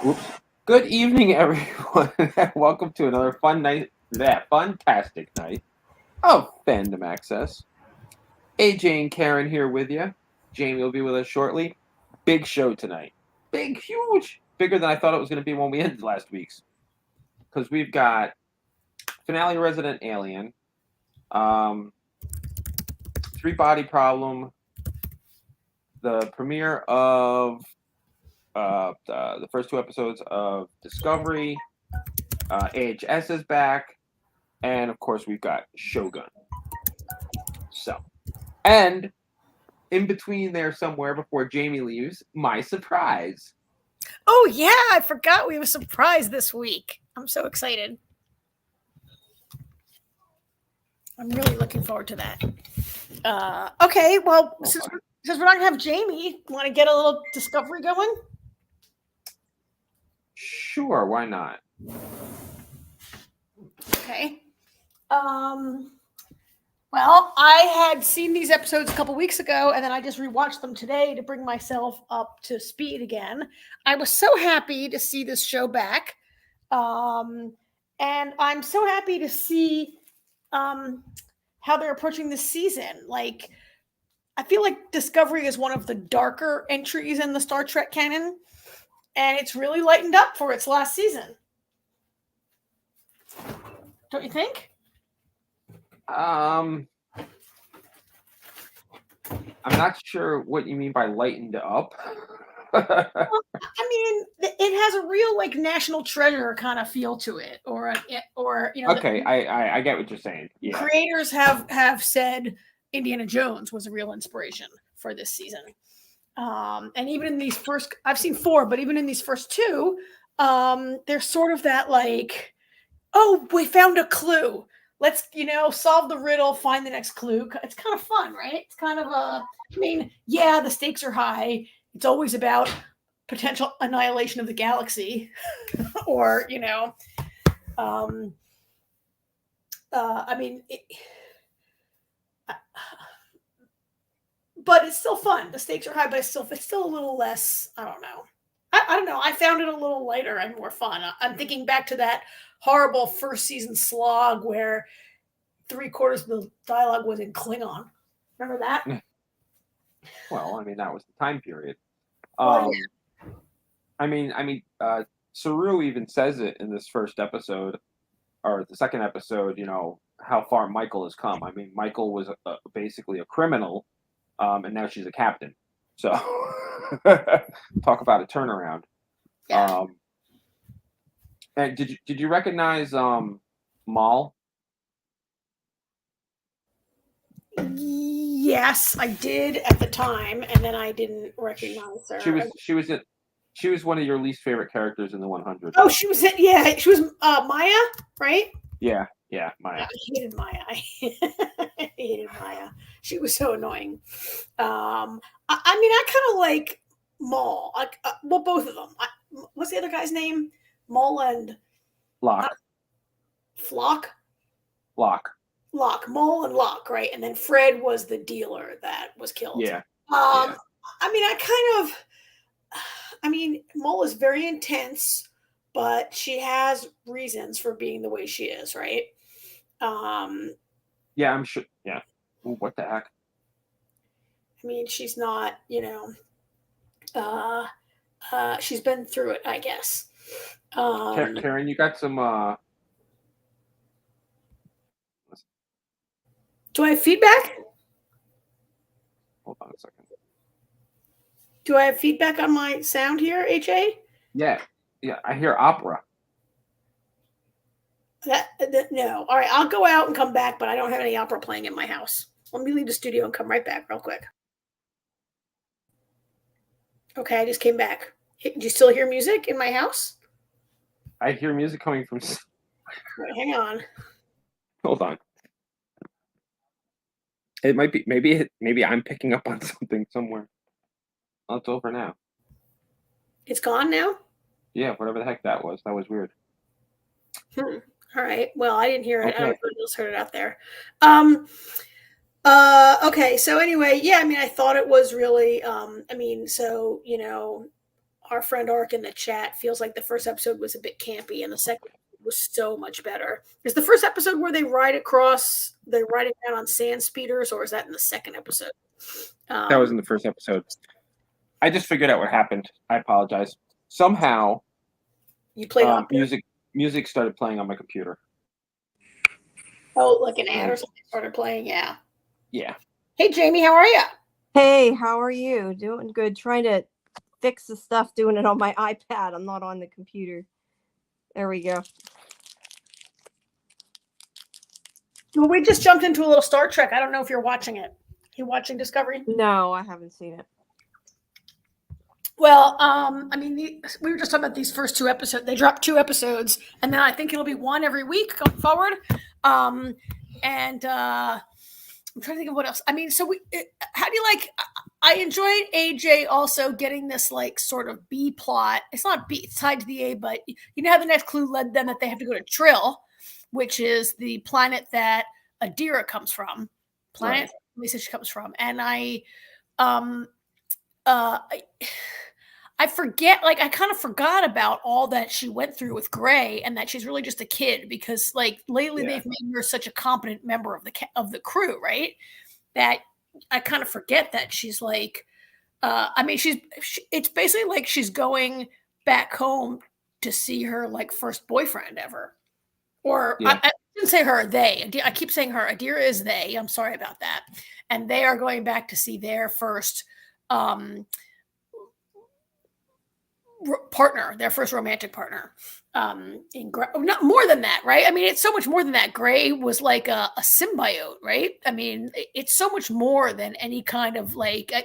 Oops. Good evening, everyone. Welcome to another fantastic night of Fandom Access. AJ and Karen here with you. Jamie will be with us shortly. Big show tonight. Big, huge. Bigger than I thought it was going to be when we ended last week's. Because we've got finale Resident Alien, Three Body Problem, the premiere of the first two episodes of Discovery, AHS is back, and of course we've got Shogun. So, and in between there somewhere before Jamie leaves, my surprise. Oh yeah, I forgot we have a surprise this week. I'm so excited. I'm really looking forward to that. Okay, well, since we're not gonna have Jamie, want to get a little Discovery going? Sure, why not? Okay. Well, I had seen these episodes a couple weeks ago, and then I just rewatched them today to bring myself up to speed again. I was so happy to see this show back, and I'm so happy to see how they're approaching this season. Like, I feel like Discovery is one of the darker entries in the Star Trek canon, and it's really lightened up for its last season. Don't you think? I'm not sure what you mean by lightened up. Well, I mean, it has a real like national treasure kind of feel to it, or you know. Okay, I get what you're saying. Yeah. Creators have said Indiana Jones was a real inspiration for this season, and even in these first, I've seen 4, but even in these first 2, there's sort of that like, oh, we found a clue. Let's, solve the riddle, find the next clue. It's kind of fun, right? It's kind of yeah, the stakes are high. It's always about potential annihilation of the galaxy or, but it's still fun. The stakes are high, but it's still a little less, I don't know. I don't know. I found it a little lighter and more fun. I'm thinking back to that horrible first season slog where 3/4 of the dialogue was in Klingon. Remember that? Well, I mean, that was the time period. Well, Saru even says it in this first episode, or the second episode, how far Michael has come. I mean, Michael was basically a criminal, and now she's a captain. So, talk about a turnaround. Yeah. And did you recognize Maul? Yes, I did at the time, and then I didn't recognize her. She was one of your least favorite characters in the 100. Oh, she was it. Yeah, she was Maya, right? Yeah, Maya. I hated Maya. I hated Maya. She was so annoying. I kind of like Maul. Well, both of them. What's the other guy's name? Maul and Locke. Flock. Locke. Maul and Locke, right? And then Fred was the dealer that was killed. Yeah. Maul is very intense, but she has reasons for being the way she is, right? Yeah, I'm sure. Yeah. Ooh, what the heck? I mean, she's not, she's been through it, I guess. Karen, you got some. Do I have feedback? Hold on a second. Do I have feedback on my sound here, HA? Yeah, I hear opera. No. All right, I'll go out and come back, but I don't have any opera playing in my house. Let me leave the studio and come right back real quick. Okay, I just came back. Do you still hear music in my house? I hear music coming from. Right, hang on. Hold on. It might be maybe I'm picking up on something somewhere. Oh, it's over now. It's gone now? Yeah, whatever the heck that was. That was weird. All right. Well, I didn't hear it. Okay. I don't know if anyone else heard it out there. Okay. So anyway, yeah, I mean, I thought it was really, our friend Ark in the chat feels like the first episode was a bit campy and the second was so much better. Is the first episode where they're riding down on sand speeders, or is that in the second episode? That was in the first episode. I just figured out what happened. I apologize. Somehow, you played on music started playing on my computer. Oh, like an ad or something started playing. Yeah. Yeah. Hey, Jamie, how are you? Hey, how are you? Doing good. Trying to fix the stuff, doing it on my iPad. I'm not on the computer. There we go. Well, we just jumped into a little Star Trek. I don't know if you're watching it. You watching Discovery? No, I haven't seen it. Well, I mean, we were just talking about these first 2 episodes. They dropped 2 episodes, and then I think it'll be 1 every week going forward. And I'm trying to think of what else. I mean, so how do you like? I enjoyed AJ also getting this like sort of B plot. It's not B; it's tied to the A, but you know how the next clue led them that they have to go to Trill, which is the planet that Adira comes from. Planet Lisa she comes from, and I forget, like, I kind of forgot about all that she went through with Gray and that she's really just a kid because, like, lately they've made her such a competent member of the crew, right? That I kind of forget that she's like, I mean, it's basically like she's going back home to see her, like, first boyfriend ever. Or I didn't say her, they. I keep saying her. Adira is they. I'm sorry about that. And they are going back to see their first partner, their first romantic partner. Not more than that, right? I mean, it's so much more than that. Gray was like a symbiote, right? I mean, it's so much more than any kind of like a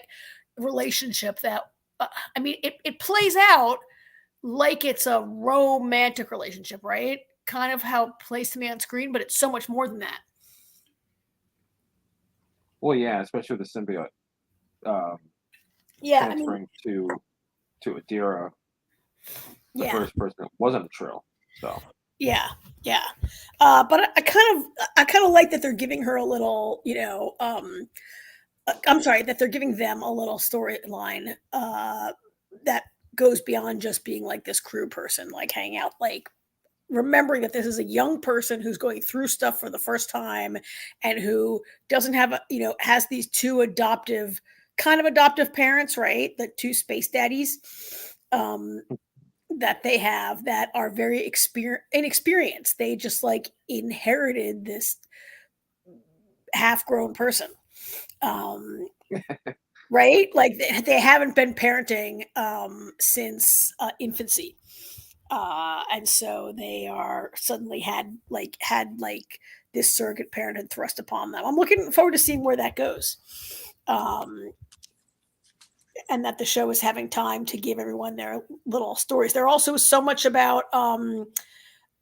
relationship that, I mean, it plays out like it's a romantic relationship, right? Kind of how it plays to me on screen, but it's so much more than that. Well, yeah, especially with the symbiote. Transferring to Adira. The first person wasn't a Trill, so yeah. But I kind of like that they're giving her a little, you know, I'm sorry, that they're giving them a little storyline that goes beyond just being like this crew person, like hanging out, like remembering that this is a young person who's going through stuff for the first time and who doesn't have has these 2 adoptive parents, right? The 2 space daddies. That they have that are very inexperienced. They just like inherited this half-grown person, right? Like they haven't been parenting since infancy, and so they are suddenly had this surrogate parenthood thrust upon them. I'm looking forward to seeing where that goes. And that the show is having time to give everyone their little stories. There also is so much about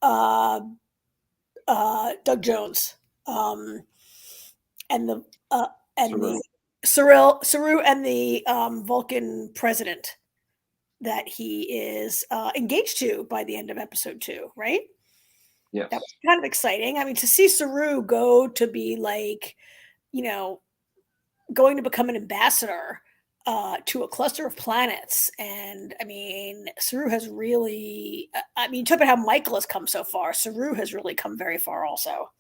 Doug Jones and the Saru and the Vulcan president that he is engaged to by the end of episode 2, right? Yes. That was kind of exciting. I mean, to see Saru go to be like, going to become an ambassador to a cluster of planets. And I mean, Saru has really, talk about how Michael has come so far. Saru has really come very far also.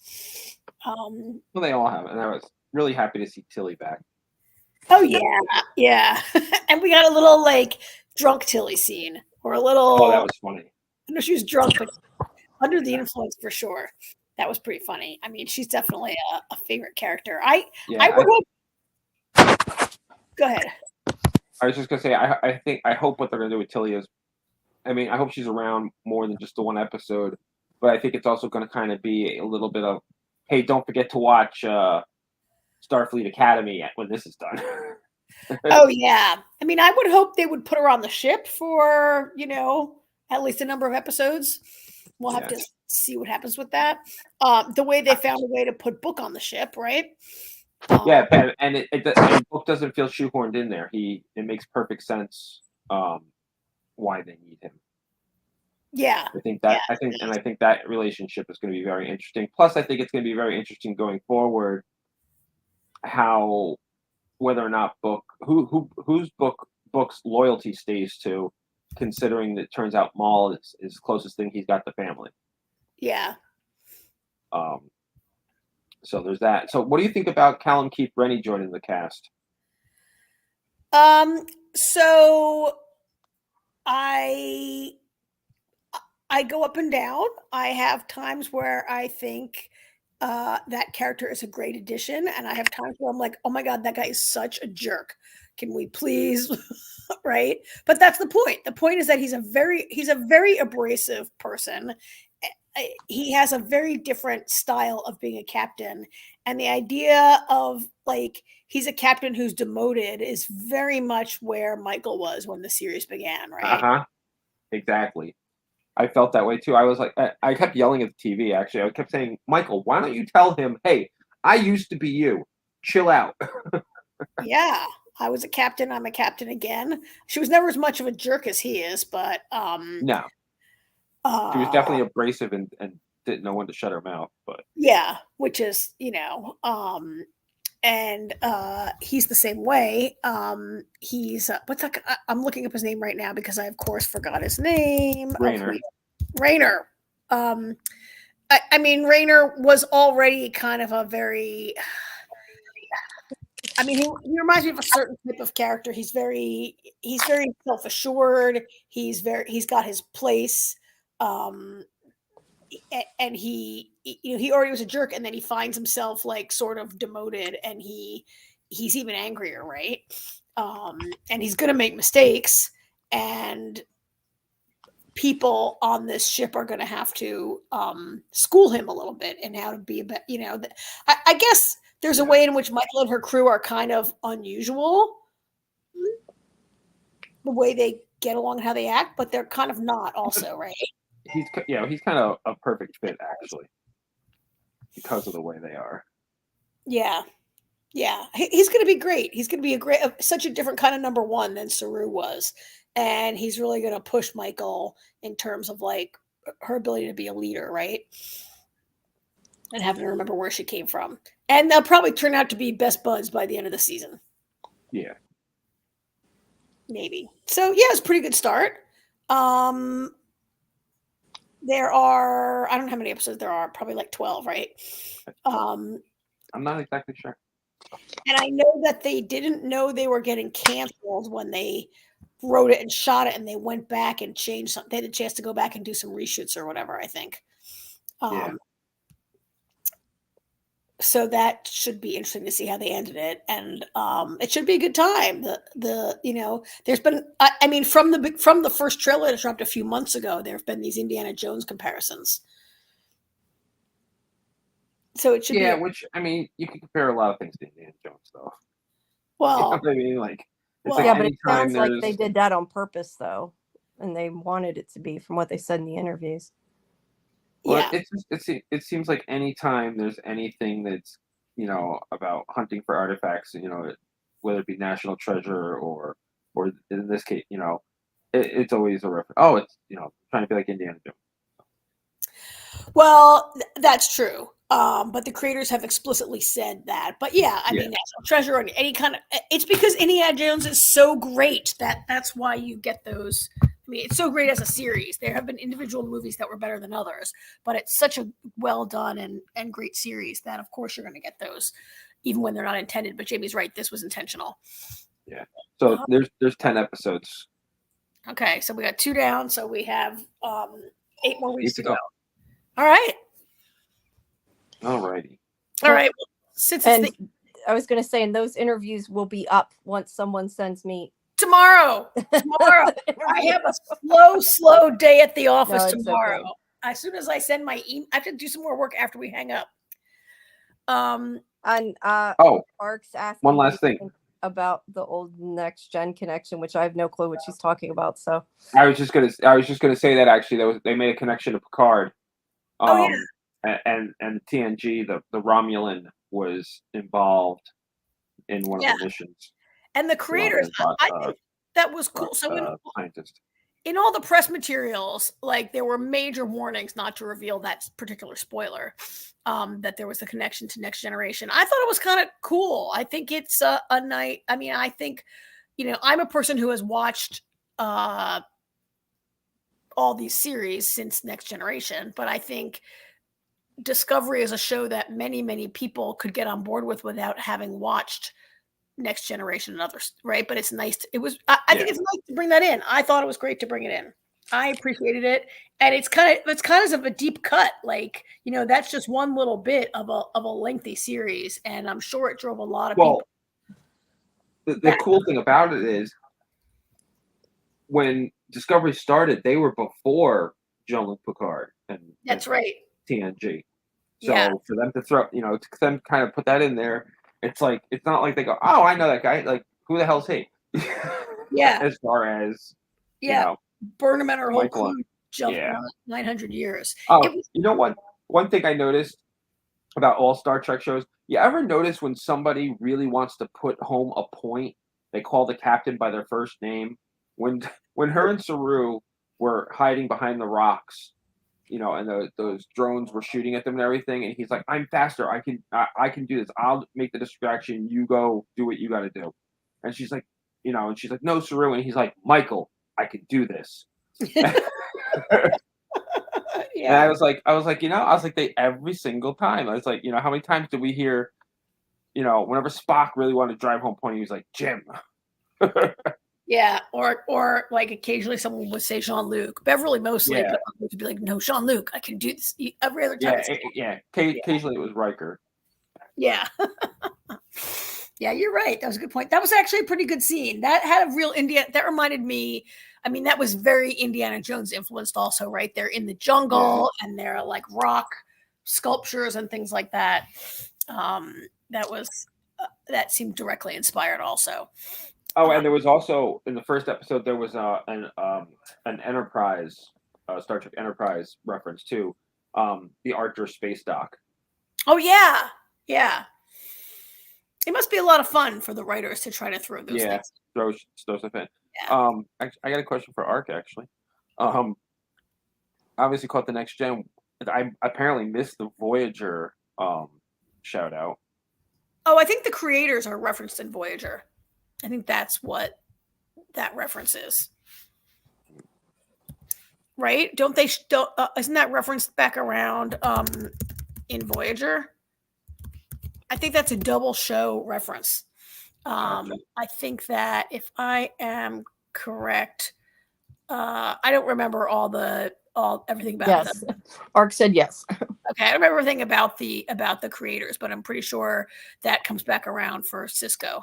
Well, they all have. And I was really happy to see Tilly back. Oh, yeah. And we got a little like drunk Tilly scene or a little. Oh, that was funny. I know she was drunk, but under the influence for sure. That was pretty funny. I mean, she's definitely a favorite character. I would hope. Go ahead. I was just gonna say, I hope what they're gonna do with Tilly is, I mean, I hope she's around more than just the 1 episode, but I think it's also gonna kind of be a little bit of, hey, don't forget to watch Starfleet Academy when this is done. Oh yeah, I mean, I would hope they would put her on the ship for at least a number of episodes. We'll have to see what happens with that. The way they found a way to put Book on the ship, right? Yeah, and Book doesn't feel shoehorned in there. It makes perfect sense why they need him. Yeah, I think that relationship is going to be very interesting. Plus, I think it's going to be very interesting going forward whether or not Book's loyalty stays to considering that it turns out Maul is the closest thing he's got to family. Yeah. So there's that. So what do you think about Callum Keith Rennie joining the cast? So I go up and down. I have times where I think that character is a great addition, and I have times where I'm like, oh my god, that guy is such a jerk. Can we please right? But that's the point. The point is that he's a very abrasive person. He has a very different style of being a captain, and the idea of like he's a captain who's demoted is very much where Michael was when the series began, right? Exactly. I felt that way too. I was like, I kept yelling at the TV. Actually, I kept saying, Michael, why don't you tell him, hey, I used to be you. Chill out. Yeah, I was a captain. I'm a captain again. She was never as much of a jerk as he is, but No, she was definitely abrasive and didn't know when to shut her mouth. But yeah, which is and he's the same way. He's what's that? I'm looking up his name right now because I of course forgot his name. Rainer. I mean, Rainer was already kind of a very. I mean, he reminds me of a certain type of character. He's very self-assured. He's got his place. And he already was a jerk, and then he finds himself like sort of demoted, and he's even angrier, right? And he's gonna make mistakes, and people on this ship are gonna have to school him a little bit and how to be a bit, I guess there's a way in which Michael and her crew are kind of unusual, the way they get along and how they act, but they're kind of not also, right? he's kind of a perfect fit actually because of the way they are. Yeah, he's going to be great. He's going to be such a different kind of number one than Saru was, and he's really going to push Michael in terms of like her ability to be a leader, right? And having to remember where she came from, and they'll probably turn out to be best buds by the end of the season. Yeah, maybe. So yeah, it's a pretty good start. There are, I don't know how many episodes there are, probably like 12, right? I'm not exactly sure. And I know that they didn't know they were getting canceled when they wrote it and shot it, and they went back and changed something. They had a chance to go back and do some reshoots or whatever, I think. Yeah. So that should be interesting to see how they ended it, and it should be a good time. There's been, I mean, from the first trailer that dropped a few months ago, there have been these Indiana Jones comparisons. So it should be. Which I mean, you can compare a lot of things to Indiana Jones, though. Well, you know what I mean, like, but it sounds like they did that on purpose, though, and they wanted it to be, from what they said in the interviews. Well, it seems like anytime there's anything that's about hunting for artifacts, whether it be national treasure or in this case, it's always a reference. Oh, it's trying to be like Indiana Jones. Well, that's true. But the creators have explicitly said that. But yeah, I mean, national treasure or any kind of, it's because Indiana Jones is so great that's why you get those. I mean, it's so great as a series. There have been individual movies that were better than others, but it's such a well done and great series that of course you're going to get those, even when they're not intended. But Jamie's right; this was intentional. Yeah. So there's 10 episodes. Okay, so we got 2 down. So we have 8 more weeks to go. All right. All righty. All right. Well, since I was going to say, and those interviews will be up once someone sends me tomorrow. I have a slow day at the office tomorrow. Okay. As soon as I send my email, I have to do some more work after we hang up. Ark's asking one last thing about the old Next Gen connection, which I have no clue what she's talking about. So I was just gonna say that actually they made a connection to Picard. And TNG, the Romulan was involved in one of the missions. And the creators, I think that was cool. So in all the press materials, like there were major warnings not to reveal that particular spoiler, that there was a connection to Next Generation. I thought it was kind of cool. I think it's a night. I mean, I think, I'm a person who has watched all these series since Next Generation, but I think Discovery is a show that many people could get on board with without having watched Next Generation and others, right? But it's nice. I think it's nice to bring that in. I thought it was great to bring it in. I appreciated it, and it's kind of a deep cut. Like, that's just one little bit of a lengthy series, and I'm sure it drove a lot of people. The cool thing about it is when Discovery started, they were before Jean-Luc Picard and That's right. TNG. So for them to throw, to them kind of put that in there, it's like, it's not like they go, oh, I know that guy. Like, who the hell's he? Yeah. As far as, burn him at our whole Michael, crew, jump 900 years. Oh, you know what? One thing I noticed about all Star Trek shows, you ever notice when somebody really wants to put home a point, they call the captain by their first name? When her and Saru were hiding behind the rocks, and those drones were shooting at them and everything, and he's like, "I'm faster. I can do this. I'll make the distraction. You go do what you got to do." And she's like, "No, Saru," and he's like, "Michael, I can do this." And I was like, they every single time. I was like, how many times did we hear, whenever Spock really wanted to drive home point, he was like, "Jim." Yeah, or like occasionally someone would say Jean-Luc. Beverly mostly, but others would be like, "No, Jean-Luc, I can do this." Every other time. Occasionally it was Riker. Yeah. Yeah, you're right. That was a good point. That was actually a pretty good scene. That had a real that reminded me. I mean, that was very Indiana Jones influenced also, right? They're in the jungle and they're like rock sculptures and things like that. That seemed directly inspired also. Oh, and there was also in the first episode there was an Enterprise, Star Trek Enterprise reference to the Archer space dock. Oh yeah. It must be a lot of fun for the writers to try to throw those things. Throw stuff in. Yeah. I got a question for Ark actually. Obviously caught the Next Gen. I apparently missed the Voyager shout out. Oh, I think the creators are referenced in Voyager. I think that's what that reference is. Right? Isn't that referenced back around in Voyager? I think that's a double show reference. I think that if I am correct, I don't remember everything about yes. Ark said yes. Okay, I don't remember everything about the creators, but I'm pretty sure that comes back around for Cisco.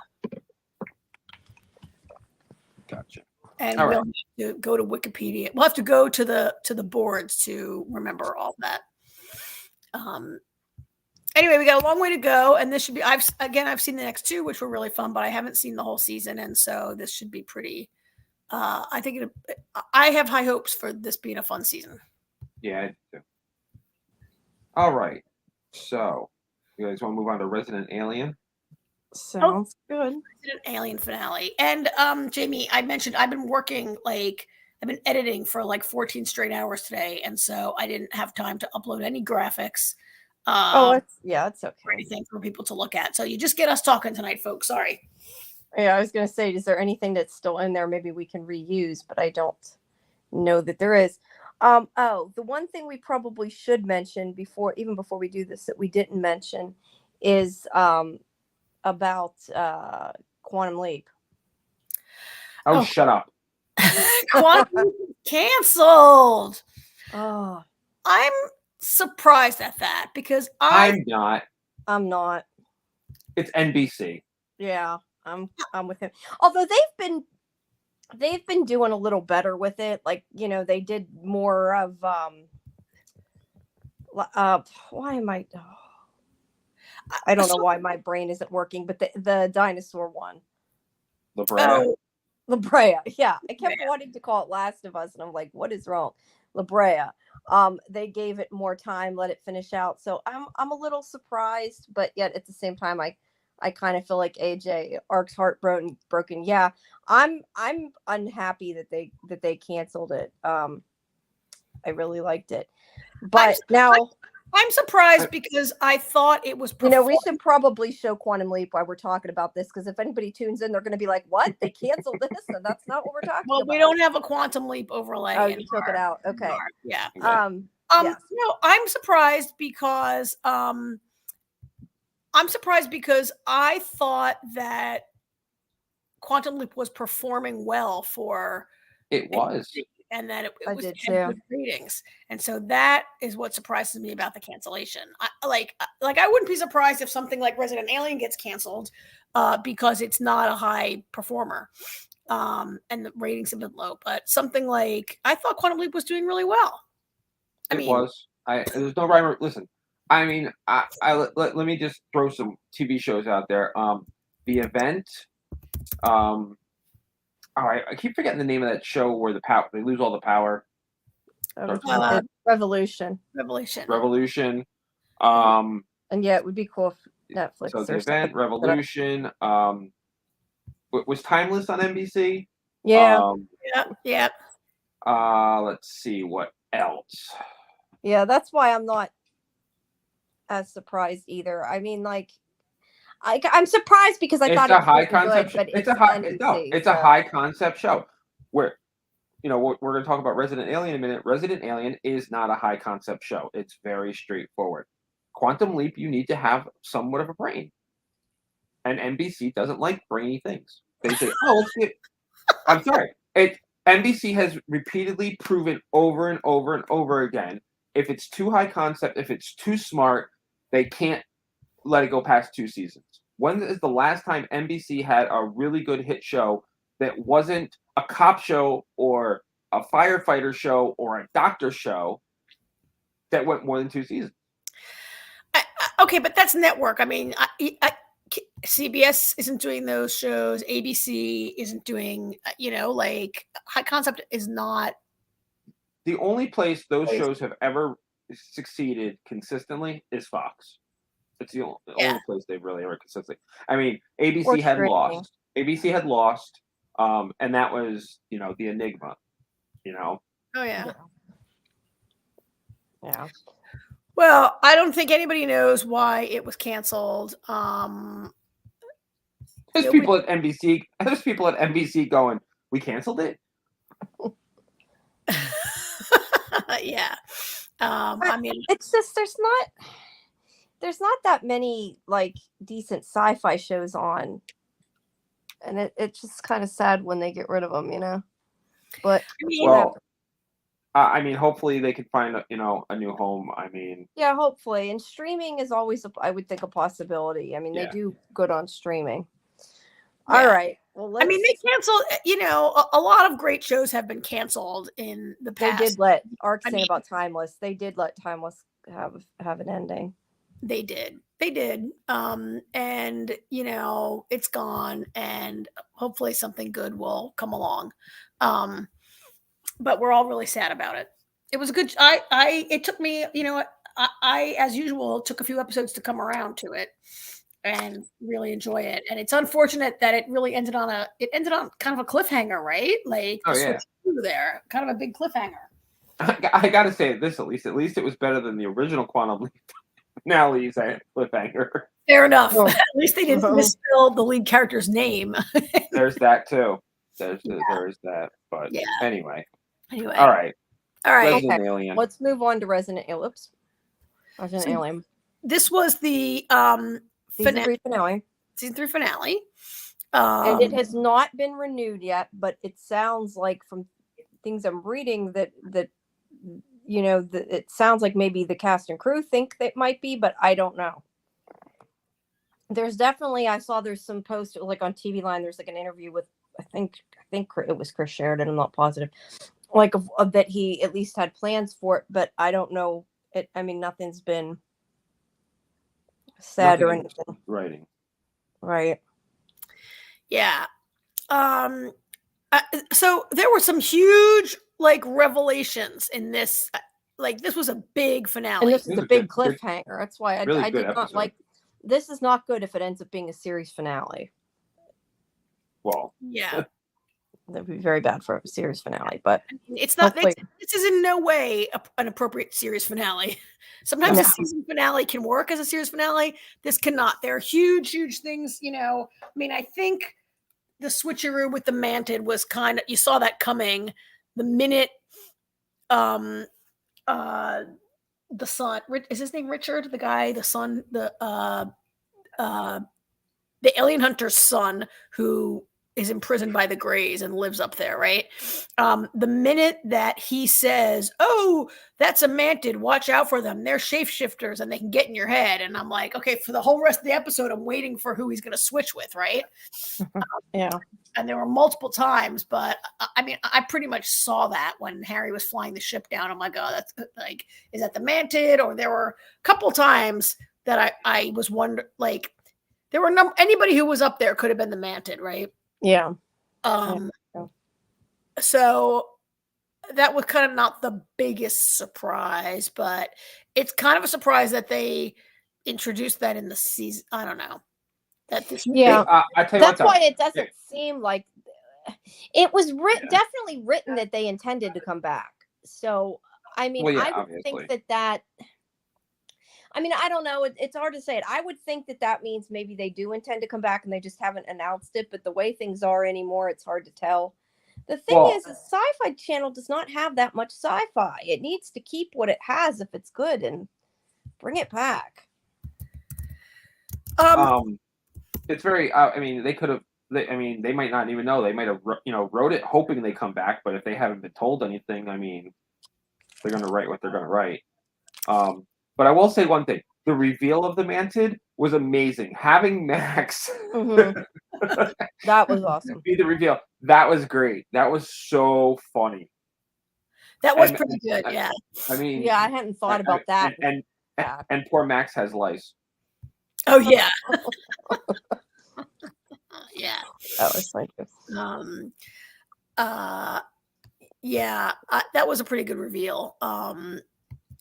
Gotcha. And we'll have to go to Wikipedia. We'll have to go to the boards to remember all that. Anyway, we got a long way to go, and this should be. I've seen the next two, which were really fun, but I haven't seen the whole season, and so this should be pretty. I think I have high hopes for this being a fun season. Yeah, I do. All right, so you guys want to move on to Resident Alien? Sounds good. Resident Alien finale, and Jamie, I mentioned I've been working I've been editing for 14 straight hours today, and so I didn't have time to upload any graphics. It's okay. Or anything for people to look at. So you just get us talking tonight, folks. Sorry. Yeah, I was going to say, is there anything that's still in there? Maybe we can reuse, but I don't know that there is. The one thing we probably should mention before we do this that we didn't mention is about Quantum Leap. Oh, shut up. Quantum Leap canceled. Oh, I'm surprised at that because I'm not. It's NBC. Yeah, I'm with him. Although they've been doing a little better with it. They did more of why am I I don't know why my brain isn't working, but the dinosaur one. La Brea. La Brea. Yeah. I kept wanting to call it Last of Us, and I'm like, what is wrong? La Brea. They gave it more time, let it finish out. So I'm a little surprised, but yet at the same time, I kind of feel like AJ Ark's heartbroken. Yeah, I'm unhappy that they canceled it. I really liked it, but now I'm surprised because I thought it was. You know, we should probably show Quantum Leap while we're talking about this, because if anybody tunes in, they're going to be like, "What? They canceled this?" And that's not what we're talking Well, about. we don't have a Quantum Leap overlay. Oh, you took it out. Okay. Yeah. Okay. Yes. No, I'm surprised because I thought that Quantum Leap was performing well for It was. and that it I was did had too. good ratings. And so that is what surprises me about the cancellation. I wouldn't be surprised if something like Resident Alien gets canceled because it's not a high performer. And the ratings have been low, but something like I thought Quantum Leap was doing really well. There's no rhyme. Listen, I mean, let me just throw some TV shows out there. The Event. I keep forgetting the name of that show where they lose all the power. Revolution. Revolution. And yeah, it would be cool if Netflix. So The Event, Revolution. Was Timeless on NBC? Yeah. Yeah. Let's see what else. Yeah, that's why I'm not as surprised either. I mean, like, I'm surprised because I thought it's a high concept. But it's a high concept show. Where, we're going to talk about Resident Alien in a minute. Resident Alien is not a high concept show. It's very straightforward. Quantum Leap, you need to have somewhat of a brain, and NBC doesn't like brainy things. They say, "Oh, let's get." I'm sorry. NBC has repeatedly proven over and over and over again, if it's too high concept, if it's too smart, they can't let it go past 2 seasons. When is the last time NBC had a really good hit show that wasn't a cop show or a firefighter show or a doctor show that went more than 2 seasons? Okay, but that's network. I mean, CBS isn't doing those shows. ABC isn't doing, high concept is not. The only place those shows have ever succeeded consistently is Fox. It's the only place they've really ever consistently. I mean, ABC had lost. ABC had lost, and that was, the enigma. Oh yeah. Yeah. Well, I don't think anybody knows why it was canceled. There's people at NBC going, "We canceled it." Yeah. I mean, it's just there's not that many like decent sci-fi shows on, and it's just kind of sad when they get rid of them, But I mean, hopefully they can find a new home. I mean, yeah, hopefully. And streaming is always, I would think, a possibility. I mean, they do good on streaming. Yeah. All right. Well, I mean, they canceled. A lot of great shows have been canceled in the past. They did let about Timeless. They did let Timeless have an ending. They did. And it's gone, and hopefully something good will come along. But we're all really sad about it. It was a good. It took me. I as usual took a few episodes to come around to it and really enjoy it. And it's unfortunate that it really ended on kind of a cliffhanger, right? Like there, kind of a big cliffhanger. I gotta say this, at least it was better than the original Quantum Leap finale cliffhanger. Fair enough. At least they didn't misspell the lead character's name. There's that too. There's that. But anyway. All right. Resident Alien. Let's move on to Resident Alien. This was the Season 3 finale. Season 3 finale. And it has not been renewed yet, but it sounds like from things I'm reading that it sounds like maybe the cast and crew think it might be, but I don't know. There's definitely, I saw there's some post like on TV Line. There's like an interview with I think it was Chris Sheridan. I'm not positive. Like that he at least had plans for it, but I don't know. I mean, nothing's been said or anything. Writing. Right. Yeah. So there were some huge revelations in this. This was a big finale. And this is a big cliffhanger. That's why I did not like. This is not good if it ends up being a series finale. Well. Yeah. That would be very bad for a series finale, but It's not. hopefully- This is in no way an appropriate series finale. Sometimes No. a season finale can work as a series finale. This cannot. There are huge, huge things. I mean, I think the switcheroo with the Mantid was kind of, you saw that coming the minute the son, is his name Richard, the guy, the son, the alien hunter's son, who is imprisoned by the Greys and lives up there, right? The minute that he says, "Oh, that's a Mantid, watch out for them. They're shapeshifters and they can get in your head." And I'm like, okay, for the whole rest of the episode, I'm waiting for who he's going to switch with, right? Yeah. And there were multiple times, but I mean, I pretty much saw that when Harry was flying the ship down. I'm like, oh, that's like, is that the Mantid? Or there were a couple times that I was wondering, like, there were anybody who was up there could have been the Mantid, right? Yeah. So that was kind of not the biggest surprise, but it's kind of a surprise that they introduced that in the season. I don't know. That this Yeah. I tell you That's what, why it doesn't seem like it was definitely written that they intended to come back. So, I mean, I would think that I mean, I don't know. It's hard to say it. I would think that means maybe they do intend to come back and they just haven't announced it. But the way things are anymore, it's hard to tell. The thing is, the Sci-Fi Channel does not have that much sci-fi. It needs to keep what it has if it's good and bring it back. It's very. I mean, they could have. They might not even know. They might have, wrote it hoping they come back. But if they haven't been told anything, I mean, they're going to write what they're going to write. But I will say one thing: the reveal of the Mantid was amazing. Having Max, that was awesome. Be the reveal. That was great. That was so funny. That was pretty good. Yeah. I mean, yeah, I hadn't thought about that. And poor Max has lice. Oh yeah. Yeah. That was like yeah, that was a pretty good reveal.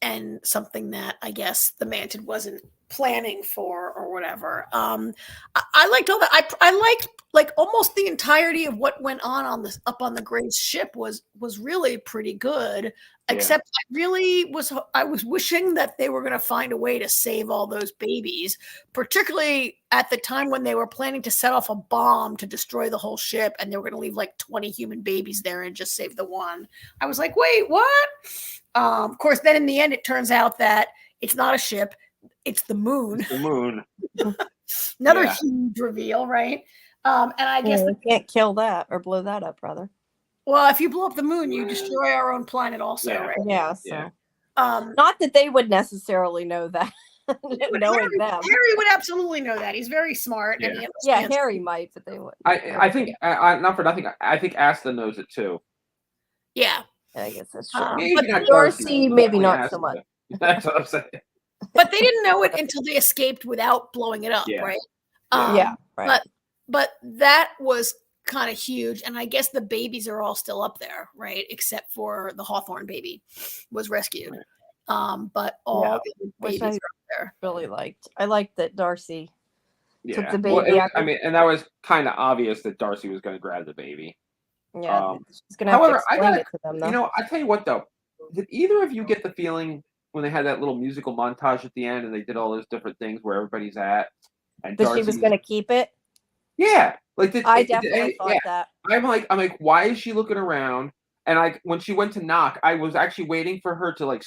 And something that I guess the Mantid wasn't planning for or whatever. I liked all that. I liked like almost the entirety of what went on this up on the Grey's ship was really pretty good. Except I was wishing that they were going to find a way to save all those babies, particularly at the time when they were planning to set off a bomb to destroy the whole ship, and they were going to leave like 20 human babies there and just save the one. I was like, wait, what? Of course, then in the end, it turns out that it's not a ship. It's the moon. It's the moon. Another huge reveal, right? And I guess you can't kill that or blow that up, brother. Well, if you blow up the moon, you destroy our own planet also, right? Yeah. So, not that they would necessarily know that. Knowing them. Harry would absolutely know that. He's very smart. Yeah, and Harry might, but they wouldn't. I think, not for nothing, I think Asta knows it too. Yeah. I guess that's true. But Darcy, maybe not so much. That's what I'm saying. But they didn't know it until they escaped without blowing it up, right? Right. But that was kind of huge, and I guess the babies are all still up there, right? Except for the Hawthorne baby was rescued. But all the babies are up there. Really liked. I liked that Darcy took the baby. Well, and that was kind of obvious that Darcy was going to grab the baby. Yeah, she's going to have to explain it to them, though. I tell you what, though, did either of you get the feeling when they had that little musical montage at the end and they did all those different things where everybody's at, and that she was going to keep it? Yeah, I definitely thought that. I'm like, why is she looking around? And when she went to knock, I was actually waiting for her to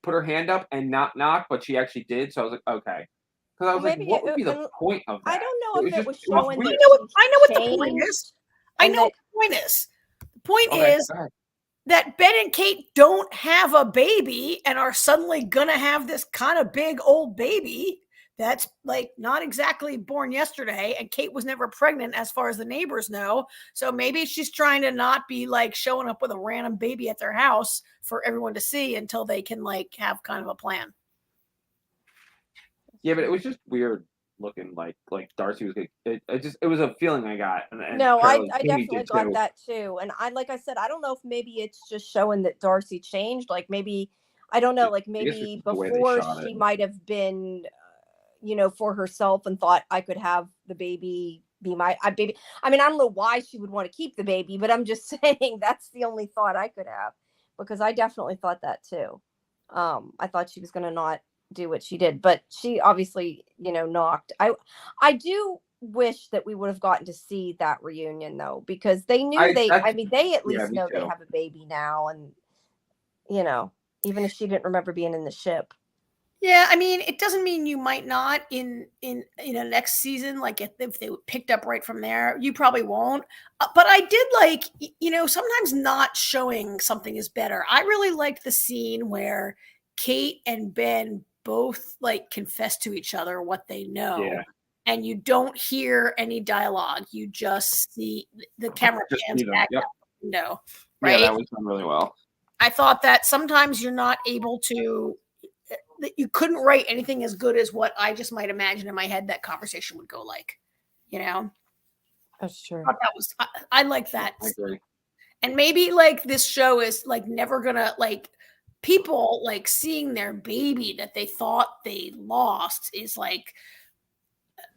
put her hand up and not knock, but she actually did. So I was like, okay, because I was like, what would be the point of that? I don't know if it was showing. I know what the point is. I know what the point is. The point is that Ben and Kate don't have a baby and are suddenly gonna have this kind of big old baby that's like not exactly born yesterday, and Kate was never pregnant as far as the neighbors know. So maybe she's trying to not be like showing up with a random baby at their house for everyone to see until they can like have kind of a plan. Yeah, but it was just weird looking, like Darcy was. It was a feeling I got. And I definitely got that too. And like I said, I don't know if maybe it's just showing that Darcy changed. Like maybe I don't know. Like maybe before she might have been, for herself and thought I could have the baby be my baby. I mean, I don't know why she would want to keep the baby, but I'm just saying that's the only thought I could have, because I definitely thought that too. I thought she was going to not do what she did, but she obviously, knocked. I do wish that we would have gotten to see that reunion though, because they knew they at least know they have a baby now, and even if she didn't remember being in the ship. Yeah, I mean, it doesn't mean you might not in next season. Like if they picked up right from there, you probably won't. But I did like, sometimes not showing something is better. I really liked the scene where Kate and Ben both like confess to each other what they know, and you don't hear any dialogue. You just see the camera pans back out the window. Right? Yeah, that was done really well. I thought that sometimes you're not able to. That you couldn't write anything as good as what I just might imagine in my head that conversation would go like, That's true. I like that. I agree. And maybe like this show is like never gonna like people like seeing their baby that they thought they lost is like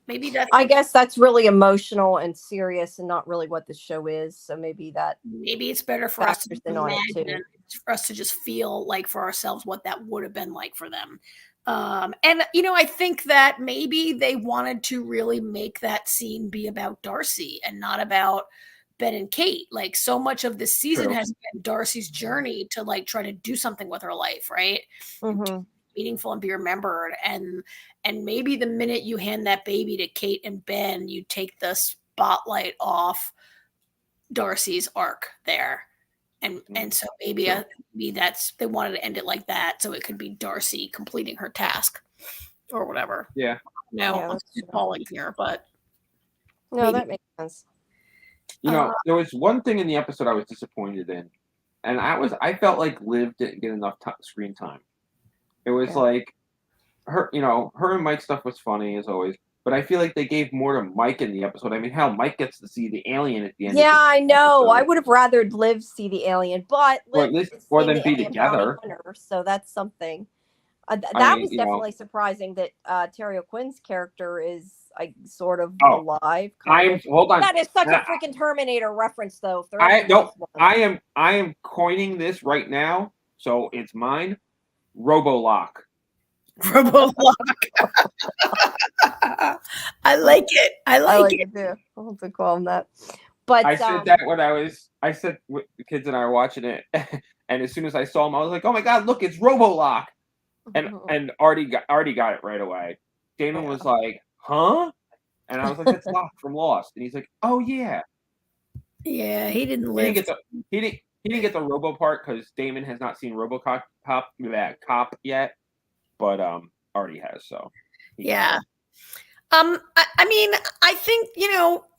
maybe that's. I guess that's really emotional and serious, and not really what the show is. So maybe it's better for us to imagine, for us to just feel like for ourselves what that would have been like for them. And I think that maybe they wanted to really make that scene be about Darcy and not about Ben and Kate. Like so much of this season has been Darcy's journey to like try to do something with her life, right? Mm-hmm. Meaningful and be remembered, and maybe the minute you hand that baby to Kate and Ben, you take the spotlight off Darcy's arc there, and so maybe that's they wanted to end it like that, so it could be Darcy completing her task or whatever. Yeah. I'm falling here, but no, that makes sense. There was one thing in the episode I was disappointed in, and I felt like Liv didn't get enough screen time. It was like her and Mike's stuff was funny as always, but I feel like they gave more to Mike in the episode. I mean, hell, Mike gets to see the alien at the end. Yeah, I know. I would have rather Liv see the alien, but Liv or them be together. So that's something. That was definitely surprising that Terry O'Quinn's character is sort of alive. Hold on. That is such a freaking Terminator reference, though. I am coining this right now, so it's mine. Robolock. I like it. I like it. Too. I'll have to call him that. But I said that when I said the kids and I were watching it, and as soon as I saw him, I was like, "Oh my god, look, it's Robolock!" And Artie got it right away. Damon was like, "Huh?" And I was like, "That's Locke from Lost." And he's like, "Oh yeah." Yeah, he didn't live. He didn't get the Robo part because Damon has not seen RoboCop cop yet, but Artie has. So yeah. I mean, I think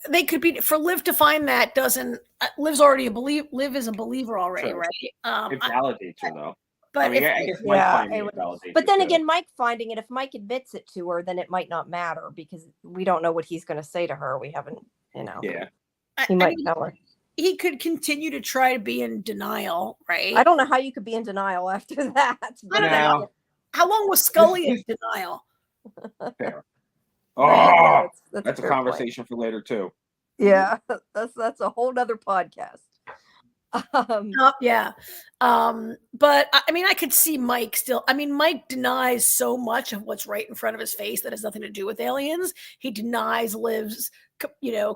they could be for Liv to find that doesn't. Liv's already Liv is a believer already, right? It validates her though. But I guess Mike finding it validates. But then again, Mike finding it, if Mike admits it to her, then it might not matter because we don't know what he's going to say to her. We haven't, Yeah. He might tell her. He could continue to try to be in denial, right? I don't know how you could be in denial after that. I don't know. How long was Scully in denial? Fair. Oh, that's a conversation for later too. Yeah, that's a whole nother podcast. Yeah. But I mean, I could see Mike still. I mean, Mike denies so much of what's right in front of his face that has nothing to do with aliens. He denies Liv's,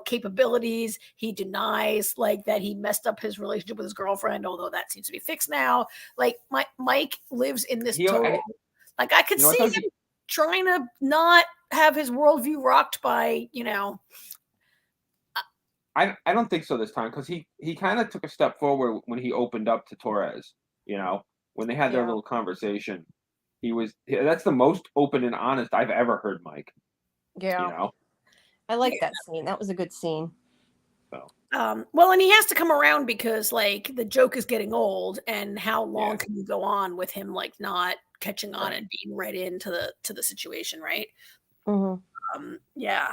capabilities. He denies like that he messed up his relationship with his girlfriend, although that seems to be fixed now. Like Mike lives in this total. Like I could see him trying to not have his worldview rocked by, I don't think so this time because he kind of took a step forward when he opened up to Torres. When they had their little conversation, that's the most open and honest I've ever heard Mike. Yeah. I like that scene. That was a good scene. So. Well, and he has to come around because like the joke is getting old, and how long can you go on with him like not catching on and being read into the situation, right? Mm-hmm. Yeah.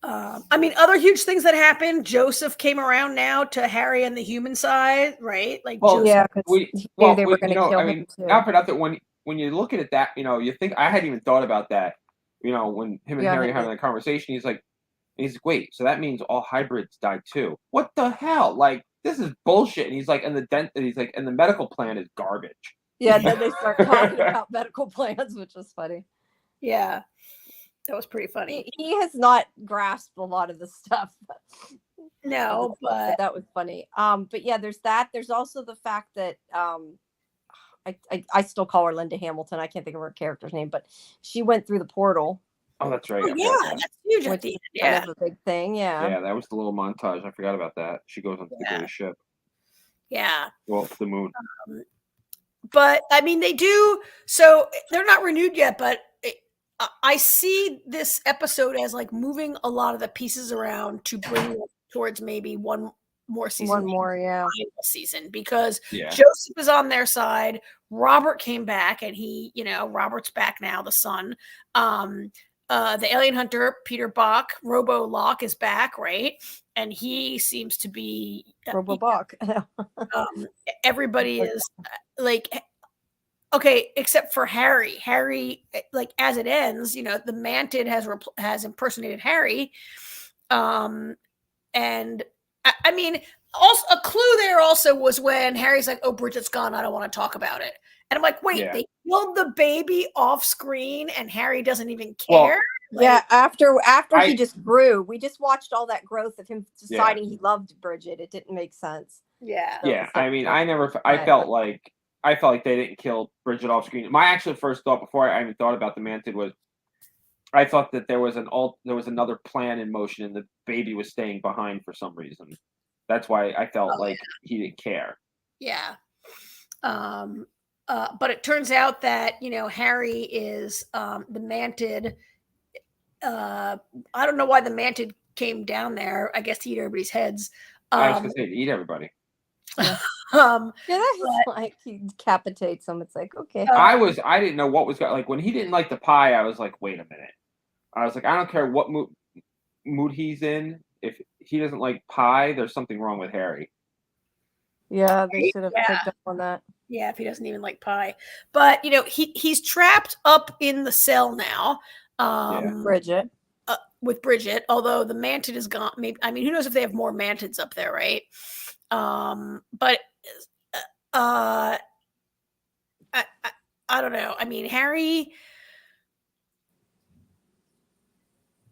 I mean, other huge things that happened. Joseph came around now to Harry and the human side, right? Like, they were going to kill him too. Not for nothing. When you look at it, you think I hadn't even thought about that. When him and Harry are having a conversation, he's like, And he's like, wait, so that means all hybrids die too. What the hell? Like, this is bullshit. And he's like, and the medical plan is garbage. Yeah, then they start talking about medical plans, which was funny. Yeah, that was pretty funny. He has not grasped a lot of the stuff. No, but that was funny. But yeah, there's that. There's also the fact that I still call her Linda Hamilton. I can't think of her character's name, but she went through the portal. Oh, that's right. oh, yeah, that's huge at Which the is end. kind Yeah, of a big thing. Yeah. Yeah, that was the little montage. I forgot about that. She goes onto the Yeah. greatest ship. yeah. Well, to the moon. But I mean, they do. So they're not renewed yet, but I see this episode as like moving a lot of the pieces around to bring us towards maybe one more season. One more, yeah. Final season, because Yeah. Joseph is on their side. Robert came back, and Robert's back now, the son. The alien hunter, Peter Bach, Robo Locke, is back, right? And he seems to be Robobok. everybody is like, okay, except for Harry. Harry, like, as it ends, the Mantid has impersonated Harry. And I mean, also a clue there also was when Harry's like, "Oh, Bridget's gone. I don't want to talk about it." And I'm like, "Wait, Yeah. they killed the baby off screen, and Harry doesn't even Well, care." Yeah, after I- he just grew, we just watched all that growth of him deciding he loved Bridget. It didn't make sense. Yeah. So Yeah, it's like- I mean, I felt like they didn't kill Bridget off screen. My actual first thought before I even thought about the Mantid was, I thought that there was another plan in motion, and the baby was staying behind for some reason. That's why I felt like he didn't care. Yeah. But it turns out that, Harry is the Mantid. I don't know why the Mantid came down there. I guess to eat everybody's heads. I was gonna say to eat everybody. Yeah, that's like he decapitates them. It's like, okay. I didn't know what was going. Like when he didn't like the pie, I was like, wait a minute. I was like, I don't care what mood he's in. If he doesn't like pie, there's something wrong with Harry. Yeah, they should have Yeah. picked up on that. Yeah, if he doesn't even like pie. But, he's trapped up in the cell now. Bridget. With Bridget, although the Mantid is gone. Maybe, I mean, who knows if they have more Mantids up there, right? But I don't know. I mean, Harry.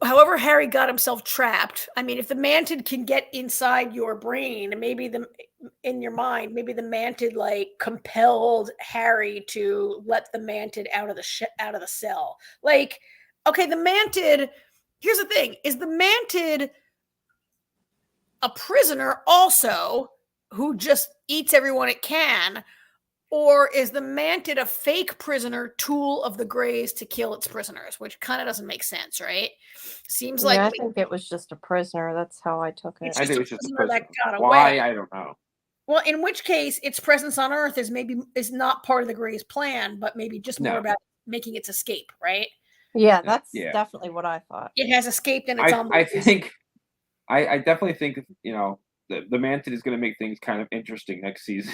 However, Harry got himself trapped. I mean, if the Mantid can get inside your brain, maybe in your mind, maybe the Mantid like compelled Harry to let the Mantid out of the cell. Like, okay, the Mantid. Here's the thing: is the Mantid a prisoner also who just eats everyone it can, or is the Mantid a fake prisoner, tool of the Greys to kill its prisoners? Which kind of doesn't make sense, right? Seems like I think it was just a prisoner. That's how I took it. I think it's just a prisoner that prisoner. got Why? away. I don't know. Well, in which case, its presence on Earth is not part of the Greys' plan, but maybe just more about making its escape, right? Yeah, that's Yeah. definitely what I thought. It has escaped, and it's on. I definitely think the Mantid is going to make things kind of interesting next season,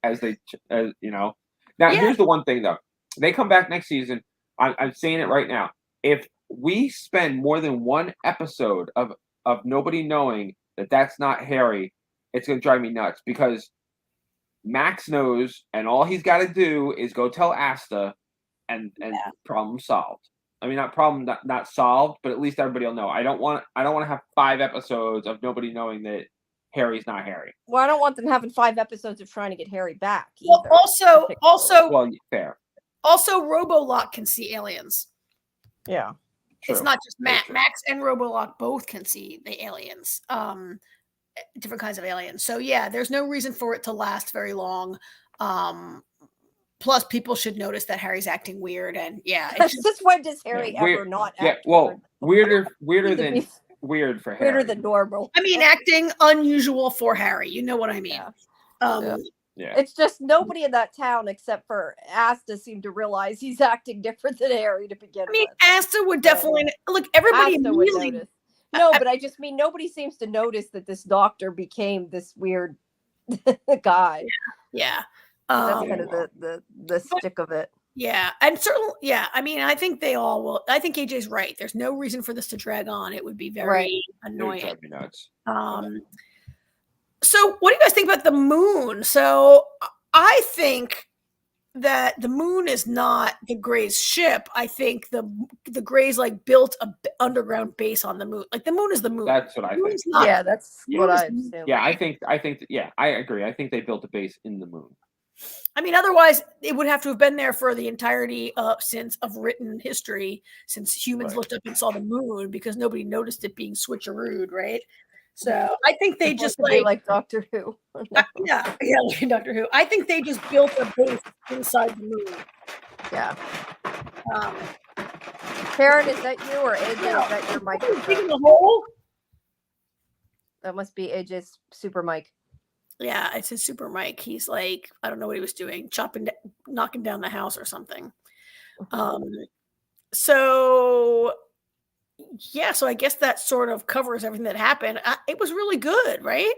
Now, here's the one thing though: they come back next season. I'm saying it right now. If we spend more than one episode of nobody knowing that that's not Harry, it's going to drive me nuts because Max knows, and all he's got to do is go tell Asta, and problem solved. I mean, not solved, but at least everybody will know. I don't want to have 5 episodes of nobody knowing that Harry's not Harry. Well, I don't want them having 5 episodes of trying to get Harry back. Well, either. Well, fair. Also, Robolock can see aliens. Yeah. True. It's not just Max and Robolock both can see the aliens. Different kinds of aliens. So yeah, there's no reason for it to last very long. Plus, people should notice that Harry's acting weird, and Just when does Harry ever not act? Yeah, well, weird for Harry. Harry. Than normal. I mean, acting unusual for Harry. You know what I mean? Yeah. It's just nobody in that town except for Asta seemed to realize he's acting different than Harry to begin I mean, with. Asta would definitely look. Everybody Asta would immediately. notice. No, but I just mean nobody seems to notice that this doctor became this weird guy. Yeah. That's kind of the stick of it. Yeah, and certainly, yeah. I mean, I think they all will. I think AJ's right. There's no reason for this to drag on. It would be very Right. It would annoying. drive me nuts. So what do you guys think about the moon? So I think that the moon is not the Grey's ship. I think the Greys like built a underground base on the moon. Like the moon is the moon. That's what I think. Moon's not- Yeah, that's moon what is I the moon. assume. Yeah, I think yeah, I agree. I think they built a base in the moon. I mean, otherwise it would have to have been there for the entirety of written history, since humans Right. looked up and saw the moon, because nobody noticed it being switcherooed, right? So I think they just like Doctor Who. yeah, like Doctor Who. I think they just built a base inside the moon. Yeah. Um, Karen, is that you or AJ? Is that your digging microphone? the hole. That must be AJ's super mic. Yeah, it's his super mic. He's like, I don't know what he was doing, knocking down the house or something. So yeah, so I guess that sort of covers everything that happened. It was really good, right?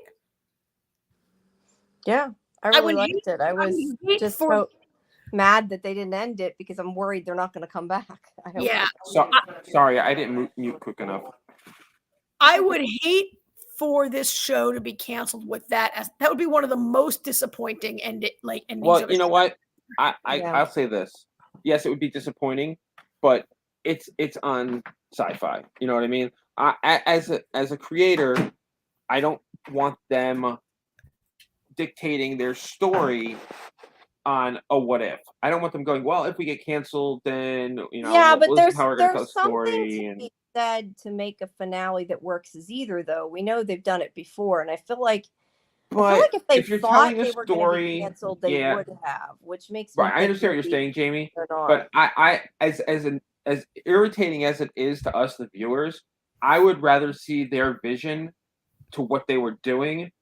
Yeah, I I really would liked it. I was would hate just for- so mad that they didn't end it because I'm worried they're not going to come back. I hope Yeah. So sorry, I didn't mute quick enough. I would hate for this show to be canceled with that, as that would be one of the most disappointing endings. Well, you know what? Yeah. I'll say this. Yes, it would be disappointing, but it's on SciFi. You know what I mean? As a creator, I don't want them dictating their story on a what if. I don't want them going, well, if we get canceled, then yeah, but this is how we're gonna tell there's the something story. to And be said to make a finale that works as either, though. We know they've done it before, and I feel like if they you're thought telling they a were going to story, be canceled, they yeah. would have, which makes me Right, I think understand what you're maybe saying, Jamie. they're not. But I as irritating as it is to us, the viewers, I would rather see their vision to what they were doing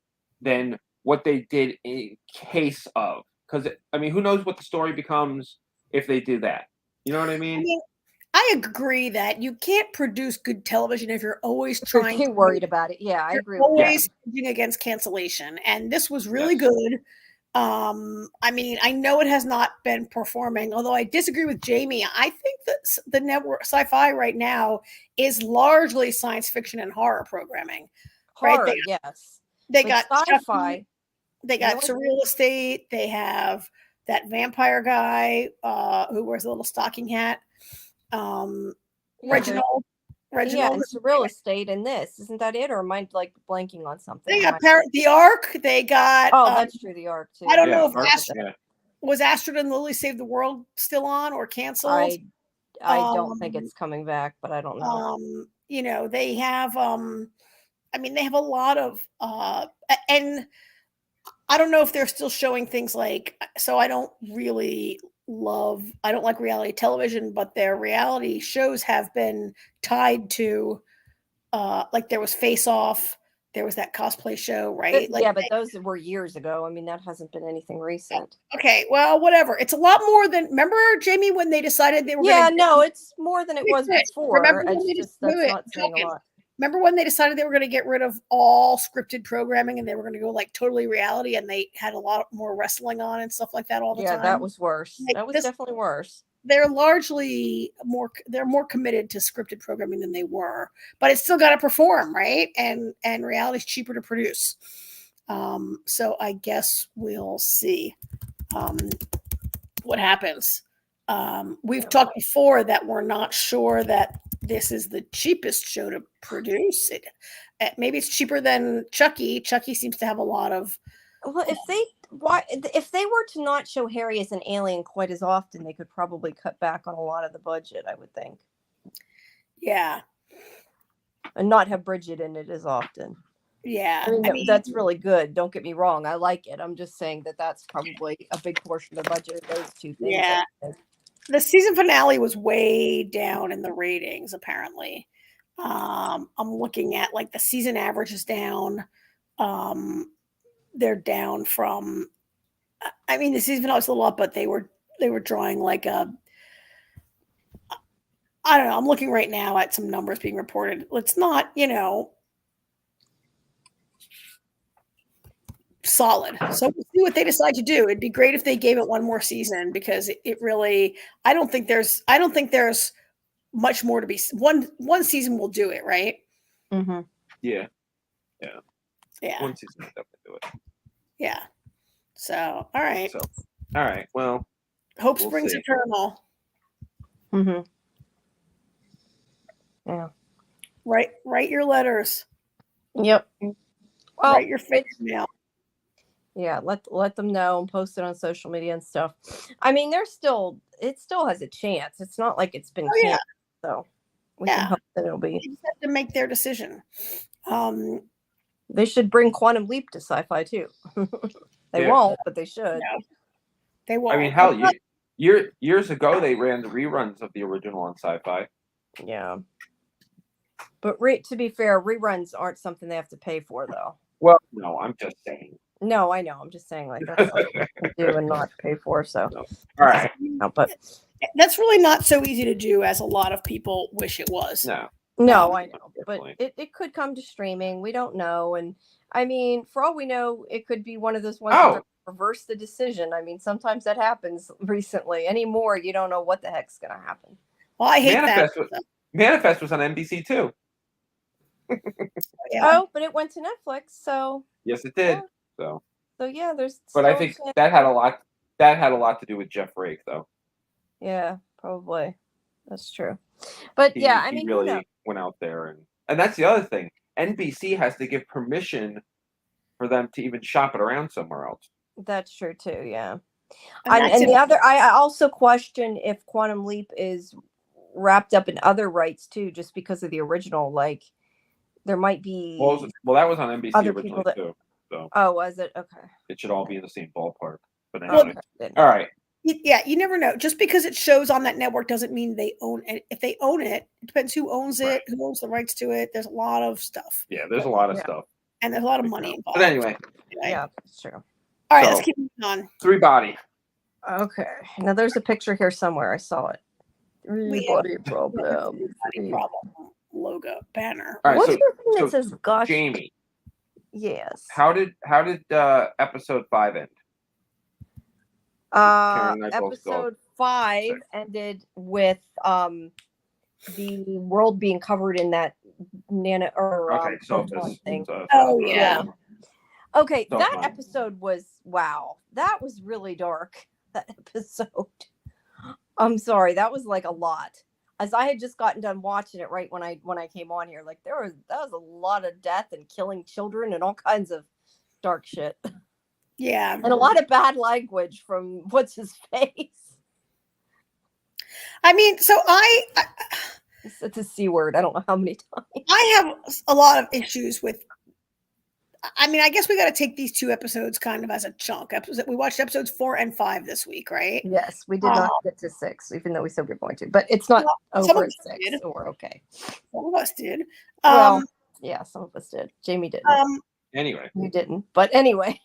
than what they did in case of. Because I mean, who knows what the story becomes if they do that? You know what I mean? I agree that you can't produce good television if you're always You're trying too worried about it. Yeah, I agree with always that. hedging against cancellation. And this was really Yes. good. I mean, I know it has not been performing, although I disagree with Jamie. I think that the network SciFi right now is largely science fiction and horror programming. Horror, Right? yes. They Like got Sci-Fi. They got Really? Surreal Estate. They have that vampire guy who wears a little stocking hat. Yeah, Reginald. Yeah, and Surreal Estate in this. Isn't that it? Or am I like blanking on something? They got the Ark. They got. Oh, that's true. The Ark too. I don't Yeah, know if Ark, was Astrid and Lily Save the World still on or canceled? I don't think it's coming back, but I don't know. You know, they have I mean, they have a lot of and I don't know if they're still showing things like, so I don't like reality television, but their reality shows have been tied to like there was Face Off, there was that cosplay show, right? Yeah, but those were years ago. I mean, that hasn't been anything recent. Okay, well, whatever. It's a lot more than, remember, Jamie, when they decided they were it's more than it was before. Remember when That's not saying a lot. Remember when they decided they were going to get rid of all scripted programming and they were going to go like totally reality, and they had a lot more wrestling on and stuff like that all the time? Yeah, that was worse. Like, that was definitely worse. They're largely they're more committed to scripted programming than they were, but it's still got to perform, right? And reality's cheaper to produce. So I guess we'll see what happens. We've talked before that we're not sure that this is the cheapest show to produce. Maybe it's cheaper than Chucky. Chucky seems to have a lot of. Well, if they were to not show Harry as an alien quite as often, they could probably cut back on a lot of the budget, I would think. Yeah. And not have Bridget in it as often. Yeah. I mean, that's really good. Don't get me wrong. I like it. I'm just saying that's probably a big portion of the budget of those two things. Yeah. The season finale was way down in the ratings, apparently. I'm looking at like the season average is down. They're down from, I mean, the season finale was a little up, but they were drawing like I don't know. I'm looking right now at some numbers being solid. So we'll see what they decide to do. It'd be great if they gave it one more season because it really. I don't think there's much more to be. One season will do it, right? Mm-hmm. Yeah. Yeah. One season will definitely do it. Yeah. So all right. So, all right. Well, Hope we'll springs see. eternal. Mm-hmm. Yeah. Write your letters. Yep. Well, Write your fan mail. Yeah, let them know and post it on social media and stuff. I mean, it still has a chance. It's not like it's been canceled, so we can hope that it'll be. They just have to make their decision. They should bring Quantum Leap to SciFi too. They won't, but they should. No, they won't. I mean, hell, years ago they ran the reruns of the original on SciFi. Yeah, but to be fair, reruns aren't something they have to pay for, though. Well, no, I'm just saying. No, I know. I'm just saying, like, that's something to do and not pay for. So, all right. No, but that's really not so easy to do as a lot of people wish it was. No, I know, definitely. but it could come to streaming. We don't know, and I mean, for all we know, it could be one of those ones that reverse the decision. I mean, sometimes that happens recently. Anymore, you don't know what the heck's going to happen. Well, I hate that. Manifest was on NBC too. Yeah. Oh, but it went to Netflix, so yes, it did. Yeah. So yeah, there's. But I think that had a lot. That had a lot to do with Jeff Rake, though. Yeah, probably. That's true. But He I mean, really went out there, and that's the other thing. NBC has to give permission for them to even shop it around somewhere else. That's true too. Yeah. And the other, I also question if Quantum Leap is wrapped up in other rights too, just because of the original. Like, there might be. Well, that was on NBC other originally too. So. Oh, was it? Okay. It should all be in the same ballpark. But anyway, Okay. all right. Yeah, you never know. Just because it shows on that network doesn't mean they own it. If they own it, it depends who owns it, who owns the rights to it. There's a lot of stuff. Yeah, there's a lot of stuff. And there's a lot of money involved. But anyway. Yeah, that's true. All right, let's keep moving on. 3-body. Okay. Now there's a picture here somewhere. I saw it. 3-body problem. 3-body problem logo banner. All right, What's your thing that says "Gosh"? Jamie. Yes. How did episode 5 end? Episode 5 ended with the world being covered in that nano or thing. Yeah. Okay, that episode was that was really dark. That episode. I'm sorry, that was like a lot. As I had just gotten done watching it right when I came on here, like that was a lot of death and killing children and all kinds of dark shit. Yeah. And a lot of bad language from what's his face. I mean, so it's a C word. I don't know how many times. I have a lot of issues with. I mean, I guess we got to take these 2 episodes kind of as a chunk. We watched episodes 4 and 5 this week, right? Yes, we did not get to 6, even though we said we were going to. But it's not over at 6, so we're okay. Some of us did. Well, yeah, some of us did. Jamie didn't. Anyway, you didn't. But anyway,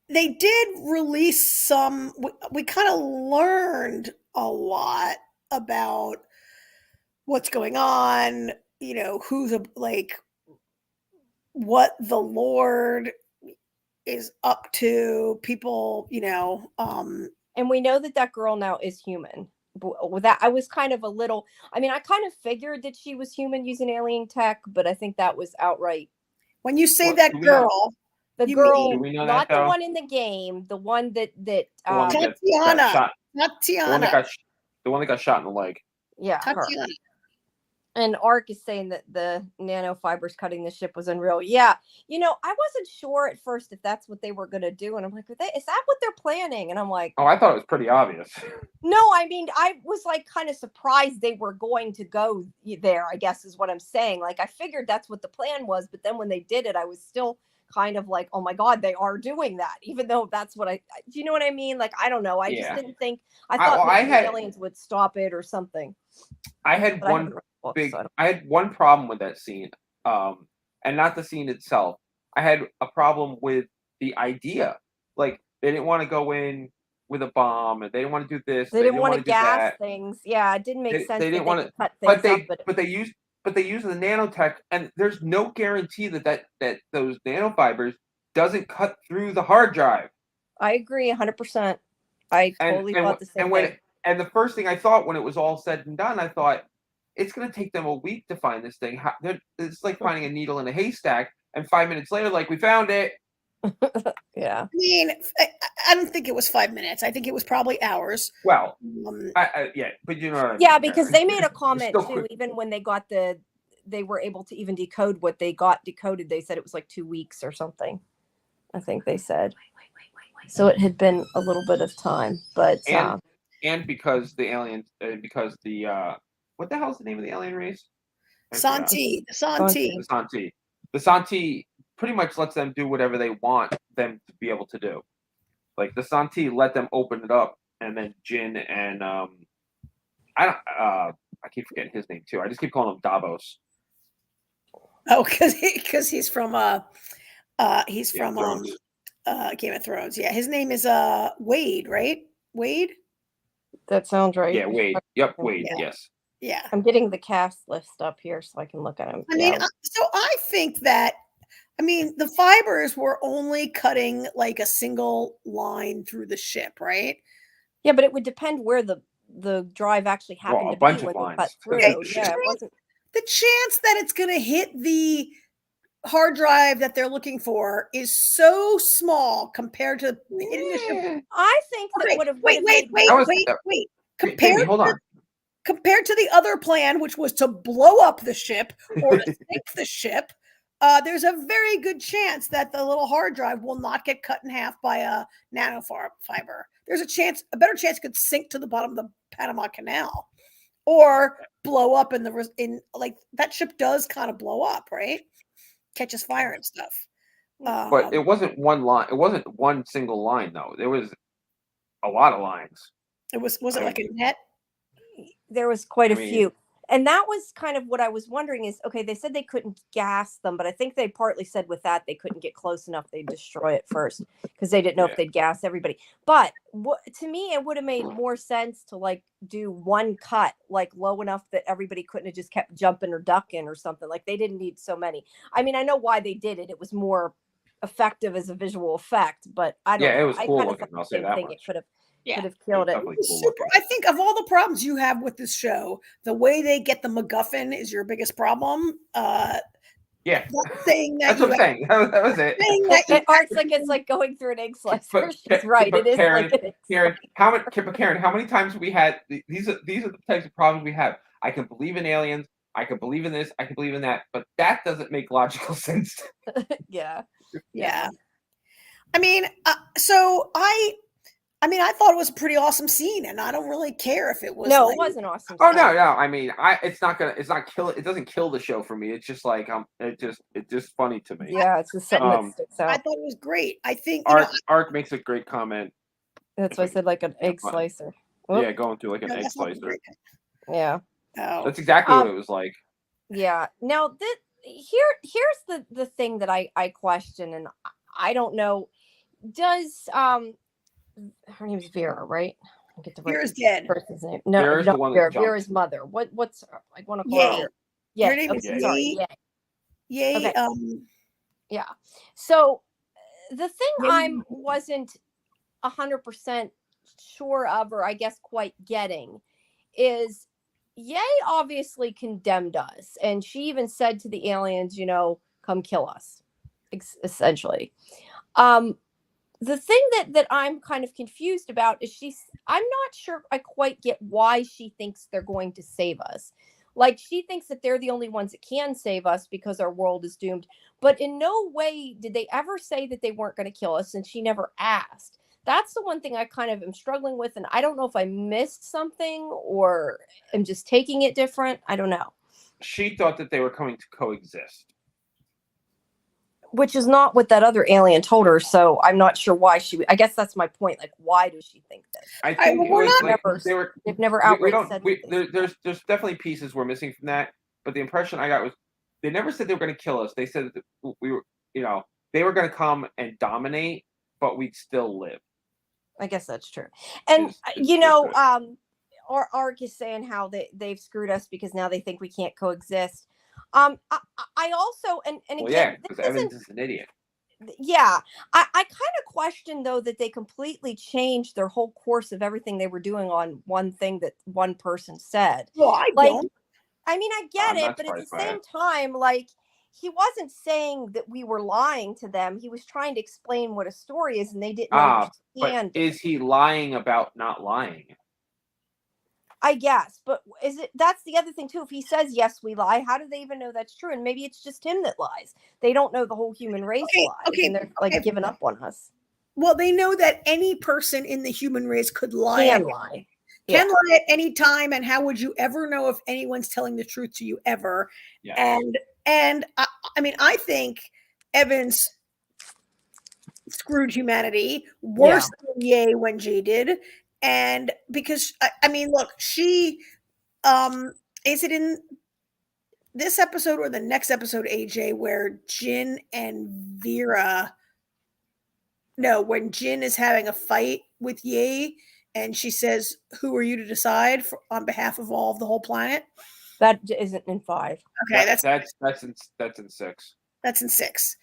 they did release some. We kind of learned a lot about what's going on. You know, what the Lord is up to. People, and we know that girl now is human. With that, I was kind of a little. I mean, I kind of figured that she was human using alien tech, but I think that was outright. When you say that girl, the girl, not the one in the game, the one that Tatiana, not Tiana, the one that got shot in the leg. Yeah, Tatiana. And Ark is saying that the nanofibers cutting the ship was unreal. Yeah. I wasn't sure at first if that's what they were going to do. And I'm like, is that what they're planning? And I'm like, oh, I thought it was pretty obvious. No, I mean, I was like kind of surprised they were going to go there, I guess is what I'm saying. Like, I figured that's what the plan was. But then when they did it, I was still kind of like, oh my God, they are doing that. Even though that's what do you know what I mean? Like, I don't know. I just didn't think, I thought aliens would stop it or something. I had one problem with that scene, and not the scene itself. I had a problem with the idea. Like, they didn't want to go in with a bomb, and they didn't want to do this. They didn't want to gas things. Yeah, it didn't make sense. They didn't want to cut things but they used but they use the nanotech, and there's no guarantee that those nanofibers doesn't cut through the hard drive. I agree 100%. I totally thought the same thing. And the first thing I thought when it was all said and done, I thought it's going to take them a week to find this thing. It's like finding a needle in a haystack, and 5 minutes later, like, we found it. Yeah. I mean, I don't think it was 5 minutes. I think it was probably hours. Well, yeah, but you know what I mean. Yeah, because they made a comment still too. quick. Even when they were able to even decode what they got decoded, they said it was like 2 weeks or something. I think they said. So it had been a little bit of time, but and because the aliens, because the what the hell is the name of the alien race? Santi. The Santi pretty much lets them do whatever they want them to be able to do. Like, the Santi let them open it up, and then Jin and I keep forgetting his name too. I just keep calling him Davos. Oh, because he's from Thrones. Game of Thrones. Yeah, his name is Wade, right? Wade. that sounds right. Yeah, Wade. Yep, Wade. Yeah. Yes. Yeah. I'm getting the cast list up here so I can look at them. I mean, so I think that, the fibers were only cutting like a single line through the ship, right? Yeah, but it would depend where the drive actually happened a to bunch be of when lines. they cut through. Okay, Yeah, it wasn't. The chance that it's going to hit the hard drive that they're looking for is so small compared to hitting the ship. I think that Okay, would have wait. Jamie, Compared hold on. compared to the other plan, which was to blow up the ship or to sink the ship, there's a very good chance that the little hard drive will not get cut in half by a nanofiber. There's a better chance it could sink to the bottom of the Panama Canal, or blow up in like that ship does kind of blow up, right? Catches fire and stuff. But it wasn't one line. It wasn't one single line, though. There was a lot of lines. It was it like a net? There was quite a few. And that was kind of what I was wondering is, okay, they said they couldn't gas them, but I think they partly said with that they couldn't get close enough. They'd destroy it first because they didn't know if they'd gas everybody. But to me, it would have made more sense to like do one cut, like low enough that everybody couldn't have just kept jumping or ducking or something. Like they didn't need so many. I mean, I know why they did it. It was more effective as a visual effect, but I don't know. It was cool I kind looking. of I'll say that much. it could have Yeah. killed it. Definitely cool Super. I think of all the problems you have with this show, the way they get the MacGuffin is your biggest problem. Yeah, Saying that that's what I'm saying. That was it. saying that you- Art's like it's like going through an egg slicer. But- She's right. but It is Karen, like an egg Karen, how many times have we had these are the types of problems we have. I can believe in aliens. I can believe in this. I can believe in that. But that doesn't make logical sense. Yeah. Yeah. I thought it was a pretty awesome scene, and I don't really care if it was. No, like, it wasn't awesome. Oh no. I mean, it's not kill it. It doesn't kill the show for me. It's just like it's just funny to me. Yeah, it's just something that sticks I out. thought it was great. I think Art makes a great comment. That's why I said like an egg slicer. Whoop. Yeah, going through like an egg that's not slicer. great. Yeah. Oh. That's exactly what it was like. Yeah. Now here's the thing that I question, and I don't know. Does her name's Vera, right? I get the Vera's dead. person's name. No, Vera's the one that Vera. jumped. Vera's mother. What's I want to call Yay. her? Yeah. Her name is sorry. Yay. Yay. Okay. Yeah. So the thing Yay. wasn't 100% sure of, or I guess quite getting, is Ye obviously condemned us, and she even said to the aliens, come kill us, essentially. The thing that I'm kind of confused about is I'm not sure I quite get why she thinks they're going to save us. Like, she thinks that they're the only ones that can save us because our world is doomed. But in no way did they ever say that they weren't going to kill us, and she never asked. That's the one thing I kind of am struggling with, and I don't know if I missed something or am just taking it different. I don't know. She thought that they were coming to coexist. Which is not what that other alien told her, so I'm not sure why I guess that's my point. Like, why does she think this? I think well, we're not- They've never outright said there's definitely pieces we're missing from that, but the impression I got was they never said they were going to kill us. They said that we were, they were going to come and dominate, but we'd still live. I guess that's true. And Ark is saying how they've screwed us because now they think we can't coexist. I also and Well, again, yeah, because this isn't. Evans is an idiot. Yeah, I kind of question though that they completely changed their whole course of everything they were doing on one thing that one person said. Well, I Like, don't. I mean, I get I'm it, not but at the surprised by same it. time, like, he wasn't saying that we were lying to them. He was trying to explain what a story is, and they didn't But understand it. is he lying about not lying? I guess, but is it? That's the other thing too. If he says yes, we lie. How do they even know that's true? And maybe it's just him that lies. They don't know the whole human race Okay, lies, and they're like okay. giving up on us. Well, they know that any person in the human race could lie. Can lie. Can lie at any time, and how would you ever know if anyone's telling the truth to you ever? Yeah. And I mean, I think Evans screwed humanity worse than Ye when Jay did, and because I mean, look, she is it in this episode or the next episode, AJ, where Jin and Vera? No, when Jin is having a fight with Ye, and she says, "Who are you to decide on behalf of all of the whole planet?" That isn't in 5. Okay, that's in 6. That's in 6.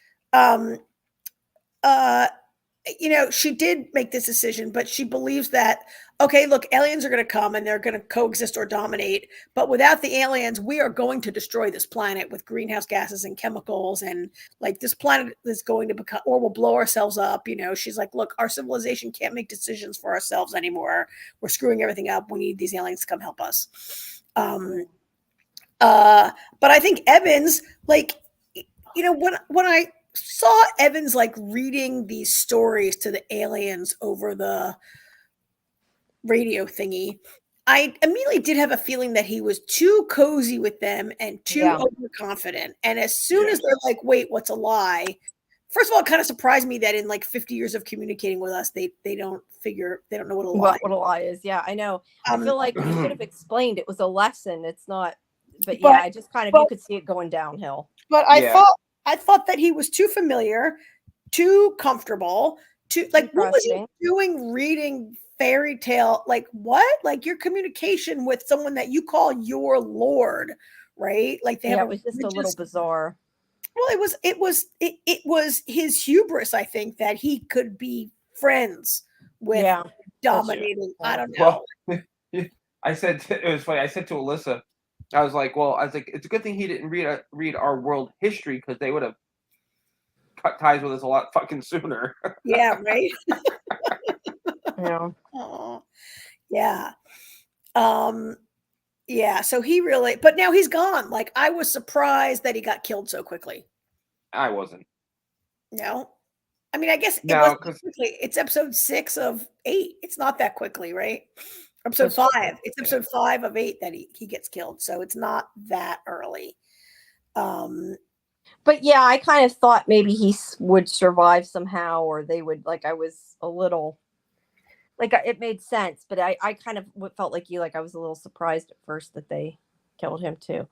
She did make this decision, but she believes that, okay, look, aliens are going to come and they're going to coexist or dominate, but without the aliens, we are going to destroy this planet with greenhouse gases and chemicals, and like this planet is going to become, or we'll blow ourselves up. She's like, look, our civilization can't make decisions for ourselves anymore. We're screwing everything up. We need these aliens to come help us. But I think Evans, like, when I saw Evans like reading these stories to the aliens over the radio thingy, I immediately did have a feeling that he was too cozy with them and too overconfident. And as soon as they're like, wait, what's a lie? First of all, it kind of surprised me that in like 50 years of communicating with us, they don't know what a lie What a lie is. Yeah, I know. I feel like he should have explained it was a lesson. It's not, but yeah, I just kind of, you could see it going downhill. But I thought that he was too familiar, too comfortable, what was he doing reading fairy tale? Like what? Like your communication with someone that you call your lord, right? Like it was just a little bizarre. Well, it was his hubris, I think, that he could be friends with dominating. I don't know. Well, I said it was funny. I said to Alyssa, I was like, it's a good thing he didn't read our world history, because they would have cut ties with us a lot fucking sooner. Yeah, right. Yeah. Yeah. Yeah. So he really, but now he's gone. Like, I was surprised that he got killed so quickly. I wasn't. No. I mean, I guess it wasn't quickly. It's episode 6 of 8. It's not that quickly, right? Episode 5. It's episode 5 of 8 that he gets killed. So it's not that early. But yeah, I kind of thought maybe he would survive somehow, or they would, like, I was a little, like, it made sense, but I kind of felt like you, like, I was a little surprised at first that they killed him too.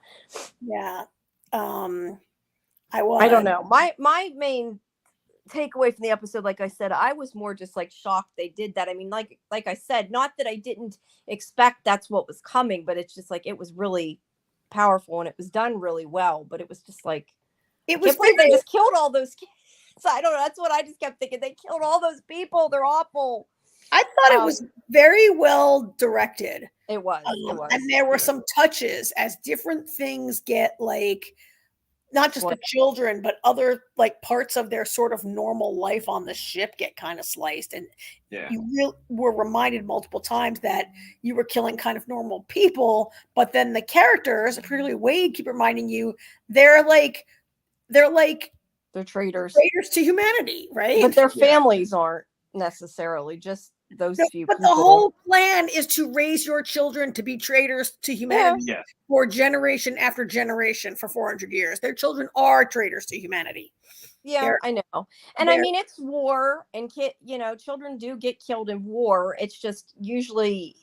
Yeah. I don't know. My main takeaway from the episode, like I said, I was more just like shocked they did that. I mean, like I said, not that I didn't expect that's what was coming, but it's just like it was really powerful and it was done really well. But it was just like, they just killed all those kids. I don't know. That's what I just kept thinking. They killed all those people. They're awful. I thought it was very well directed. It was. And there were some touches as different things get, like, not just the children, but other like parts of their sort of normal life on the ship get kind of sliced. And you were reminded multiple times that you were killing kind of normal people, but then the characters, particularly Wade, keep reminding you they're traitors to humanity, right? But their families aren't necessarily, just those few but people. The whole plan is to raise your children to be traitors to humanity for generation after generation for 400 years. Their children are traitors to humanity. Yeah, I know. And I mean, it's war, and children do get killed in war. It's just usually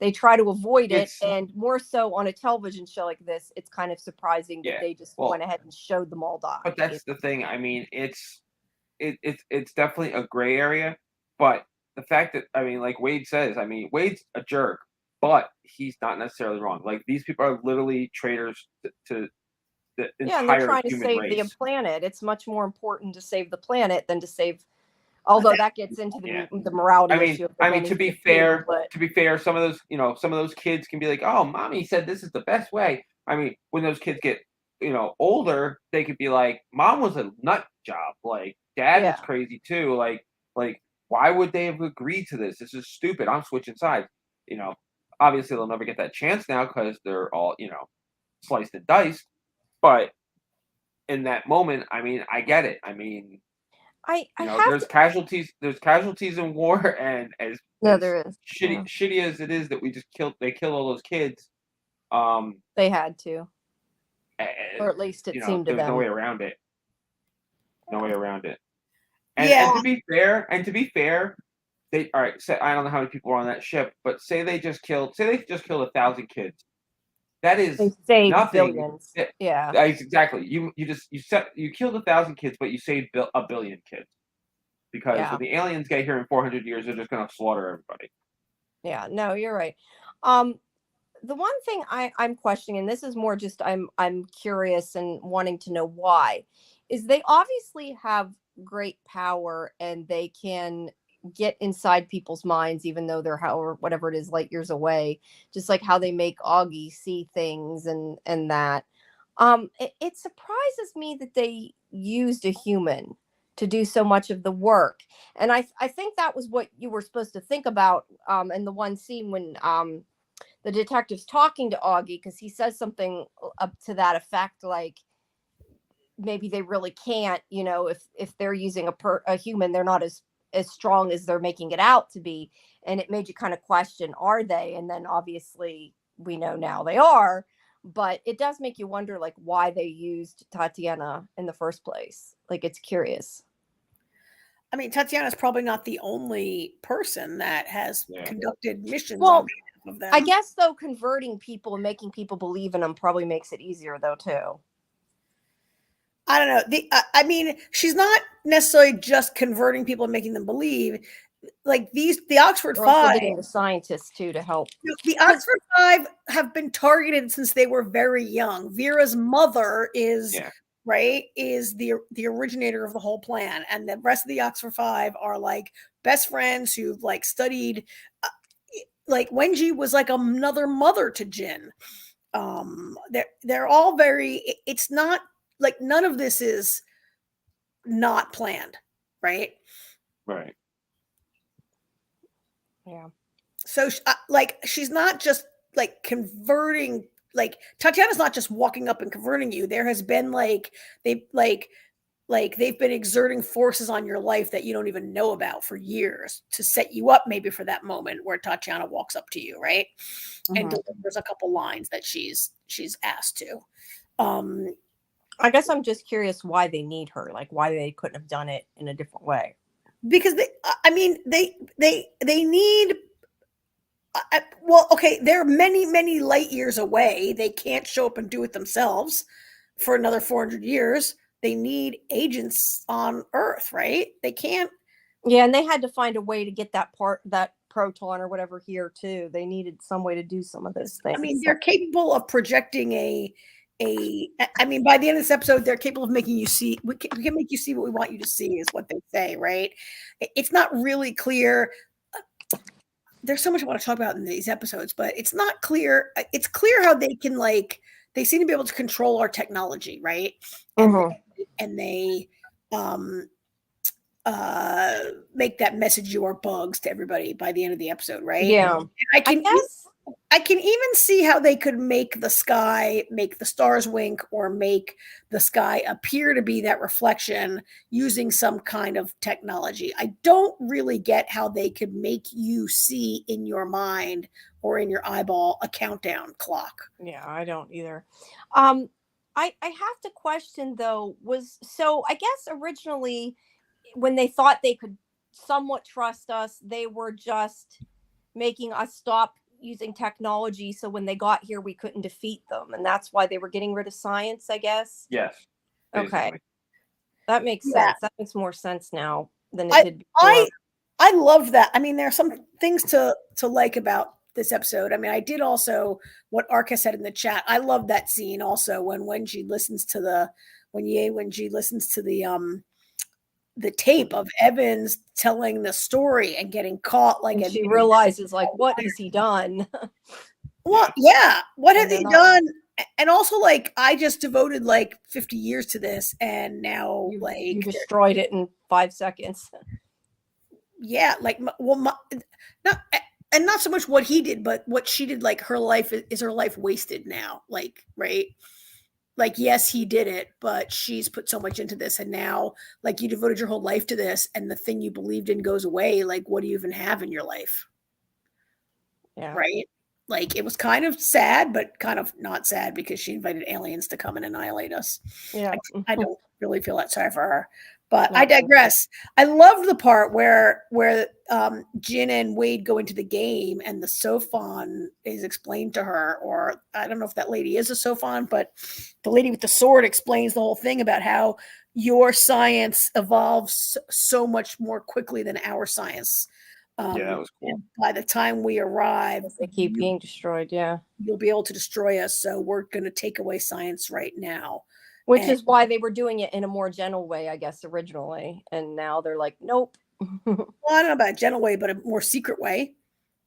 they try to avoid it, and more so on a television show like this, it's kind of surprising that they just went ahead and showed them all die. But that's the thing. I mean, it's definitely a gray area, but the fact that, I mean, like Wade says, I mean, Wade's a jerk, but he's not necessarily wrong. Like, these people are literally traitors to the Yeah, and they're entire trying to human save race. the planet. It's much more important to save the planet than to save. Although that gets into the morality issue. Of I mean, to be fair, some of those kids can be like, "Oh, mommy said this is the best way." I mean, when those kids get, older, they could be like, "Mom was a nut job. Like, dad was crazy too. Like, why would they have agreed to this? This is stupid. I'm switching sides." Obviously they'll never get that chance now because they're all, sliced and diced. But in that moment, I mean, I get it. I mean, I have there's casualties. There's casualties in war, and as there is shitty as it is that they killed all those kids. They had to, and, or at least it seemed to there's them. no way around it. No way around it. And to be fair, they all right. So I don't know how many people were on that ship, but say they just killed 1,000 kids. That is They saved nothing. billions. Exactly. You killed 1,000 kids, but you saved a billion kids. Because when the aliens get here in 400 years, they're just going to slaughter everybody. Yeah, no, you're right. The one thing I'm questioning, and this is more just I'm curious and wanting to know why, is they obviously have great power and they can get inside people's minds, even though they're whatever it is, light years away. Just like how they make Augie see things and that. It surprises me that they used a human to do so much of the work, and I think that was what you were supposed to think about in the one scene when the detective's talking to Augie, because he says something up to that effect, like maybe they really can't, if they're using a human, they're not as strong as they're making it out to be. And it made you kind of question, are they? And then obviously we know now they are, but it does make you wonder, like, why they used Tatiana in the first place. Like, it's curious. I mean, Tatiana's probably not the only person that has conducted missions well, on behalf of them. I guess, though, converting people and making people believe in them probably makes it easier, though, too. I don't know. I mean, she's not necessarily just converting people and making them believe. Like the Oxford Five, getting the scientists too to help. The Oxford Five have been targeted since they were very young. Vera's mother is the originator of the whole plan, and the rest of the Oxford Five are like best friends who've like studied. Like Wenji was like another mother to Jin. They're all very. It's not. Like, none of this is not planned, right? Right. Yeah. So, she's not just, like, converting, like, Tatiana's not just walking up and converting you. There has been, they've been exerting forces on your life that you don't even know about for years to set you up maybe for that moment where Tatiana walks up to you, right? Mm-hmm. And delivers a couple lines that she's asked to. I guess I'm just curious why they need her, like why they couldn't have done it in a different way. Because they need. Well, okay, they're many light years away. They can't show up and do it themselves for another 400 years. They need agents on Earth, right? They can't. Yeah, and they had to find a way to get that proton or whatever here too. They needed some way to do some of those things. I mean, they're capable of projecting I mean, by the end of this episode, they're capable of making you see. We can make you see what we want you to see, is what they say, right? It's not really clear. There's so much I want to talk about in these episodes, but it's not clear. It's clear how they can, like, they seem to be able to control our technology, right? And they make that message you are bugs to everybody by the end of the episode, right? Yeah. I can even see how they could make the sky, make the stars wink, or make the sky appear to be that reflection using some kind of technology. I don't really get how they could make you see in your mind or in your eyeball a countdown clock. Yeah, I don't either. I have to question, though, I guess originally when they thought they could somewhat trust us, they were just making us stop using technology, so when they got here we couldn't defeat them, and that's why they were getting rid of science, I guess. Yes. Basically. Okay, that makes sense. That makes more sense now than it did before. I love that. I mean, there are some things to like about this episode. I mean, I did also what Arca said in the chat. I love that scene also when she listens to when she listens to the tape of Evans telling the story and getting caught like and she realizes like, what has he done? Well, yeah, what has And he they're not- done? And also, like, I just devoted like 50 years to this, and now you like destroyed it in 5 seconds. yeah, like not and not so much what he did, but what she did. Like, her life is her life wasted now? Like, right? Like, yes, he did it, but she's put so much into this, and now like you devoted your whole life to this, and the thing you believed in goes away. Like, what do you even have in your life? Yeah. Right? Like, it was kind of sad, but kind of not sad because she invited aliens to come and annihilate us. Yeah. I don't really feel that sorry for her, but No. I digress. I loved the part where Jin and Wade go into the game and the Sophon is explained to her, or I don't know if that lady is a Sophon, but the lady with the sword explains the whole thing about how your science evolves so much more quickly than our science. Yeah, that was cool. By the time we arrive, They keep being destroyed. Yeah. you'll be able to destroy us. So we're going to take away science right now. Which And- is why they were doing it in a more gentle way, I guess, originally. And now they're like, nope. Well, I don't know about a gentle way, but a more secret way.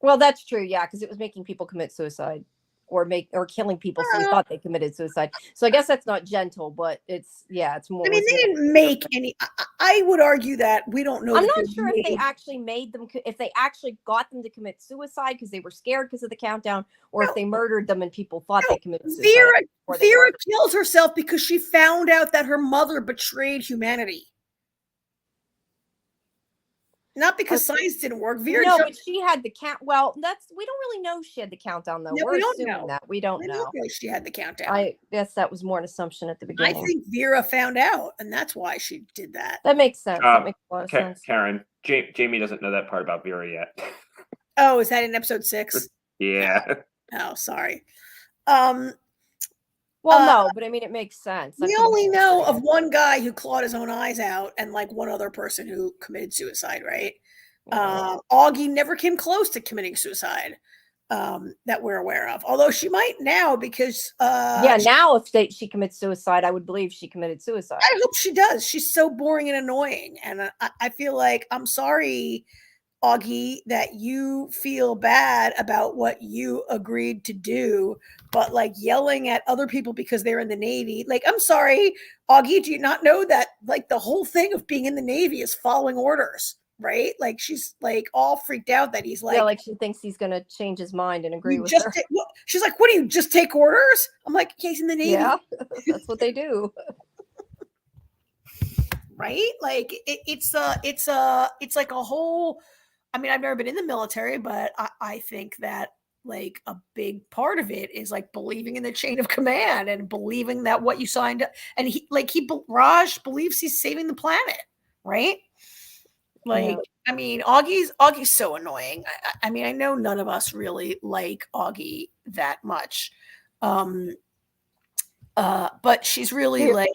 Well, that's true. Yeah. Because it was making people commit suicide or killing people. So you thought they committed suicide. So I guess that's not gentle, but it's more. I mean, they didn't make any. I would argue that we don't know. I'm that not they sure if they made- actually made them, if they actually got them to commit suicide because they were scared because of the countdown, or if they murdered them and people thought they committed suicide. Vera kills herself because she found out that her mother betrayed humanity. Not because science didn't work. Vera No, jumped- but she had the count. Well, we don't really know she had the countdown though. No, We're we don't assuming know. that we don't I know. don't know she had the countdown. I guess that was more an assumption at the I beginning. think Vera found out, and that's why she did that. That makes sense. That makes a lot of sense. Karen, Jamie doesn't know that part about Vera yet. Oh, is that in episode 6? Yeah. Oh, sorry. Well, no, but I mean, it makes sense. That We could've only been know pretty of one guy who clawed his own eyes out, and like one other person who committed suicide, right? Augie never came close to committing suicide that we're aware of. Although she might now because now if she commits suicide, I would believe she committed suicide. I hope she does. She's so boring and annoying, and I feel like I'm sorry, Augie, that you feel bad about what you agreed to do, but like yelling at other people because they're in the Navy. Like, I'm sorry, Augie, do you not know that like the whole thing of being in the Navy is following orders, right? Like, she's like all freaked out that he's like, yeah, like she thinks he's going to change his mind and agree you with just her. she's like, what do you just take orders? I'm like, he's in the Navy. Yeah, that's what they do. Right? Like it's like a whole. I mean, I've never been in the military, but I think that like a big part of it is like believing in the chain of command and believing that what you signed up, and Raj believes he's saving the planet, right? Like, Yeah. I mean, Augie's so annoying. I mean, I know none of us really like Augie that much, but she's really Yeah. like.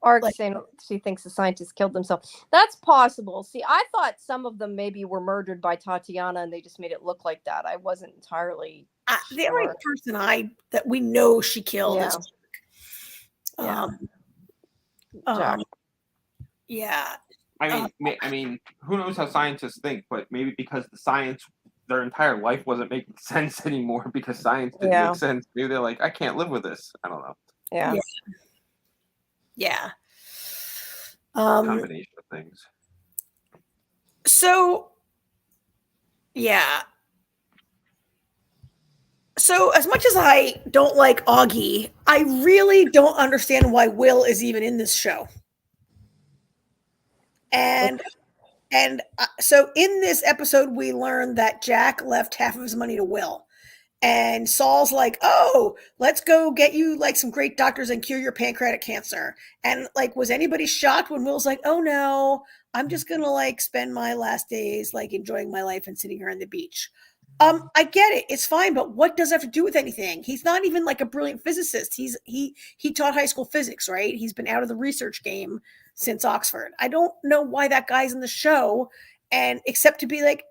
Ark saying she thinks the scientist killed himself. That's possible. See, I thought some of them maybe were murdered by Tatiana and they just made it look like that. I wasn't entirely The only person that we know she killed is Yeah. Jack. Jack. Yeah. I mean, who knows how scientists think, but maybe because the science, their entire life wasn't making sense anymore because science didn't Yeah. make sense. Maybe they're like, I can't live with this. I don't know. Yeah. Yeah. Combination of things. So, yeah. So, as much as I don't like Augie, I really don't understand why Will is even in this show. And so in this episode, we learned that Jack left half of his money to Will. And Saul's like, oh, let's go get you like some great doctors and cure your pancreatic cancer. And like, was anybody shocked when Will's like, oh no, I'm just going to like spend my last days like enjoying my life and sitting here on the beach. I get it. It's fine. But what does it have to do with anything? He's not even like a brilliant physicist. He taught high school physics, right? He's been out of the research game since Oxford. I don't know why that guy's in the show, and except to be like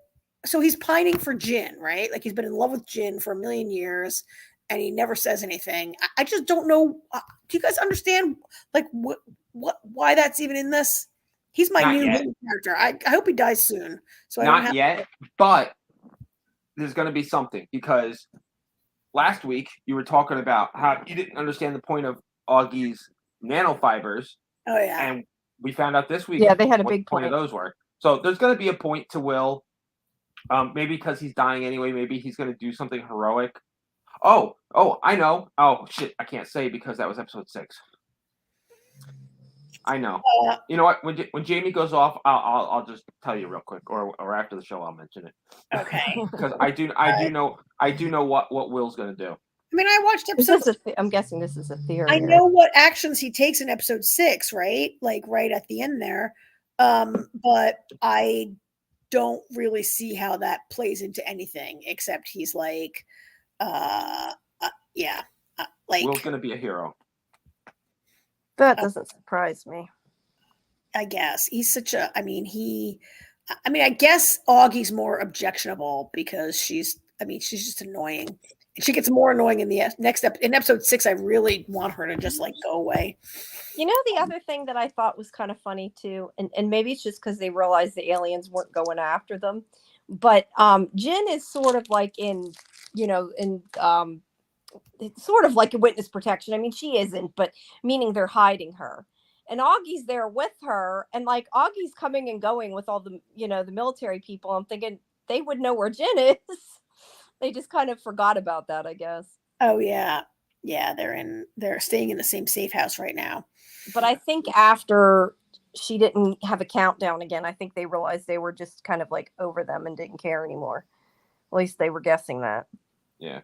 so he's pining for Jin, right? Like he's been in love with Jin for a million years, and he never says anything. I just don't know. Do you guys understand like why that's even in this? He's my Not new yet. main character. I hope he dies soon. So I don't Not have yet, but there's going to be something, because last week you were talking about how you didn't understand the point of Augie's nanofibers, Oh yeah. and we found out this week Yeah, they had a what big the point of point. those were. So there's going to be a point to Will. Maybe because he's dying anyway. Maybe he's going to do something heroic. Oh, I know. Oh shit, I can't say because that was episode 6. I know. You know what? When Jamie goes off, I'll just tell you real quick, or after the show I'll mention it. Okay. Because I do know what Will's going to do. I mean, I watched episode. I'm guessing this is a theory. I know what actions he takes in episode 6, right? Like right at the end there. But I don't really see how that plays into anything, except he's like, yeah, like Will's going to be a hero. That doesn't surprise me. I guess he's such a. I mean, I guess Augie's more objectionable because she's just annoying. She gets more annoying in the next in episode 6. I really want her to just like go away. You know, the other thing that I thought was kind of funny too, and maybe it's just because they realized the aliens weren't going after them, but Jin is sort of like in it's sort of like a witness protection. I mean, she isn't, but meaning they're hiding her. And Augie's there with her, and like Augie's coming and going with all the the military people. I'm thinking they would know where Jin is. They just kind of forgot about that, I guess. Oh yeah. Yeah, they're staying in the same safe house right now. But I think after she didn't have a countdown again, I think they realized they were just kind of like over them and didn't care anymore. At least they were guessing that. Yeah.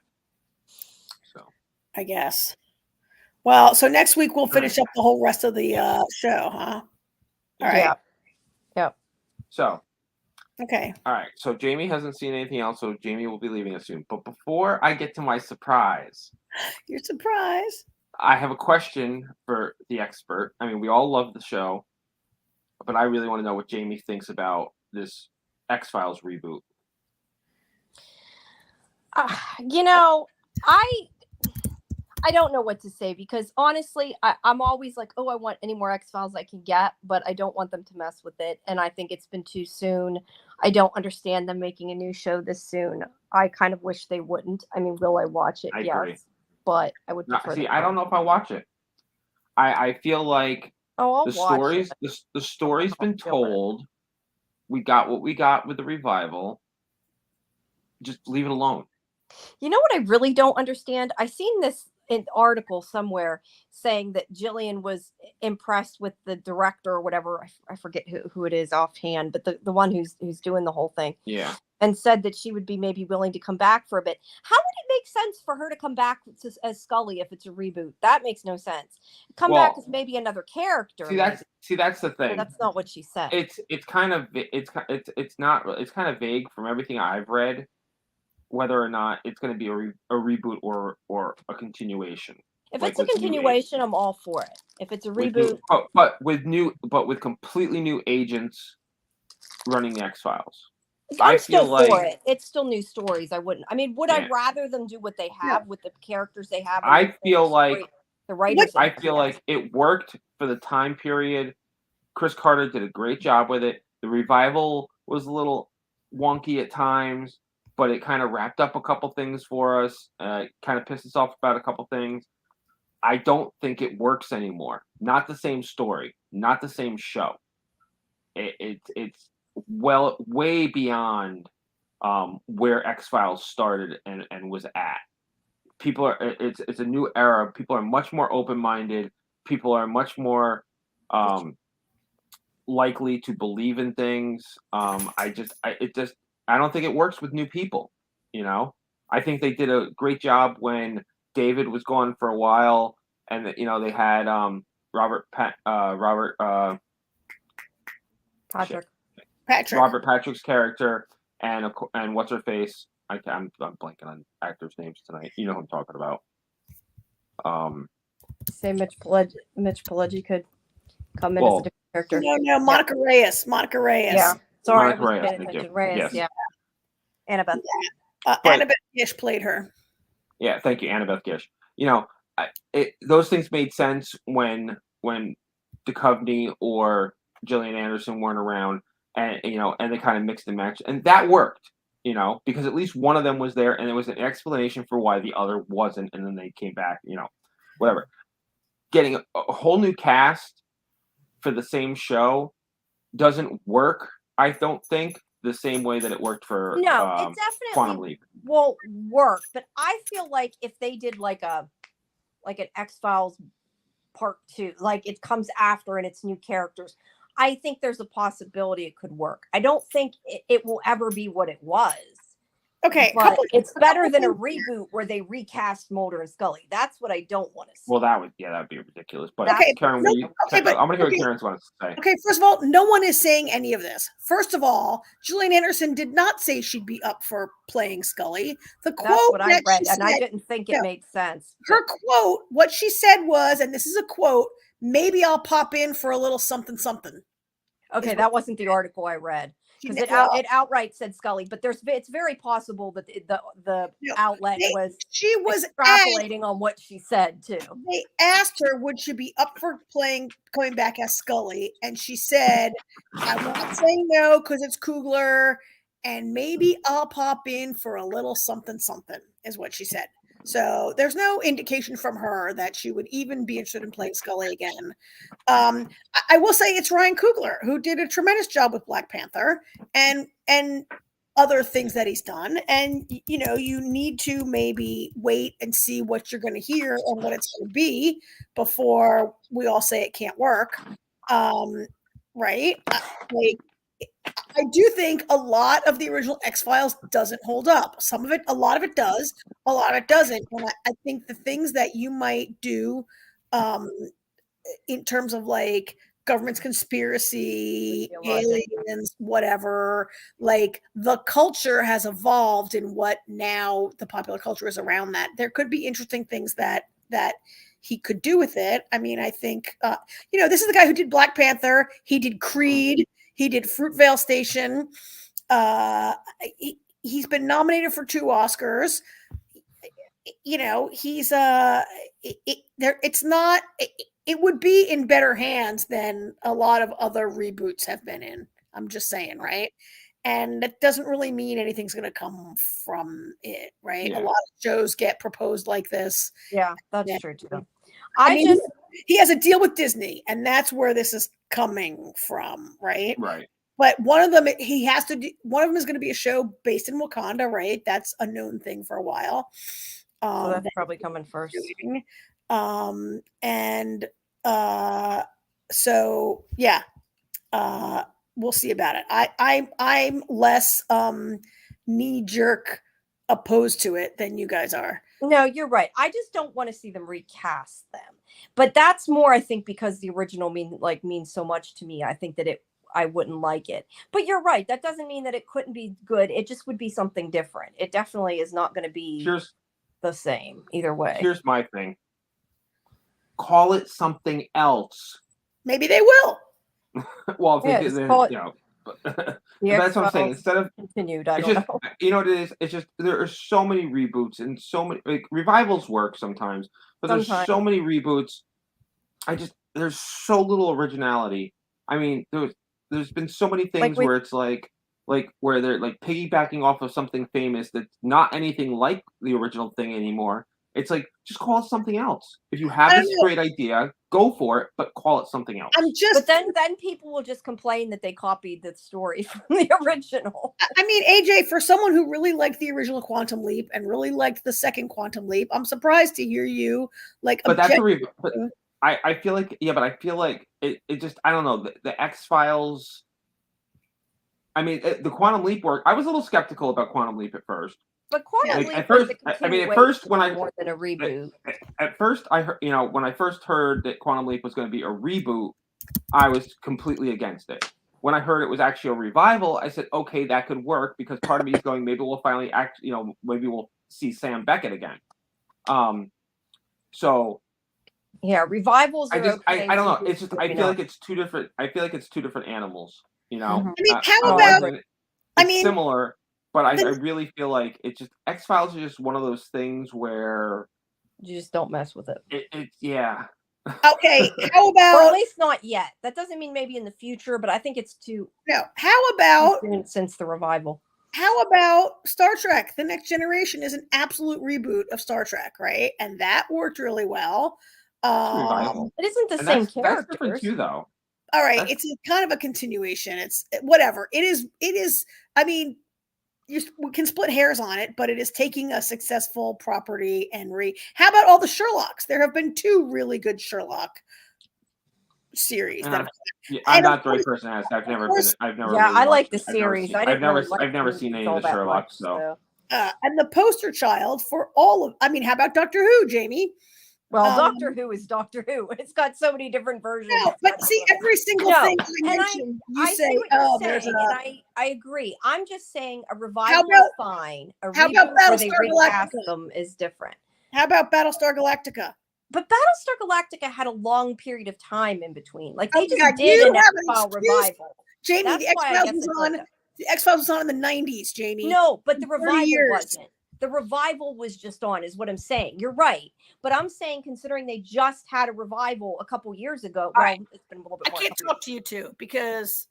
So I guess. Well, so next week we'll finish up the whole rest of the show, huh? All right. Yeah. So okay. All right. So Jamie hasn't seen anything else, so Jamie will be leaving us soon. But before I get to my surprise, your surprise, I have a question for the expert. I mean, we all love the show, but I really want to know what Jamie thinks about this X-Files reboot. I don't know what to say, because honestly, I'm always like, oh, I want any more X-Files I can get, but I don't want them to mess with it. And I think it's been too soon. I don't understand them making a new show this soon. I kind of wish they wouldn't. I mean, will I watch it? I yes. agree. But I would prefer I don't know if I watch it. I feel like the story's been told. We got what we got with the revival. Just leave it alone. You know what I really don't understand? I seen this an article somewhere saying that Jillian was impressed with the director or whatever. I forget who it is offhand, but the one who's doing the whole thing. Yeah. And said that she would be maybe willing to come back for a bit. How would it make sense for her to come back as Scully if it's a reboot? That makes no sense. Come back as maybe another character. See, that's the thing. But that's not what she said. It's kind of vague from everything I've read, whether or not it's going to be a reboot or a continuation. If it's a continuation, I'm all for it. If it's a reboot, but with completely new agents running the X-Files. I'm still for it. It's still new stories. I wouldn't. I mean, would I rather them do what they have with the characters they have? I feel like the writers. I feel like it worked for the time period. Chris Carter did a great job with it. The revival was a little wonky at times, but it kind of wrapped up a couple things for us. Kind of pissed us off about a couple things. I don't think it works anymore. Not the same story. Not the same show. It's way beyond where X-Files started and was at. It's a new era. People are much more open-minded. People are much more likely to believe in things. I don't think it works with new people. I think they did a great job when David was gone for a while, and they had Robert Patrick's character and what's her face. I'm blanking on actors' names tonight. You know who I'm talking about. Say Mitch Pileggi could come in as a different character. No, Monica Reyes. Yeah. Sorry, Monica Reyes. Reyes. Yes. Yeah. Annabeth. But- Annabeth Gish played her. Yeah, thank you, Annabeth Gish. You know, those things made sense when Duchovny or Gillian Anderson weren't around, and and they kind of mixed and matched, and that worked. Because at least one of them was there, and there was an explanation for why the other wasn't, and then they came back. Whatever. Getting a whole new cast for the same show doesn't work. I don't think the same way that it worked for No, it Quantum definitely Leap. won't work. But I feel like if they did like an X-Files part 2, like it comes after and it's new characters, I think there's a possibility it could work. I don't think it will ever be what it was. Okay, But it's better than a reboot where they recast Mulder and Scully. That's what I don't want to see. Well, that would be ridiculous. But Okay, Karen, no, I'm going to hear what Karen's wants to say. Okay, first of all, no one is saying any of this. First of all, Gillian Anderson did not say she'd be up for playing Scully. The quote That's what I read, she and I said- didn't think it made sense. Her quote, what she said was, and this is a quote, maybe I'll pop in for a little something something. Okay, that wasn't the article I read, because it outright said Scully, but it's very possible that the outlet was extrapolating on what she said too. They asked her, would she be up for coming back as Scully, and she said, "I'm not saying no because it's Coogler, and maybe I'll pop in for a little something something," is what she said. So there's no indication from her that she would even be interested in playing Scully again. I will say it's Ryan Coogler, who did a tremendous job with Black Panther and other things that he's done. And, you need to maybe wait and see what you're going to hear and what it's going to be before we all say it can't work. Right? I do think a lot of the original X-Files doesn't hold up. A lot of it does, a lot of it doesn't. And I think the things that you might do in terms of like government's conspiracy, aliens, whatever, like the culture has evolved in what now the popular culture is around that. There could be interesting things that he could do with it. I mean, I think, this is the guy who did Black Panther. He did Creed. He did Fruitvale Station. He's been nominated for 2 Oscars. He's it would be in better hands than a lot of other reboots have been in. I'm just saying, right? And that doesn't really mean anything's going to come from it, right? Yeah. A lot of shows get proposed like this. Yeah, that's true too. He has a deal with Disney, and that's where this is coming from, right? Right. But one of them is going to be a show based in Wakanda, right? That's a known thing for a while. So that's probably coming first. So yeah, we'll see about it. I'm less knee jerk opposed to it than you guys are. No, you're right. I just don't want to see them recast them. But that's more, I think, because the original means so much to me. I think that I wouldn't like it. But you're right. That doesn't mean that it couldn't be good. It just would be something different. It definitely is not going to be the same either way. Here's my thing. Call it something else. Maybe they will. Well, that's what I'm saying. Instead of continued, I don't know. You know what it is? It's just there are so many reboots and so many revivals work sometimes, but there's so many reboots. There's so little originality. I mean, there's been so many things where it's like where they're like piggybacking off of something famous that's not anything like the original thing anymore. It's like, just call it something else. If you have this great idea, go for it, but call it something else. But then people will just complain that they copied the story from the original. I mean, AJ, for someone who really liked the original Quantum Leap and really liked the second Quantum Leap, I'm surprised to hear you like. But that's a reboot. I feel like it just, I don't know, the X-Files. I mean, the Quantum Leap work. I was a little skeptical about Quantum Leap at first. But Quantum Leap at first, when more than a reboot. At first, I heard, when I first heard that Quantum Leap was going to be a reboot, I was completely against it. When I heard it was actually a revival, I said, okay, that could work, because part of me is going, maybe we'll finally maybe we'll see Sam Beckett again. So. Yeah, revivals. I don't know. It's just I feel like it's two different. I feel like it's two different animals. I mean, how about? It's similar, But I really feel like it's just X-Files is just one of those things where You just don't mess with it. it's yeah. Okay, how Or about at least not yet. That doesn't mean maybe in the future, but I think it's too no? How about soon since the revival. how about Star Trek? The Next Generation is an absolute reboot of Star Trek, right? And that worked really well. It's a revival. It isn't the And same that's different characters. too, though. All right, That's- it's kind of a continuation. It's whatever. It is. I mean, we can split hairs on it, but it is taking a successful property and how about all the Sherlocks? There have been 2 really good Sherlock series. I'm not the right person to ask. I've never been. I've never. Yeah, really I like watched the it. I've never series. seen- I didn't I've never. really like I've never the seen any movies of the all that Sherlock. much, So and the poster child for all of. I mean, how about Doctor Who, Jamie? Well, Doctor Who is Doctor Who. It's got so many different versions. No, but see, every single No, thing I and mentioned, you I say, see what you're "Oh, there's saying, a." and I agree. I'm just saying a How revival about- is fine. A how about reboot where they Battlestar recast Galactica? them is different. How about Battlestar Galactica? But Battlestar Galactica had a long period of time in between. Like they Oh, just God, did you an have an X-File excuse. revival. Jamie, That's the why I X-Files guess was I on. said that. The X-Files was on in the 90s, Jamie. No, but the 30 revival years. wasn't. The revival was just on, is what I'm saying. You're right. But I'm saying, considering they just had a revival a couple years ago, well, right. it's been a little bit I more. can't talk to you 2 because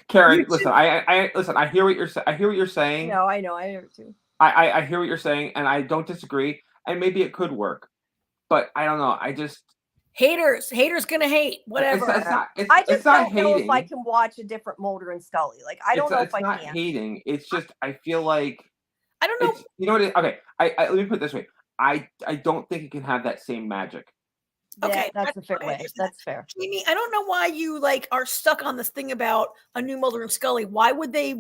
Karen, listen. I listen. I hear what you're saying. I hear what you're saying. No, I know. I hear it too. I hear what you're saying, and I don't disagree. And maybe it could work, but I don't know. I just haters gonna hate whatever. It's not. I just it's not don't know hating. if I can watch a different Mulder and Scully. Like I don't know if I It's not can. hating. It's just I feel like I don't know. you know what? Okay, I let me put it this way. I don't think it can have that same magic. Okay, Yeah, that's a fair way. That's fair. Jamie, I don't know why you are stuck on this thing about a new Mulder and Scully. Why would they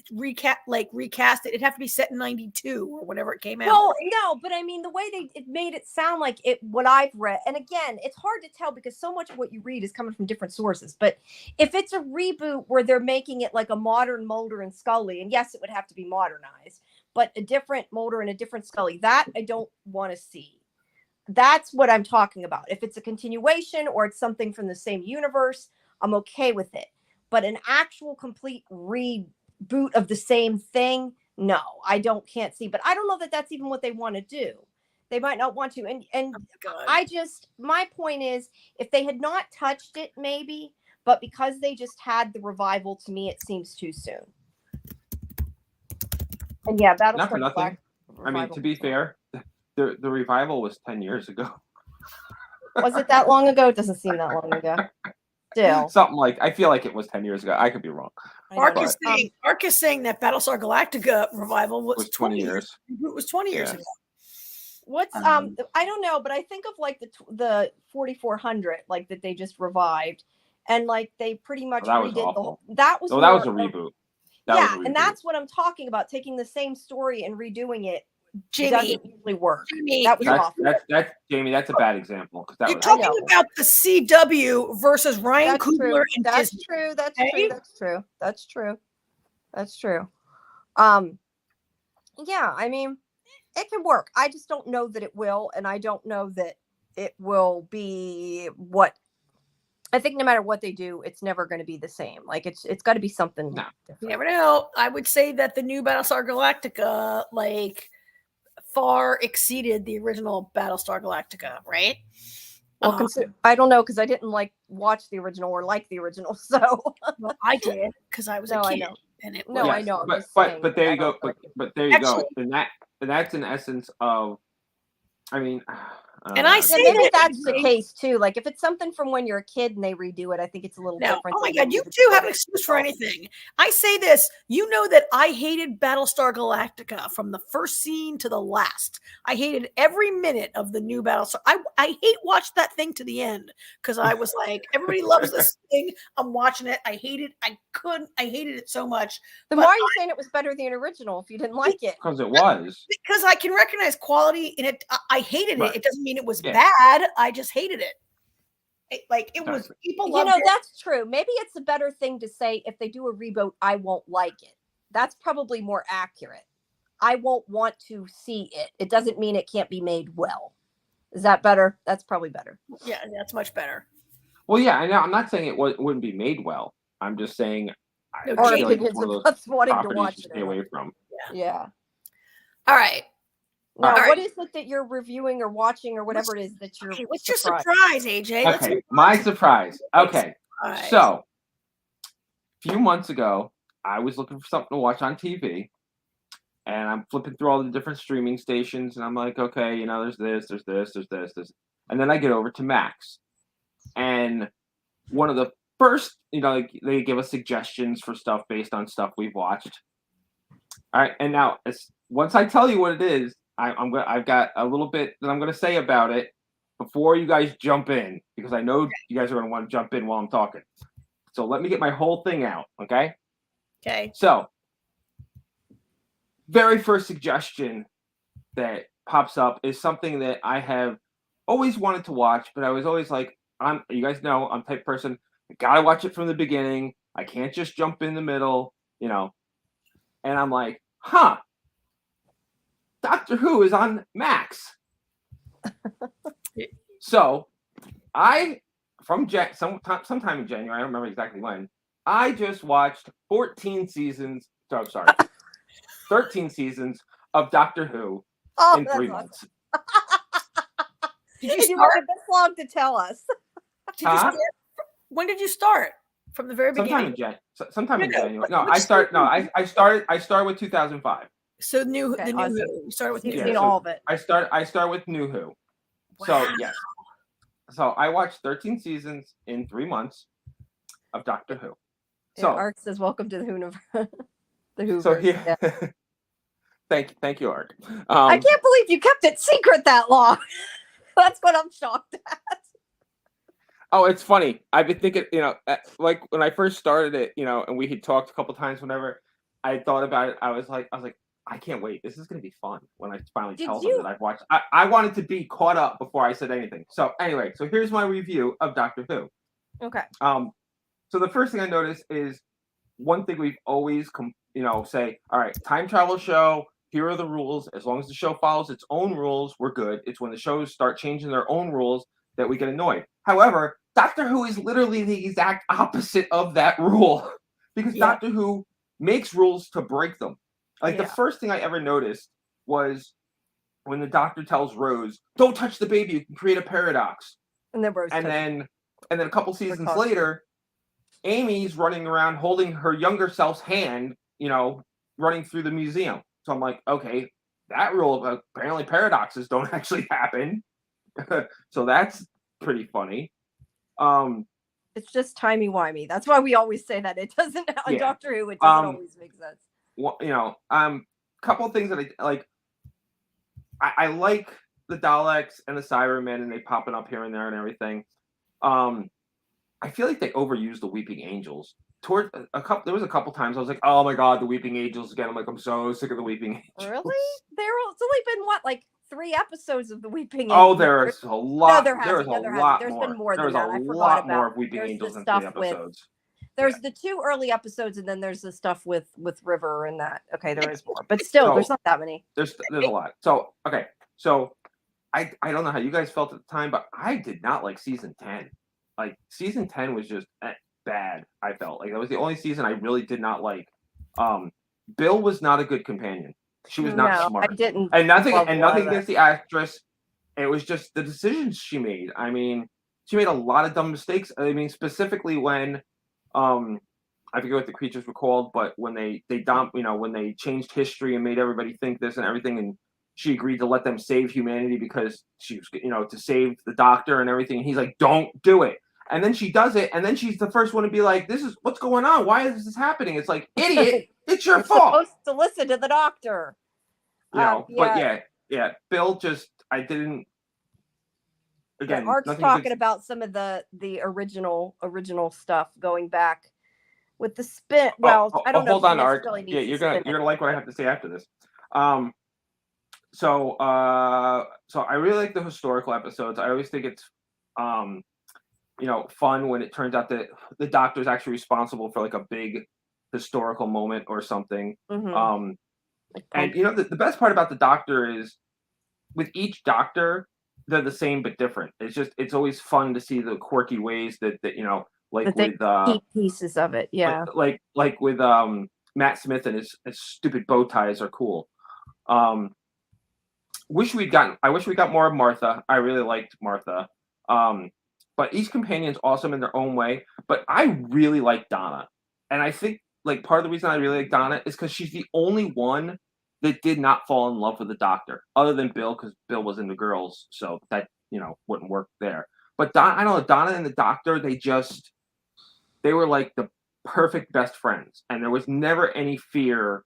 recast it? It'd have to be set in 92 or whenever it came out. Well, no, but I mean the way it made it sound like it. What I've read, and again, it's hard to tell because so much of what you read is coming from different sources. But if it's a reboot where they're making it like a modern Mulder and Scully, and yes, it would have to be modernized, but a different Mulder and a different Scully, that I don't want to see. That's what I'm talking about. If it's a continuation or it's something from the same universe, I'm okay with it. But an actual complete reboot of the same thing, no, can't see. But I don't know that that's even what they want to do. They might not want to. And my point is, if they had not touched it, maybe, but because they just had the revival, to me, it seems too soon. And yeah, Battlestar Not for nothing. I mean, to be fair, the revival was 10 years ago. Was it that long ago? It doesn't seem that long ago. Still. Something like, I feel like it was 10 years ago. I could be wrong. Mark is saying that Battlestar Galactica revival was 20 years. It was 20 years ago. What's I don't know, but I think of like the 4400, like that they just revived, and like they pretty much redid the whole. That was a reboot. That's what I'm talking about. Taking the same story and redoing it. Jamie, doesn't usually work. Jamie, that was awful. That's Jamie. That's a bad example. You're talking about the CW versus Ryan Coogler and That's Disney. true. That's okay? true. That's true. That's true. That's true. Yeah, I mean, it can work. I just don't know that it will, and I don't know that it will be what. I think no matter what they do, it's never going to be the same. Like it's got to be something. No. You never know. I would say that the new Battlestar Galactica, far exceeded the original Battlestar Galactica, right? Well, I don't know because I didn't watch the original or like the original. So well, I did because I was a kid, I know. And it no, was, I know. But there you go. But there you go. And that's an essence of. I mean. And I say maybe that's the case too. Like if it's something from when you're a kid and they redo it, I think it's a little different. Oh my God, you do have an excuse for anything. I say this, you know that I hated Battlestar Galactica from the first scene to the last. I hated every minute of the new Battlestar. I watched that thing to the end because I was like, everybody loves this thing. I'm watching it. I hated it so much. Then why are you saying it was better than the original if you didn't like it? Because it was. Because I can recognize quality in it. I hated it. It doesn't mean it was bad. I just hated it. It was people loved it. That's true. Maybe it's a better thing to say if they do a reboot, I won't like it. That's probably more accurate. I won't want to see it. It doesn't mean it can't be made well. Is that better? That's probably better. Yeah, that's much better. Well, yeah, I know. I'm not saying it wouldn't be made well. I'm just saying I Our feel like it's opinions one of of those us wanting to properties watch you it. stay away from. Yeah. All right. Now, All right. what is it that you're reviewing or watching or whatever it is that you're Okay, what's your surprised? surprise, AJ? Let's Okay, move on my to surprise. big Okay, surprise. so a few months ago, I was looking for something to watch on TV, and I'm flipping through all the different streaming stations, and I'm like, okay, you know, there's this, and then I get over to Max, and one of the first, you know, like, they give us suggestions for stuff based on stuff we've watched. All right, and now once I tell you what it is, I've got a little bit that I'm gonna say about it before you guys jump in, because I know you guys are gonna want to jump in while I'm talking. So let me get my whole thing out, okay? Okay. So, very first suggestion that pops up is something that I have always wanted to watch, but I was always like, you guys know, I'm the type of person, I gotta watch it from the beginning. I can't just jump in the middle, you know. And I'm like, Doctor Who is on Max. So sometime in January, I don't remember exactly when, I just watched 13 seasons of Doctor Who in 3 months. Did you You start? waited this long to tell us. Did you start? When did you start? From the very beginning. Sometime in January. No, which I started with 2005. So the new awesome. Who. You started with You've New seen Who. all of it. I start with New Who. Wow. So yes. So I watched 13 seasons in 3 months of Doctor Who. So Ark says, "Welcome to the Who." The Who. So yeah. thank you, Ark. I can't believe you kept it secret that long. That's what I'm shocked at. Oh, it's funny. I've been thinking, you know, like when I first started it, you know, and we had talked a couple times. Whenever I thought about it, I was like, I can't wait. This is going to be fun when I finally tell them that I've watched. I wanted to be caught up before I said anything. So anyway, so here's my review of Doctor Who. Okay. So the first thing I noticed is one thing we've always, say, all right, time travel show. Here are the rules. As long as the show follows its own rules, we're good. It's when the shows start changing their own rules that we get annoyed. However, Doctor Who is literally the exact opposite of that rule, because Doctor Who makes rules to break them. Like the first thing I ever noticed was when the Doctor tells Rose, "Don't touch the baby; you can create a paradox." And then Rose. And then a couple seasons later, Amy's running around holding her younger self's hand, you know, running through the museum. So I'm like, okay, that rule of apparently paradoxes don't actually happen. So that's pretty funny. It's just timey-wimey. That's why we always say that. It doesn't on Doctor Who, it doesn't always make sense. Well, you know, couple of things that I like. I like the Daleks and the Cybermen, and they popping up here and there and everything. I feel like they overuse the Weeping Angels. There was a couple times I was like, oh my god, the Weeping Angels again. I'm like, I'm so sick of the Weeping Angels. Really? It's only been like 3 episodes of the Weeping Angels. Oh, there's a lot. No, there hasn't. There's been more than that. I forgot about Weeping Angels in 3 episodes. There's the 2 early episodes, and then there's the stuff with River and that. Okay, there is more, but still, there's not that many. There's a lot. So okay, so I don't know how you guys felt at the time, but I did not like season 10. Like season 10 was just bad. I felt like that was the only season I really did not like. Bill was not a good companion. She was not smart. I didn't. And nothing against the actress. It was just the decisions she made. I mean, she made a lot of dumb mistakes. I mean, specifically when I forget what the creatures were called, but when they when they changed history and made everybody think this and everything, and she agreed to let them save humanity because she was, to save the Doctor and everything. And he's like, don't do it. And then she does it, and then she's the first one to be like, "This is what's going on. Why is this happening?" It's like, idiot, it's your fault. Supposed to listen to the Doctor. But Bill just, I didn't. Again, Art's talking about some of the original stuff going back with the spin. Well, I don't know. Hold on, Art. Yeah, you're gonna like what I have to say after this. So I really like the historical episodes. I always think it's fun when it turns out that the Doctor's actually responsible for like a big historical moment or something. Mm-hmm. And the best part about the Doctor is with each Doctor, they're the same but different. It's always fun to see the quirky ways that like That they with keep pieces of it. Yeah. like with Matt Smith and his stupid bow ties are cool. I wish we got more of Martha. I really liked Martha. But each companion's awesome in their own way. But I really like Donna. And I think like part of the reason I really like Donna is because she's the only one that did not fall in love with the doctor, other than Bill, because Bill was into girls, so that wouldn't work there. But I don't know, Donna and the doctor, they were like the perfect best friends, and there was never any fear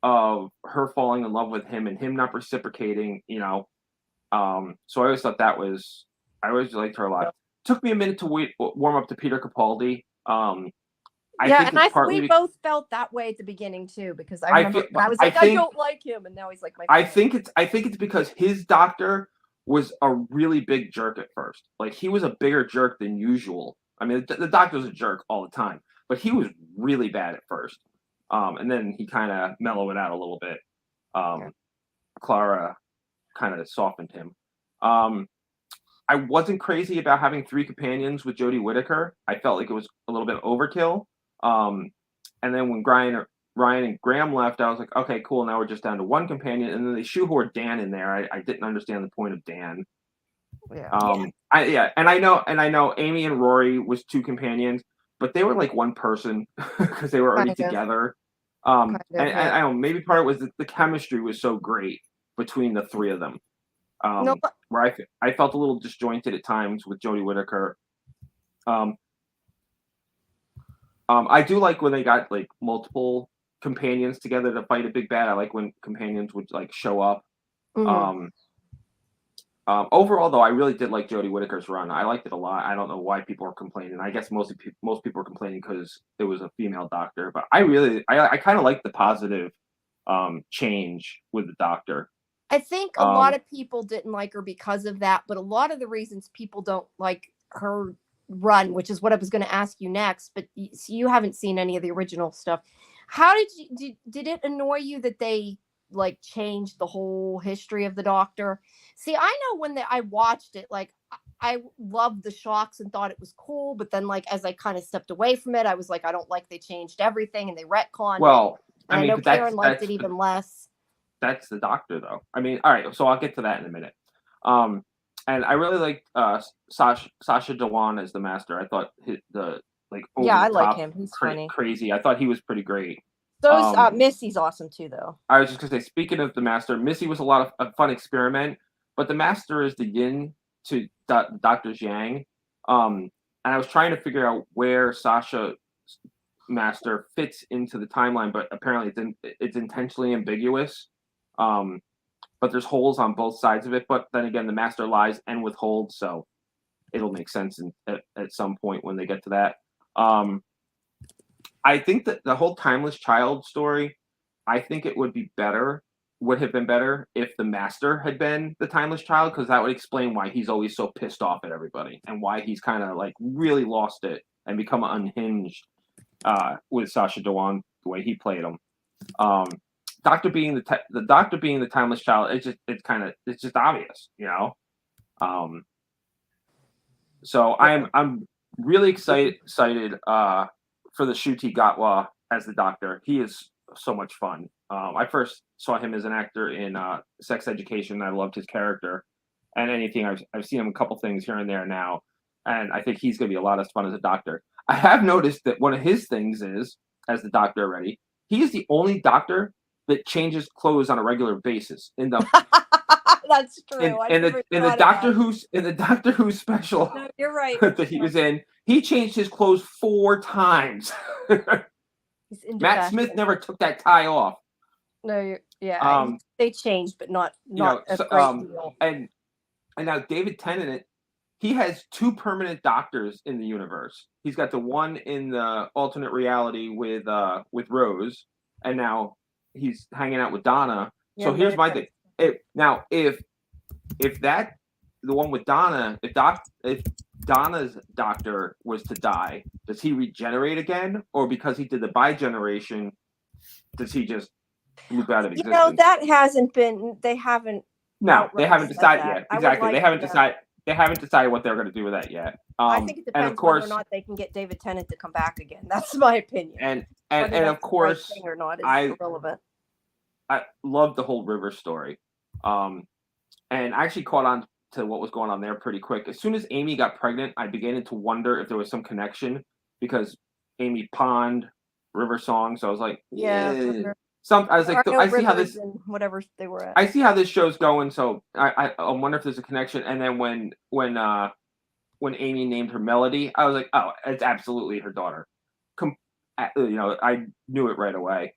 of her falling in love with him and him not reciprocating, So I always thought I always liked her a lot. Took me a minute to warm up to Peter Capaldi. We both felt that way at the beginning too, because I remember I don't like him, and now he's like my favorite. I think it's because his doctor was a really big jerk at first. Like he was a bigger jerk than usual. I mean, the doctor's a jerk all the time, but he was really bad at first. And then he kind of mellowed it out a little bit. Clara kind of softened him. I wasn't crazy about having 3 companions with Jodie Whittaker. I felt like it was a little bit overkill. And then when Ryan and Graham left, I was like, okay, cool. Now we're just down to 1 companion. And then they shoehorned Dan in there. I didn't understand the point of Dan. And I know Amy and Rory was 2 companions, but they were like 1 person because they were already together. I don't know, maybe part of it was the chemistry was so great between the 3 of them. Where I felt a little disjointed at times with Jodie Whittaker. I do like when they got like multiple companions together to fight a big bad. I like when companions would like show up. Mm-hmm. Overall, though, I really did like Jodie Whittaker's run. I liked it a lot. I don't know why people are complaining. I guess most people are complaining because it was a female doctor. But I kind of like the positive change with the doctor. I think a lot of people didn't like her because of that, but a lot of the reasons people don't like her run, which is what I was going to ask you next, but you haven't seen any of the original stuff. How did it annoy you that they like changed the whole history of the doctor? See, I know when I watched it, like I loved the shocks and thought it was cool, but then like as I kind of stepped away from it, I was like, I don't like they changed everything and they retconned it. And I know Karen liked it even less. That's the doctor, though. I mean, all right, so I'll get to that in a minute. And I really liked Sacha Dhawan as the master. I thought I like him. He's funny, crazy. I thought he was pretty great. So Missy's awesome too, though. I was just gonna say, speaking of the master, Missy was a lot of a fun experiment, but the master is the yin to Doctor's yang. And I was trying to figure out where Sasha master fits into the timeline, but apparently it's intentionally ambiguous. But there's holes on both sides of it. But then again, the master lies and withholds, so it'll make sense at some point when they get to that. I think that the whole timeless child story, I think it would have been better if the master had been the timeless child, because that would explain why he's always so pissed off at everybody and why he's kind of like really lost it and become unhinged with Sacha Dhawan the way he played him. Doctor being the timeless child, it's just obvious, So I'm really excited for the Ncuti Gatwa as the Doctor. He is so much fun. I first saw him as an actor in Sex Education. I loved his character, and anything I've seen him a couple things here and there now, and I think he's going to be a lot of fun as a Doctor. I have noticed that one of his things is, as the Doctor already, he is the only Doctor that changes clothes on a regular basis. In the that's true. In the Doctor Who special, no, you're right. that he was in, he changed his clothes 4 times. Matt Smith never took that tie off. No, they changed, but not a great deal. And now David Tennant, he has 2 permanent Doctors in the universe. He's got the one in the alternate reality with Rose, and now he's hanging out with Donna. So here's my thing. If the one with Donna, if Donna's Doctor was to die, does he regenerate again, or because he did the bi-generation, does he just loop out of existence? That hasn't been. They haven't. No, they haven't decided yet. Exactly, they haven't decided. they haven't decided what they're going to do with that yet. I think it and depends of course, whether or not they can get David Tennant to come back again. That's my opinion. and Whether and that's of the right course, thing or not is I irrelevant. love the whole River story. And I actually caught on to what was going on there pretty quick. As soon as Amy got pregnant, I began to wonder if there was some connection because Amy Pond, River Song. So I was like, Yeah. I was like, I see how this, whatever they were at. I see how this show's going. So I wonder if there's a connection. And then when Amy named her Melody, I was like, oh, it's absolutely her daughter. I knew it right away.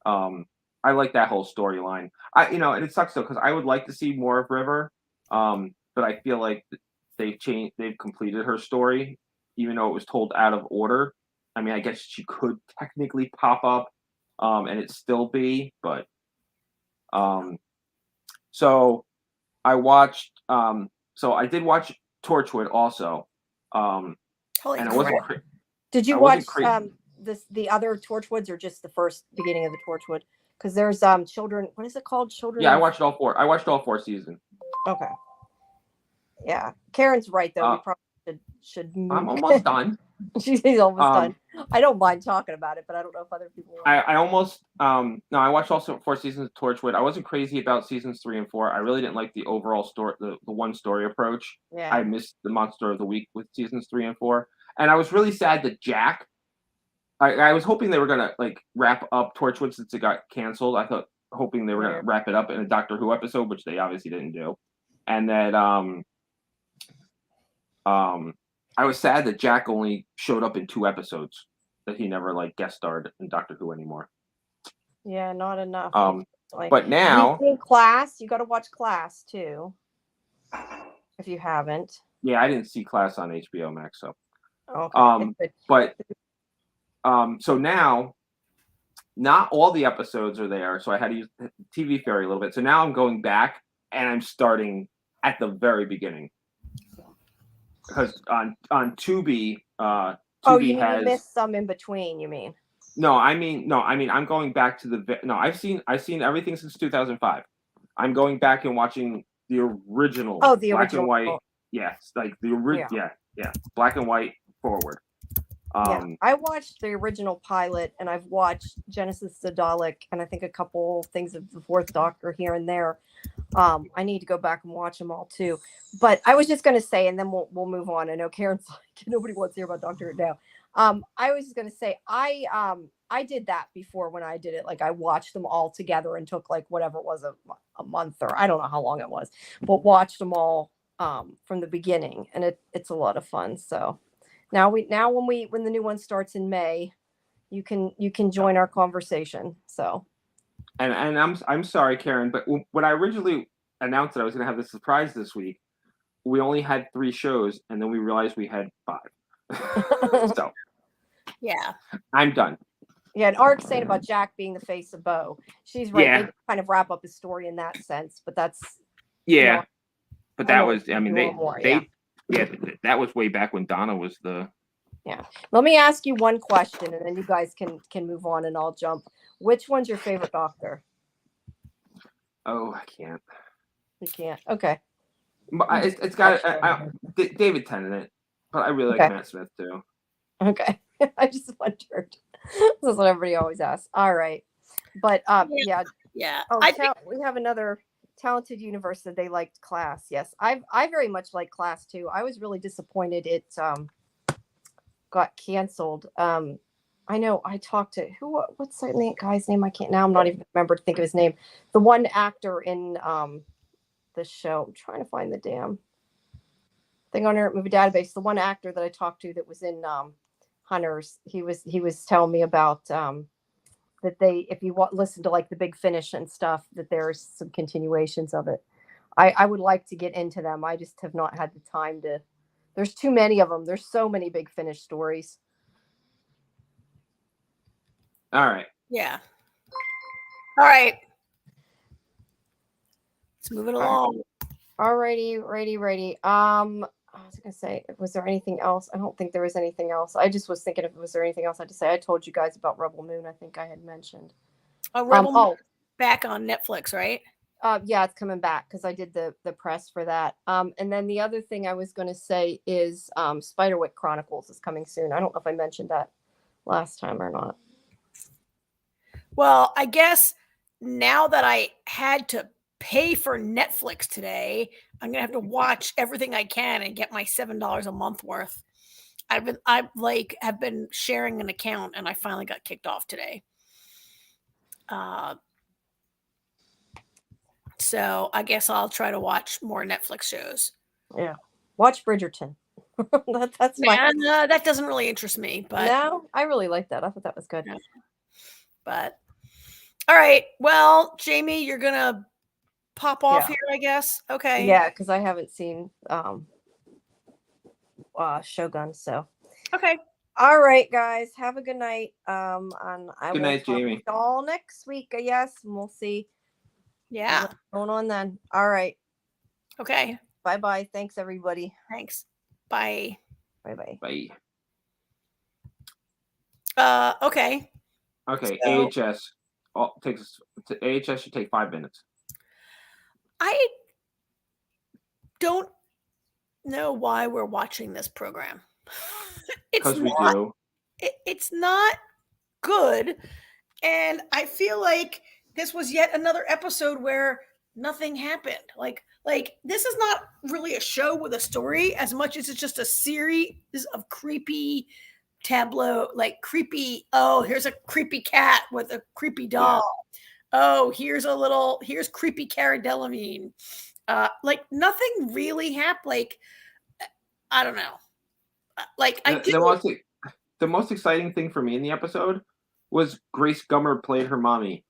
I like that whole storyline. And it sucks though because I would like to see more of River, but I feel like they've completed her story, even though it was told out of order. I mean, I guess she could technically pop up, and it still be, but so I watched. So I did watch Torchwood also, and I wasn't. Did you watch the other Torchwoods or just the first beginning of the Torchwood? Because there's children. What is it called? Children. Yeah, I watched all four. I watched all 4 seasons. Okay. Yeah, Karen's right though. We probably should move. I'm almost done. She's almost done. I don't mind talking about it, but I don't know if other people want. I almost no. I watched also 4 seasons of Torchwood. I wasn't crazy about seasons 3 and 4. I really didn't like the overall story, the one story approach. Yeah. I missed the Monster of the Week with seasons 3 and 4, and I was really sad that Jack. I was hoping they were gonna like wrap up Torchwood since it got canceled. Hoping they were gonna wrap it up in a Doctor Who episode, which they obviously didn't do, and that I was sad that Jack only showed up in 2 episodes, that he never like guest starred in Doctor Who anymore. Yeah, not enough. But now Class, you got to watch Class too, if you haven't. Yeah, I didn't see Class on HBO Max, so. Okay. So now, not all the episodes are there, so I had to use TV Fairy a little bit. So now I'm going back and I'm starting at the very beginning. Because on Tubi, Tubi has. You missed some in between. You mean? No, I mean I'm going back to I've seen everything since 2005. I'm going back and watching the original. Oh, the black original. and white. Yes, like the original. Yeah, black and white forward. I watched the original pilot, and I've watched Genesis the Dalek, and I think a couple things of the Fourth Doctor here and there. I need to go back and watch them all too. But I was just going to say, and then we'll move on. I know Karen's like, nobody wants to hear about Doctor Who now. I was just going to say, I did that before when I did it. Like I watched them all together and took like whatever it was a month, or I don't know how long it was, but watched them all from the beginning, and it's a lot of fun. So now when the new one starts in May, you can join our conversation. So. And I'm sorry, Karen, but when I originally announced that I was going to have this surprise this week, we only had 3 shows, and then we realized we had 5. So, yeah, I'm done. Yeah, and Ark's saying about Jack being the face of Bo. She's right. Yeah. They kind of wrap up his story in that sense, but that's but that was that was way back when Donna was the. Yeah. Let me ask you one question, and then you guys can move on, and I'll jump. Which one's your favorite Doctor? Oh, I can't. You can't. Okay. But it's got David Tennant in it, but I really like Matt Smith too. Okay. I just wondered. That's what everybody always asks. All right. But yeah. Oh, we have another talented universe that they liked Class. Yes. I very much like Class too. I was really disappointed it got canceled. I know I talked to what's that guy's name? I'm not even remember to think of his name. The one actor in the show. I'm trying to find the damn thing on our movie database. The one actor that I talked to that was in Hunters. He was telling me about that if you listen to like the Big Finish and stuff, that there's some continuations of it. I would like to get into them. I just have not had the time to. There's too many of them. There's so many Big Finish stories. All right. Yeah. All right. Let's move it along. All righty. I was gonna say, was there anything else? I don't think there was anything else. I just was thinking, was there anything else I had to say? I told you guys about Rebel Moon. I think I had mentioned. Rebel Moon back on Netflix, right? Yeah, it's coming back because I did the press for that. And then the other thing I was going to say is Spiderwick Chronicles is coming soon. I don't know if I mentioned that last time or not. Well, I guess now that I had to pay for Netflix today, I'm gonna have to watch everything I can and get my $7 a month worth. Have been sharing an account and I finally got kicked off today. So I guess I'll try to watch more Netflix shows. Yeah, watch Bridgerton. That's Man, that doesn't really interest me, but no, I really like that. I thought that was good. Yeah. But all right, well, Jamie, you're gonna pop off here, I guess. Okay. Yeah, because I haven't seen Shogun. So okay. All right, guys, have a good night. And I Good will night, talk Jamie. to y'all next week, I guess, and we'll see. Yeah. What's going on then. All right. Okay. Bye-bye. Thanks, everybody. Thanks. Bye. Bye-bye. Bye. Okay. Okay, So- AHS AHS should take 5 minutes. I don't know why we're watching this program. Because we do. It's not good. And I feel like this was yet another episode where nothing happened. Like this is not really a show with a story as much as it's just a series of creepy tableau, like creepy, oh, here's a creepy cat with a creepy doll. Yeah. Oh, here's creepy Cara Delevingne. Like nothing really happened. Like, I don't know. Like the most exciting thing for me in the episode was Grace Gummer played her mommy.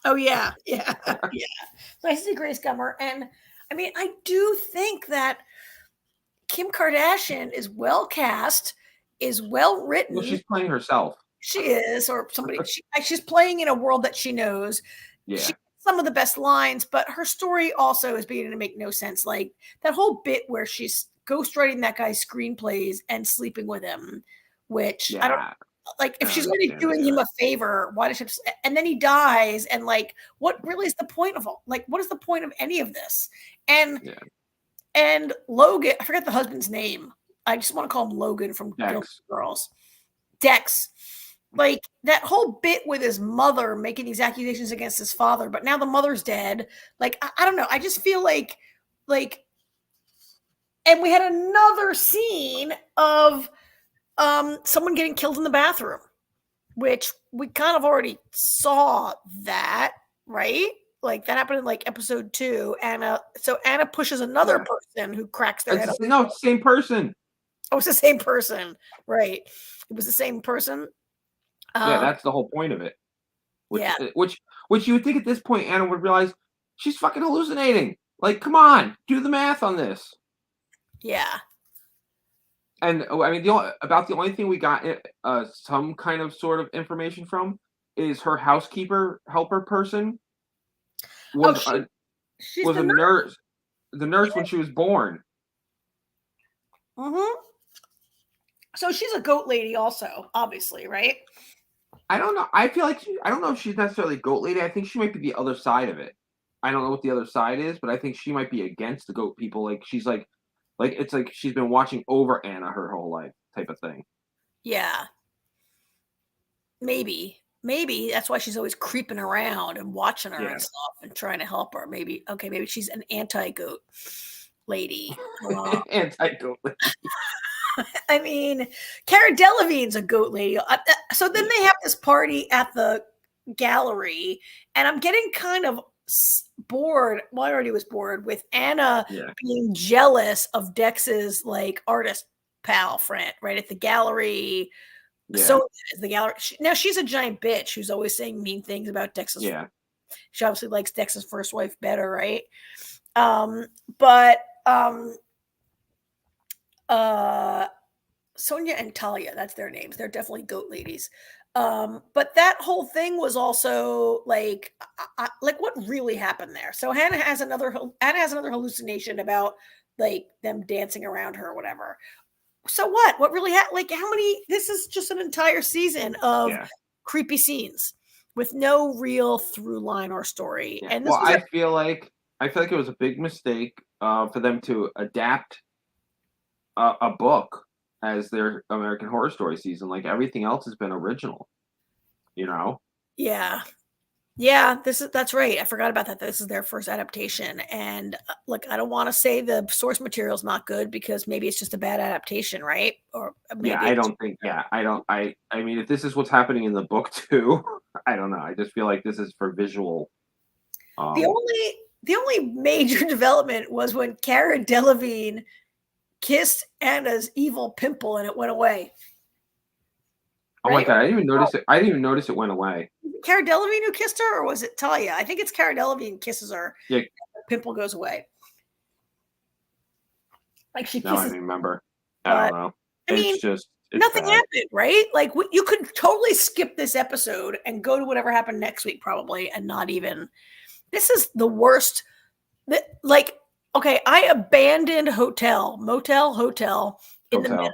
Oh yeah. So I see Grace Gummer, and I mean, I do think that Kim Kardashian is well cast, is well written. Well, she's playing herself. She is, or somebody. She's playing in a world that she knows. Yeah. She some of the best lines, but her story also is beginning to make no sense. Like that whole bit where she's ghostwriting that guy's screenplays and sleeping with him, which I don't like. If she's already doing him a favor, why does she? And then he dies, and like, what really is the point of all? Like, what is the point of any of this? And Logan, I forget the husband's name. I just want to call him Logan from Girls. Dex. Like that whole bit with his mother making these accusations against his father, but now the mother's dead. Like, I don't know. I just feel like, and we had another scene of someone getting killed in the bathroom, which we kind of already saw that, right? Like that happened in like episode 2. Anna pushes another person who cracks their head. No, it's the same person. Oh, it's the same person. Right. It was the same person. Yeah, that's the whole point of it. Which you would think at this point Anna would realize she's fucking hallucinating. Like, come on, do the math on this. Yeah. And I mean, the only thing we got some kind of sort of information from is her helper person was a nurse. The nurse when she was born. Mm-hmm. So she's a goat lady also, obviously, right? I don't know. I feel like I don't know if she's necessarily a goat lady. I think she might be the other side of it. I don't know what the other side is, but I think she might be against the goat people. Like she's like it's like she's been watching over Anna her whole life type of thing. Yeah. Maybe that's why she's always creeping around and watching her and stuff and trying to help her. Maybe she's an anti-goat lady. Anti-goat lady. I mean, Cara Delevingne's a goat lady. So then they have this party at the gallery, and I'm getting kind of bored. Well, I already was bored with Anna being jealous of Dex's like artist pal friend, right at the gallery. Yeah. So is the gallery now? She's a giant bitch who's always saying mean things about Dex's. Yeah, she obviously likes Dex's first wife better, right? Sonia and Talia, that's their names. They're definitely goat ladies. But that whole thing was also like what really happened there. So Hannah has another hallucination about like them dancing around her or whatever. So what really happened? Like how many? This is just an entire season of creepy scenes. with no real through line or story. Yeah. And this Well, was I feel like it was a big mistake for them to adapt a book as their American Horror Story season. Like everything else has been original. You know. yeah. That's right. I forgot about that. This is their first adaptation. And look, I don't want to say the source material is not good because maybe it's just a bad adaptation, right? Or maybe Yeah, I don't think. Yeah, I don't. I mean, if this is what's happening in the book too, I don't know. I just feel like this is for visual. the only major development was when Cara Delevingne kissed Anna's evil pimple and it went away. Oh my Right? god! I didn't even notice it. I didn't even notice it went away. Cara Delevingne who kissed her, or was it Talia? I think it's Cara Delevingne kisses her. Yeah. The pimple goes away. Like she Now I kisses. remember. But, I don't know. I mean, It's nothing bad. happened, right? Like you could totally skip this episode and go to whatever happened next week, probably, and not even. This is the worst. Like, okay, I abandoned motel in the middle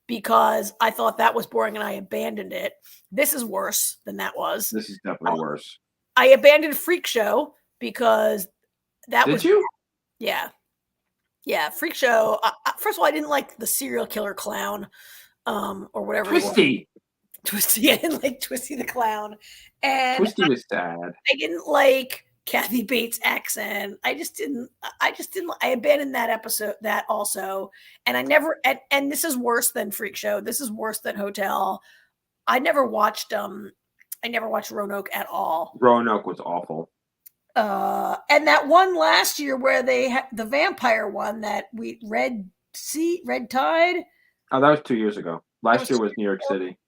because I thought that was boring and I abandoned it. This is worse than that was. This is definitely worse. I abandoned Freak Show because that was. Did you? Yeah, Freak Show. First of all, I didn't like the serial killer clown, or whatever. Twisty. Twisty. I didn't like Twisty the clown, and Twisty was sad. I didn't like Kathy Bates' accent. I just didn't. I abandoned that episode. That also, and I never. And this is worse than Freak Show. This is worse than Hotel. I never watched Roanoke at all. Roanoke was awful. And that one last year where they had the vampire one that we Red Tide. Oh, that was 2 years ago. Last year was New York City.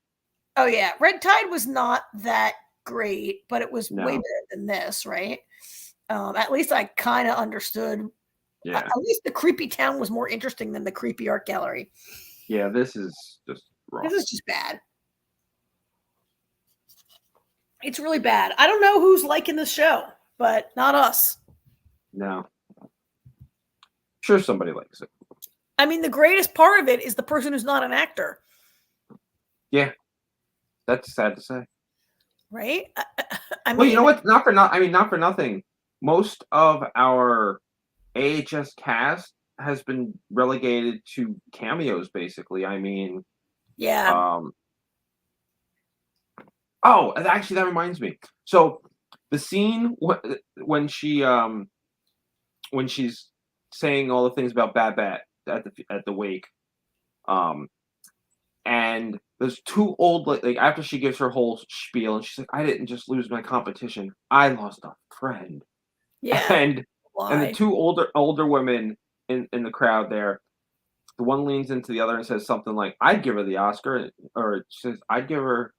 Oh yeah, Red Tide was not that great, but it was No. way better than this, right? At least I kind of understood. Yeah. At least the creepy town was more interesting than the creepy art gallery. Yeah, this is just wrong. This is just bad. It's really bad. I don't know who's liking the show, but not us. No. Sure, somebody likes it. I mean, the greatest part of it is the person who's not an actor. Yeah. That's sad to say. Right? I mean, Well, you know what? Not for nothing. Most of our AHS cast has been relegated to cameos, basically. I mean, yeah. Oh, actually, that reminds me. So the scene when she's saying all the things about Babette at the wake, and there's two old like after she gives her whole spiel, and she's like, "I didn't just lose my competition; I lost a friend." Yeah. And the two older women in the crowd there, the one leans into the other and says something like, "I'd give her the Oscar," or she says, "I'd give her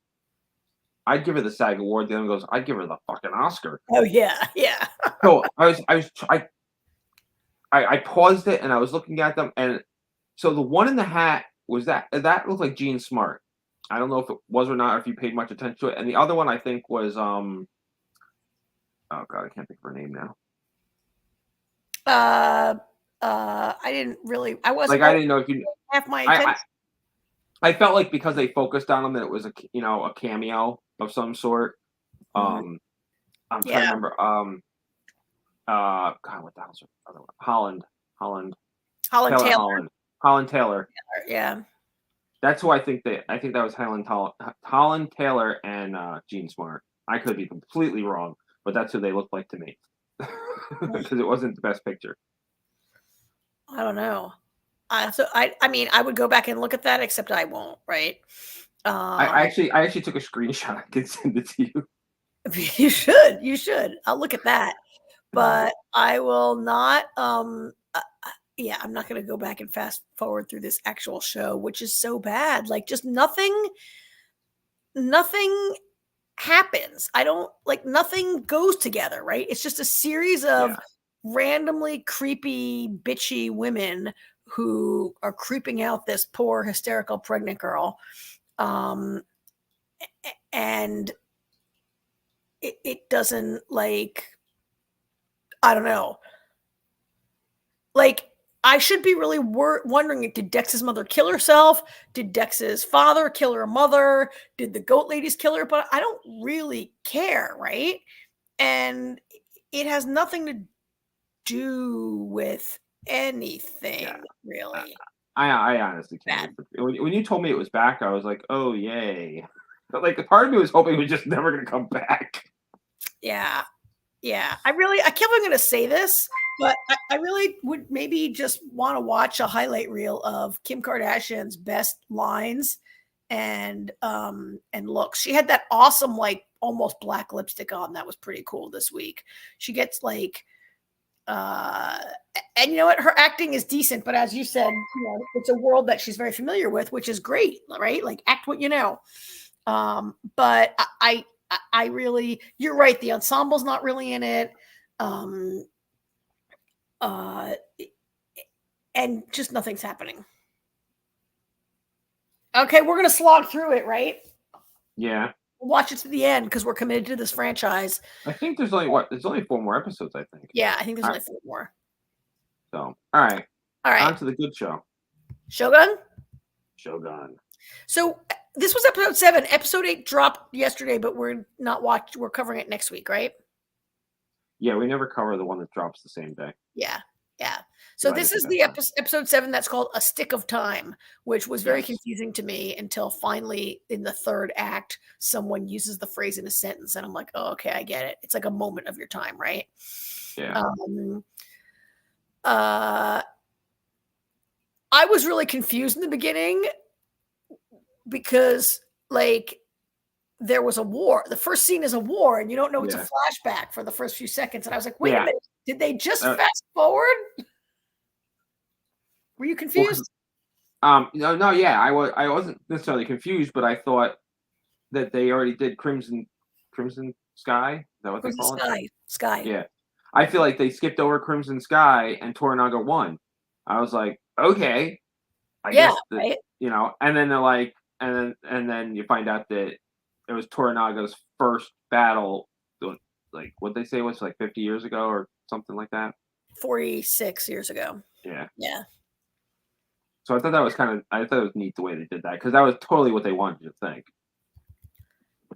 the SAG award." The other goes, "I'd give her the fucking Oscar." Oh yeah, yeah. So I paused it and I was looking at them, and so the one in the hat was that looked like Jean Smart. I don't know if it was or not, or if you paid much attention to it. And the other one I think was oh god, I can't think of her name now. I didn't really. I wasn't. Like I didn't know if you. Half my attention. I felt like because they focused on him that it was a cameo of some sort. I'm trying to remember. God, what the hell's her other one? Holland Taylor. Yeah. That's who I think that was Holland Taylor and Jean Smart. I could be completely wrong, but that's who they looked like to me. Because it wasn't the best picture. I don't know. I mean, I would go back and look at that, except I won't. Right? I actually took a screenshot. I can send it to you. You should. I'll look at that, but I will not. Yeah, I'm not going to go back and fast forward through this actual show, which is so bad. Like, just nothing happens. Nothing goes together, right? It's just a series of randomly creepy, bitchy women who are creeping out this poor, hysterical, pregnant girl. And it doesn't, like, I don't know. Like, I should be really wondering, did Dex's mother kill herself? Did Dex's father kill her mother? Did the goat ladies kill her? But I don't really care, right? And it has nothing to do with anything, really. I honestly can't. When you told me it was back, I was like, oh, yay. But like, part of me was hoping it was just never going to come back. Yeah. Yeah. I can't believe I'm going to say this, but I really would maybe just want to watch a highlight reel of Kim Kardashian's best lines and looks. She had that awesome, like almost black lipstick on. That was pretty cool this week. She gets like, and you know what? Her acting is decent, but as you said, it's a world that she's very familiar with, which is great, right? Like act what you know. But I really, you're right. The ensemble's not really in it. And just nothing's happening. Okay, we're gonna slog through it, right? Yeah. We'll watch it to the end because we're committed to this franchise. I think there's only 4 more episodes, I think. Yeah, I think there's only 4 more. So, all right. On to the good show. Shogun. So this was episode 7. Episode 8 dropped yesterday, but we're covering it next week, right? Yeah, we never cover the one that drops the same day. Yeah. So this is the episode 7 that's called A Stick of Time, which was very confusing to me until finally in the 3rd act, someone uses the phrase in a sentence. And I'm like, oh, okay, I get it. It's like a moment of your time, right? Yeah. I was really confused in the beginning because like there was a war. The first scene is a war and you don't know it's a flashback for the first few seconds. And I was like, wait a minute, did they just fast forward? Were you confused? No, yeah, I wasn't necessarily confused, but I thought that they already did Crimson Sky. Is that what they call it? Sky. Yeah. I feel like they skipped over Crimson Sky and Toranaga won. I was like, okay. I guess right. And then they're like, and then you find out that it was Toranaga's first battle. Like what they say was like 50 years ago or something like that. 46 years ago. Yeah. Yeah. So I thought that was it was neat the way they did that because that was totally what they wanted you to think.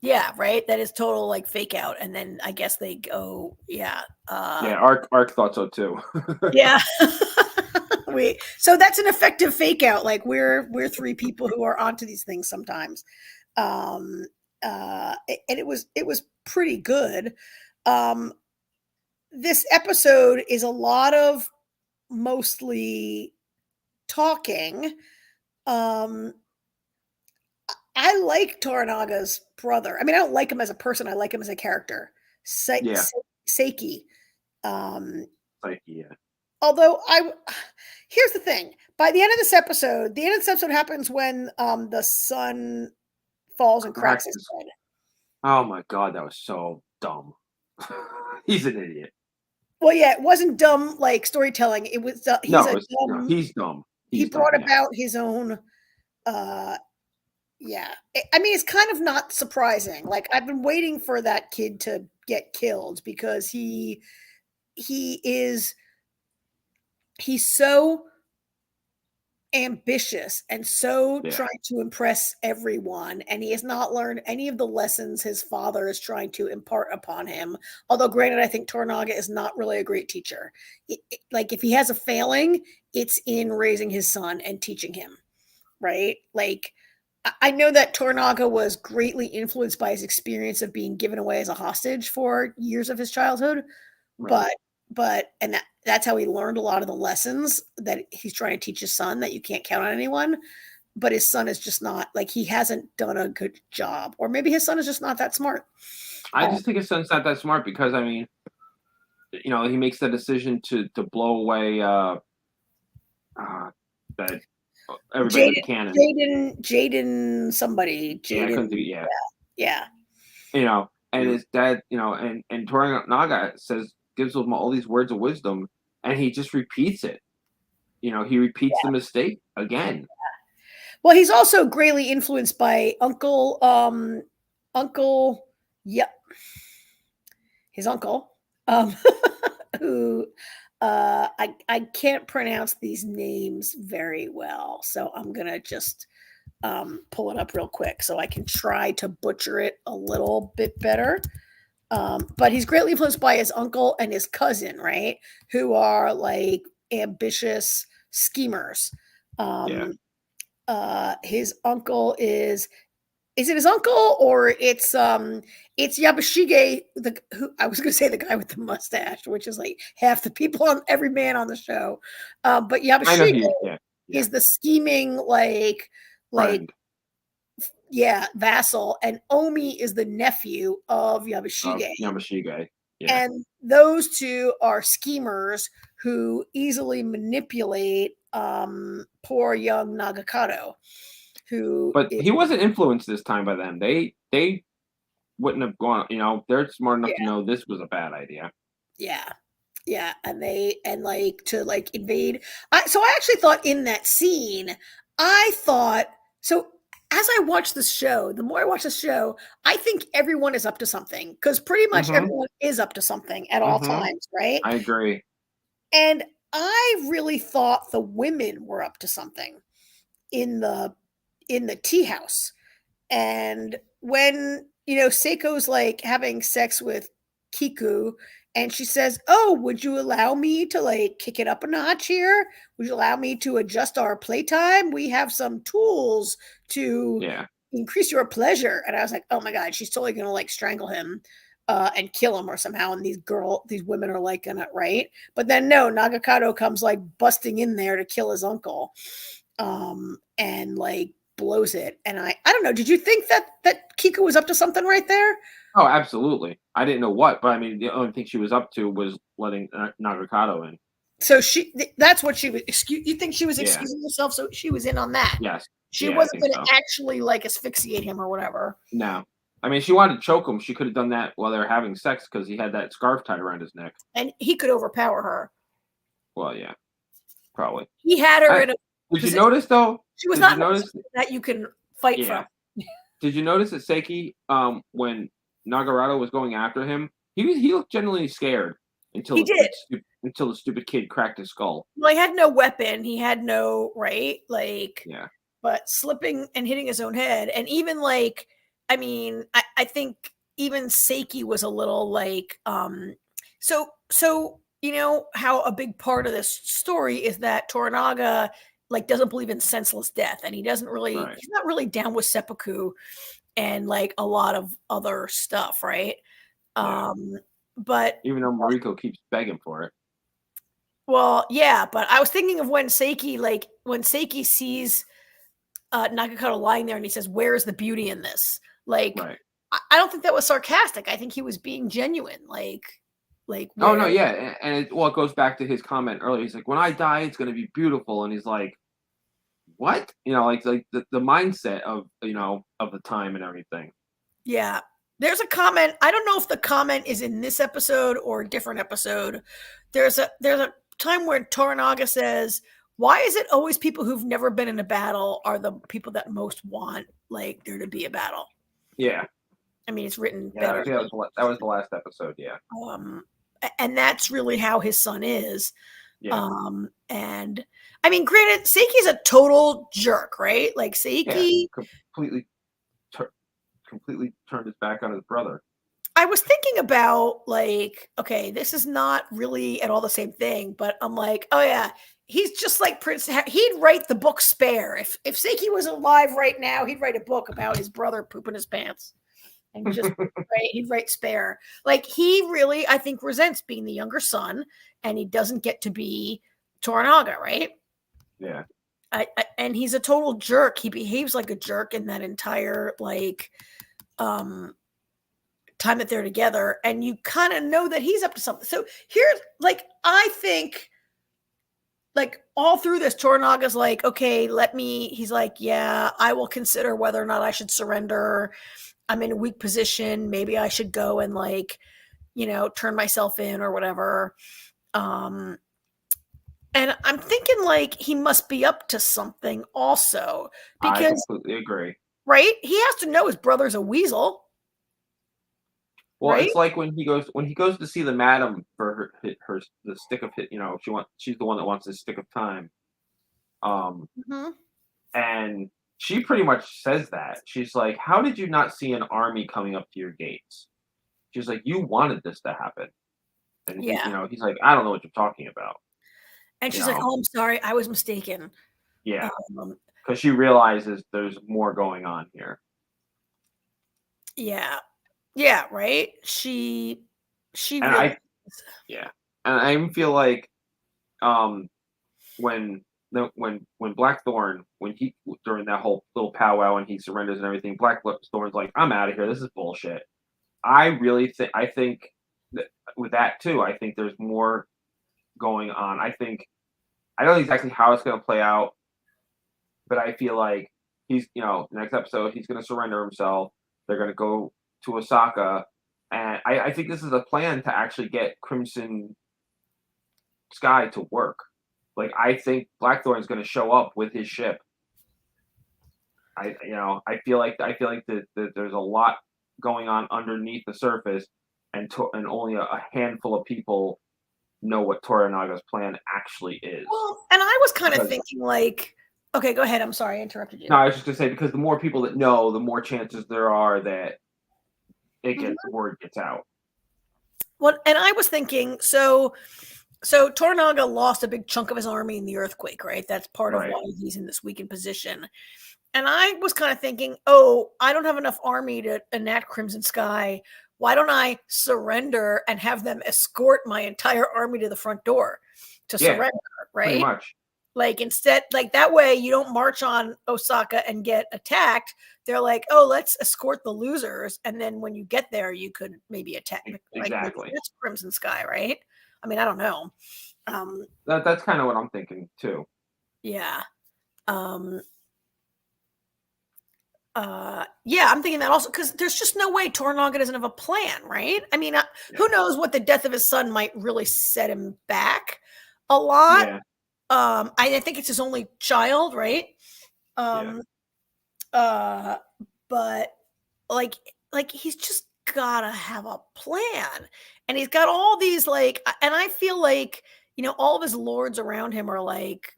Yeah, right. That is total like fake out, and then I guess they go, Ark thought so too. Yeah. So that's an effective fake out. Like we're 3 people who are onto these things sometimes, and it was pretty good. This episode is a lot of mostly talking. I like Toranaga's brother. I mean, I don't like him as a person. I like him as a character. Seiki. Seiki, Although here's the thing. By the end of this episode, happens when the sun falls and cracks his head. Oh my God, that was so dumb. He's an idiot. Well, yeah, it wasn't dumb like storytelling. It was he's dumb. He brought about his own yeah. I mean, it's kind of not surprising. Like I've been waiting for that kid to get killed because he's so ambitious and so trying to impress everyone, and he has not learned any of the lessons his father is trying to impart upon him. Although granted, I think Toranaga is not really a great teacher. Like if he has a failing, it's in raising his son and teaching him, right? Like I know that Toranaga was greatly influenced by his experience of being given away as a hostage for years of his childhood, but that's how he learned a lot of the lessons that he's trying to teach his son, that you can't count on anyone. But his son is just not, like, he hasn't done a good job, or maybe his son is just not that smart. I just think his son's not that smart because, I mean, he makes the decision to blow away that everybody can. Jaden somebody. Yeah. And his dad, and Toranaga gives him all these words of wisdom, and he just repeats it. He repeats the mistake again. Well, he's also greatly influenced by his uncle, who I can't pronounce these names very well, so I'm gonna just pull it up real quick so I can try to butcher it a little bit better. But he's greatly influenced by his uncle and his cousin, right? Who are like ambitious schemers. His uncle is it his uncle or it's Yabashige, who I was gonna say the guy with the mustache, which is like half the people on every man on the show. But I know Yabashige yeah. is the scheming like Friend vassal, and Omi is the nephew of Yabashige. Yamashige. Yeah. And those two are schemers who easily manipulate poor young Nagakato. But he wasn't influenced this time by them. They wouldn't have gone, they're smart enough to know this was a bad idea. Yeah, and to invade. So I actually thought in that scene, as I watch this show, the more I watch the show, I think everyone is up to something because pretty much everyone is up to something at all times, right? I agree. And I really thought the women were up to something in the tea house. And when, Seiko's like having sex with Kiku and she says, "Oh, would you allow me to like kick it up a notch here? Would you allow me to adjust our playtime? We have some tools to increase your pleasure." And I was like, "Oh my God, she's totally going to like strangle him and kill him or somehow." And these women are like gonna, right? But then no, Nagakato comes like busting in there to kill his uncle and like blows it. And I don't know, did you think that Kiku was up to something right there? Oh, absolutely. I didn't know what, but I mean, the only thing she was up to was letting Nagakato in. So that's what she was. You think she was excusing herself? So she was in on that. Yes. She wasn't going to actually like asphyxiate him or whatever. No. I mean, she wanted to choke him. She could have done that while they were having sex because he had that scarf tied around his neck. And he could overpower her. Well, yeah. Probably. He had her in a. Did you notice though? She was not that you can fight from. Did you notice that Seiki, when Nagarato was going after him, he looked genuinely scared until the stupid kid cracked his skull. Well, he had no weapon. He had no like. Yeah. But slipping and hitting his own head, and even like, I mean, I think even Seiki was a little like, so how a big part of this story is that Toranaga like doesn't believe in senseless death, and he doesn't really, he's not really down with seppuku and like a lot of other stuff, right? Yeah. But even though Mariko keeps begging for it. Well, yeah, but I was thinking of when Seiki sees Nagakato lying there and he says, "Where's the beauty in this?" Like, I don't think that was sarcastic. I think he was being genuine. Like. Oh no, yeah, and it goes back to his comment earlier. He's like, "When I die, it's going to be beautiful," and he's like, "What?" Like the mindset of of the time and everything. Yeah, there's a comment. I don't know if the comment is in this episode or a different episode. There's a time where Toranaga says, "Why is it always people who've never been in a battle are the people that most want like there to be a battle?" Yeah. I mean, it's written better. That was the last episode, yeah. And that's really how his son is. Yeah. And I mean, granted, Seiki's a total jerk, right? Like Seiki completely turned his back on his brother. I was thinking about like, okay, this is not really at all the same thing, but I'm like, oh yeah, he's just like Prince. He'd write the book Spare. If Seiki was alive right now, he'd write a book about his brother pooping his pants. And just he'd write Spare. Like he really, I think, resents being the younger son, and he doesn't get to be Toranaga, right? Yeah. And he's a total jerk. He behaves like a jerk in that entire like time that they're together, and you kind of know that he's up to something. So here's like, I think like all through this, Toranaga's like, okay, he's like, yeah, I will consider whether or not I should surrender. I'm in a weak position. Maybe I should go and like, turn myself in or whatever. And I'm thinking like he must be up to something also, because I completely agree. Right? He has to know his brother's a weasel. Well, right? it's like when he goes to see the madam for the stick of hit. She's the one that wants the stick of time. Um, Mhm. and she pretty much says that she's like, "How did you not see an army coming up to your gates?" She's like, "You wanted this to happen," and Yeah. he's like, "I don't know what you're talking about." And You she's like, know, "Oh, I'm sorry. I was mistaken." yeah, Um, because she realizes there's more going on here. yeah. Yeah, right? She And realized. yeah, and I even feel like um when when Blackthorn when he during that whole little powwow and he surrenders and everything, Blackthorn's like, "I'm out of here. This is bullshit." I think that with that too, I think there's more going on. I don't know exactly how it's going to play out, but I feel like next episode he's going to surrender himself. They're going to go to Osaka, and I think this is a plan to actually get Crimson Sky to work. Like I think Blackthorn's going to show up with his ship. I feel like that there's a lot going on underneath the surface, and only a handful of people know what Toranaga's plan actually is. Well, and I was kind of Because thinking like, okay, go ahead. I'm sorry, I interrupted you. no, I was just gonna say because the more people that know, the more chances there are that Mhm. word gets out. Well, and I was thinking, so Toranaga lost a big chunk of his army in the earthquake, right? That's part of Right. why he's in this weakened position. And I was kind of thinking, oh, I don't have enough army to enact Crimson Sky. Why don't I surrender and have them escort my entire army to the front door to Yeah, surrender, pretty right? much. Like instead, like that way you don't march on Osaka and get attacked. They're like, oh, let's escort the losers. And then when you get there, you could maybe attack. Like maybe Exactly. that's Crimson Sky, right? I mean, I don't know. That's kind of what I'm thinking too. Yeah. Um, yeah, I'm thinking that also because there's just no way Toranaga doesn't have a plan, right? I mean, who knows what the death of his son might really set him back a lot. Yeah. I think it's his only child, right? Yeah. Um, uh, but like he's just gotta have a plan, and he's got all these and I feel like all of his lords around him are like,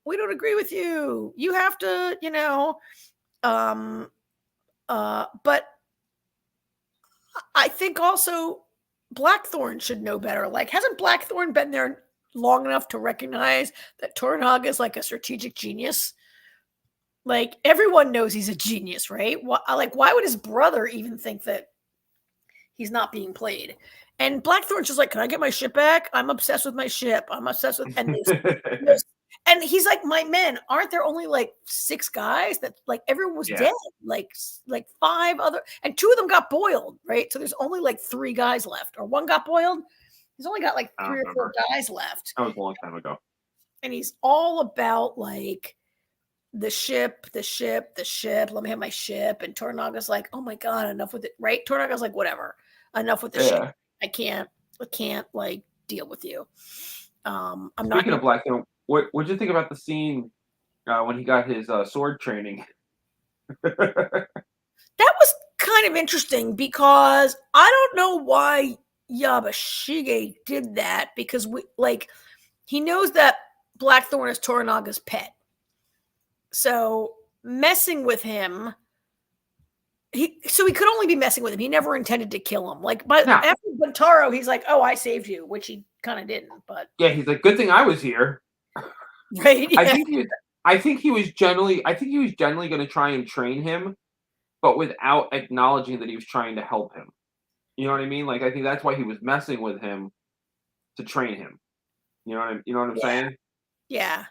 we don't agree with you. You have to, um, but I think also Blackthorn should know better. Like, hasn't Blackthorn been there long enough to recognize that Toranaga is like a strategic genius? Like, everyone knows he's a genius, right? Why would his brother even think that he's not being played? And Blackthorn's just like, can I get my ship back? I'm obsessed with my ship. I'm obsessed with, and he's like, my men, aren't there only like 6 guys that like everyone was Yeah. dead? Like 5 other, and 2 of them got boiled, right? So there's only like 3 guys left, or 1 got boiled. He's only got like I 3 don't or 4 remember. guys left. That was a long time ago. And he's all about like the ship. Let me have my ship. And Toranaga's like, oh my God, enough with it, right? Toranaga's like, whatever, enough with the ship. Yeah. I can't like deal with you. I'm not Speaking gonna. of Blackthorn, what'd you think about the scene when he got his sword training? That was kind of interesting because I don't know why Yabashige did that, because he knows that Blackthorn is Toranaga's pet. So messing with him, he could only be messing with him. He never intended to kill him. But Yeah. after Buntaro, he's like, "Oh, I saved you," which he kind of didn't. But Yeah, he's like, good thing I was here. right, yeah. I think he was generally going to try and train him, but without acknowledging that he was trying to help him. You know what I mean? Like, I think that's why he was messing with him to train him. You know what I'm saying? Yeah,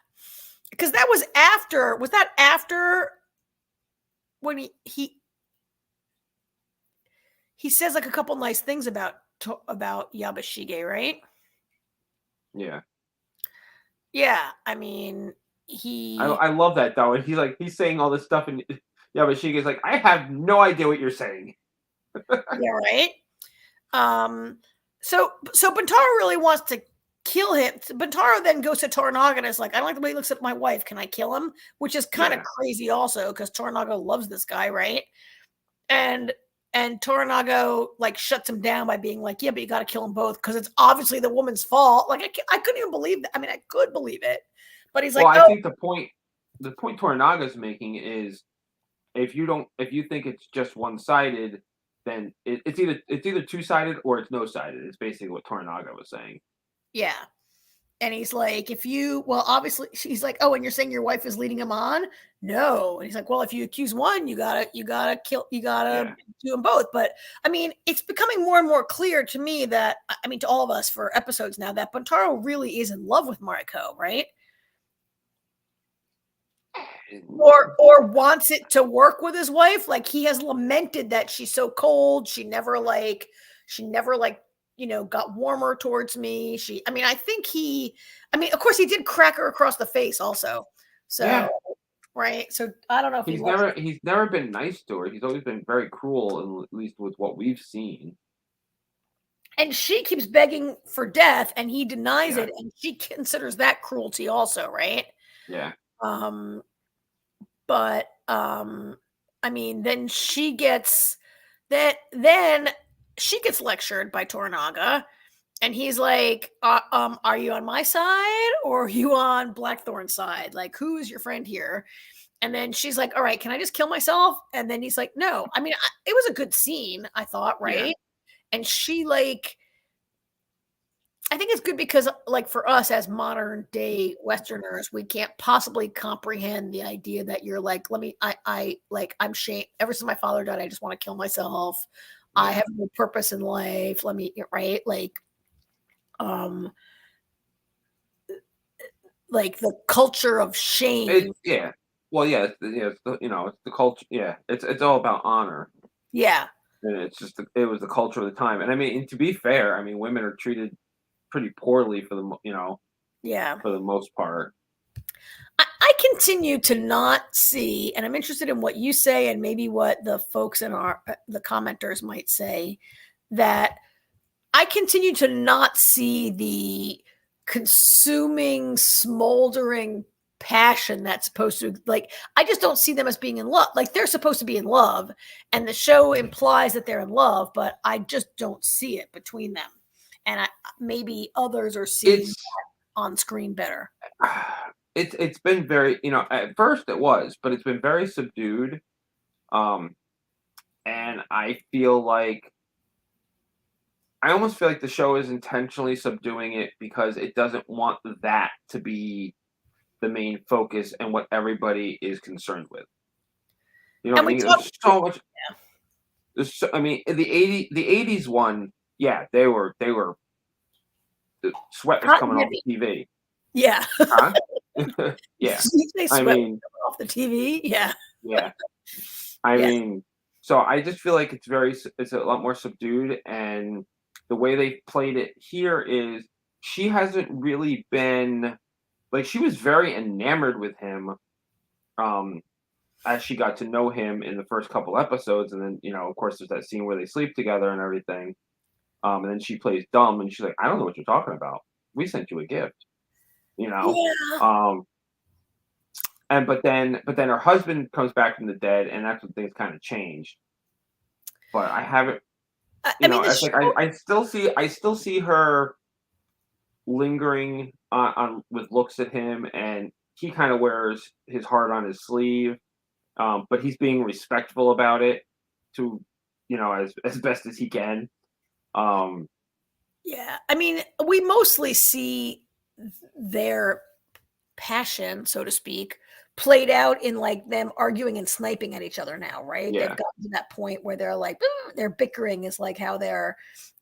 because that was after. Was that after when he says like a couple nice things about Yabashige, right? Yeah. Yeah, I mean, I love that though. And he's saying all this stuff, and Yabashige's like, I have no idea what you're saying. yeah, right. So Bantaro really wants to kill him. Bantaro then goes to Toranaga and is like, I don't like the way he looks at my wife. Can I kill him? Which is kind of crazy also, because Toranaga loves this guy, right? And And Toranaga like shuts him down by being like, yeah, but you got to kill them both because it's obviously the woman's fault. Like I couldn't even believe that. I mean, I could believe it, but he's like, well, I oh, think the point Toranaga's making is if you think it's just one sided, then it's either two sided or it's no sided. It's basically what Toranaga was saying. yeah. And he's like, obviously, she's like, oh, and you're saying your wife is leading him on? No. And he's like, well, if you accuse one, you gotta do them both. But I mean, it's becoming more and more clear to me that, I mean, to all of us for episodes now, that Buntaro really is in love with Mariko, right? Or wants it to work with his wife. Like he has lamented that she's so cold. She never got warmer towards me. Of course he did crack her across the face also. So, yeah. Right. So I don't know if he's never been nice to her. He's always been very cruel, at least with what we've seen. And she keeps begging for death and he denies it. And she considers that cruelty also. Right. Yeah. But I mean, then she gets lectured by Toranaga, and he's like, are you on my side or are you on Blackthorn's side? Like, who's your friend here? And then she's like, all right, can I just kill myself? And then he's like, no. I mean, it was a good scene, I thought, right? Yeah. And she I think it's good because, like, for us as modern day Westerners, we can't possibly comprehend the idea that you're like, I'm shamed. Ever since my father died, I just want to kill myself. Yeah. I have no purpose in life. Right? Like the culture of shame. Well, it's the culture. Yeah, it's all about honor. Yeah. And it was the culture of the time. And I mean, to be fair, I mean, women are treated pretty poorly for the most part. I continue to not see, and I'm interested in what you say and maybe what the folks in the commenters might say, that I continue to not see the consuming, smoldering passion that's supposed to, like, I just don't see them as being in love. Like, they're supposed to be in love and the show implies that they're in love, but I just don't see it between them. And maybe others are seeing that on screen better. It's been very, at first it was, but it's been very subdued. And I almost feel like the show is intentionally subduing it because it doesn't want that to be the main focus and what everybody is concerned with. You know what I mean? There's so much. Yeah. The 80s one, yeah, they were the sweat was coming off the TV. Yeah. Huh? Yeah. I mean, off the TV. Yeah. Yeah. I mean, so I just feel like it's a lot more subdued, and the way they played it here is she hasn't really been like, she was very enamored with him as she got to know him in the first couple episodes, and then of course there's that scene where they sleep together and everything. And then she plays dumb, and she's like, I don't know what you're talking about. We sent you a gift, Yeah. But then her husband comes back from the dead, and that's when things kind of changed. But I haven't, I still see her lingering on with looks at him, and he kind of wears his heart on his sleeve, but he's being respectful about it to, as best as he can. Yeah, I mean, we mostly see their passion, so to speak, played out in like them arguing and sniping at each other now, right? Yeah. They've gotten to that point where they're like, they're bickering is like how they're,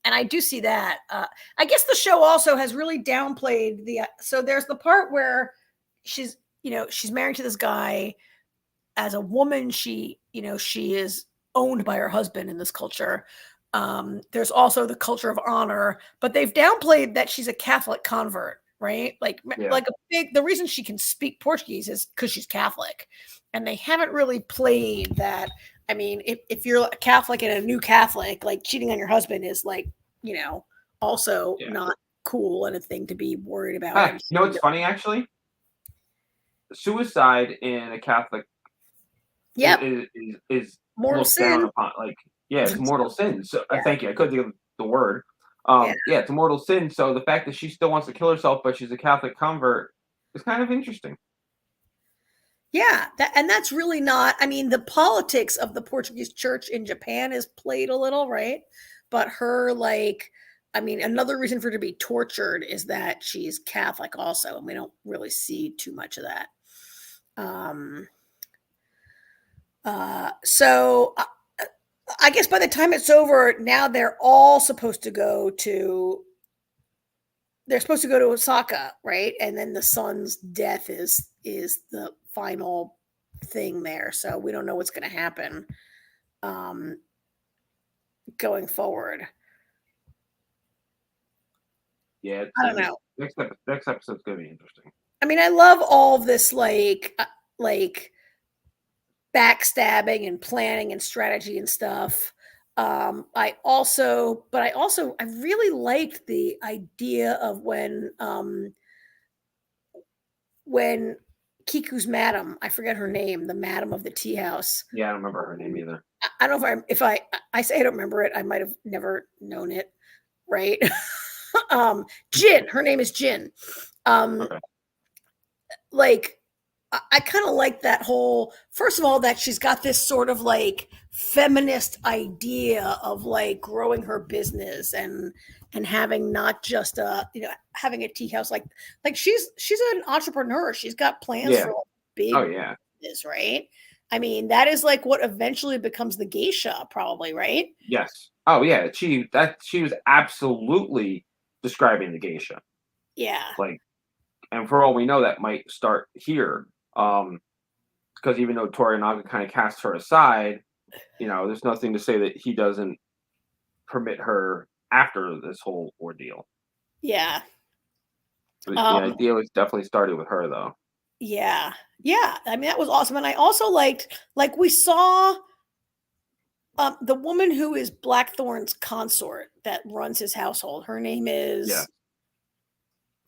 and I do see that. I guess the show also has really downplayed so there's the part where she's married to this guy. As a woman, she is owned by her husband in this culture. There's also the culture of honor, but they've downplayed that she's a Catholic convert, right? The reason she can speak Portuguese is because she's Catholic, and they haven't really played that. I mean, if you're a Catholic and a new Catholic, like cheating on your husband is like, also not cool and a thing to be worried about. It's funny actually. Suicide in a Catholic is mortal looked sin. down upon, like Yeah, it's a mortal sin. So Yeah. thank you. I couldn't think of the word. Yeah. Yeah, it's a mortal sin. So the fact that she still wants to kill herself, but she's a Catholic convert, is kind of interesting. Yeah, and that's really not. I mean, the politics of the Portuguese church in Japan is played a little, right? But her, like, I mean, another reason for her to be tortured is that she's Catholic also, and we don't really see too much of that. So I guess by the time it's over, now they're all supposed to go to. They're supposed to go to Osaka, right? And then the son's death is the final thing there. So we don't know what's going to happen going forward. Yeah, I don't know. Next episode's gonna be interesting. I mean, I love all of this like backstabbing and planning and strategy and stuff. I really liked the idea of when Kiku's madam, I forget her name, the madam of the tea house. Yeah, I don't remember her name either. I don't know if I say I don't remember it, I might have never known it, right? Jin, her name is Jin. Okay. Like I kind of like that whole, first of all, that she's got this sort of like feminist idea of like growing her business and having not just having a tea house, like she's an entrepreneur. She's got plans for like, big business, right? I mean, that is like what eventually becomes the geisha, probably, right? Yes. Oh yeah, she was absolutely describing the geisha. Yeah. Like, and for all we know, that might start here. Because even though Toranaga kind of cast her aside, there's nothing to say that he doesn't permit her after this whole ordeal. Yeah. The idea was definitely started with her, though. Yeah. Yeah. I mean, that was awesome. And I also liked, like, we saw the woman who is Blackthorn's consort that runs his household. Her name is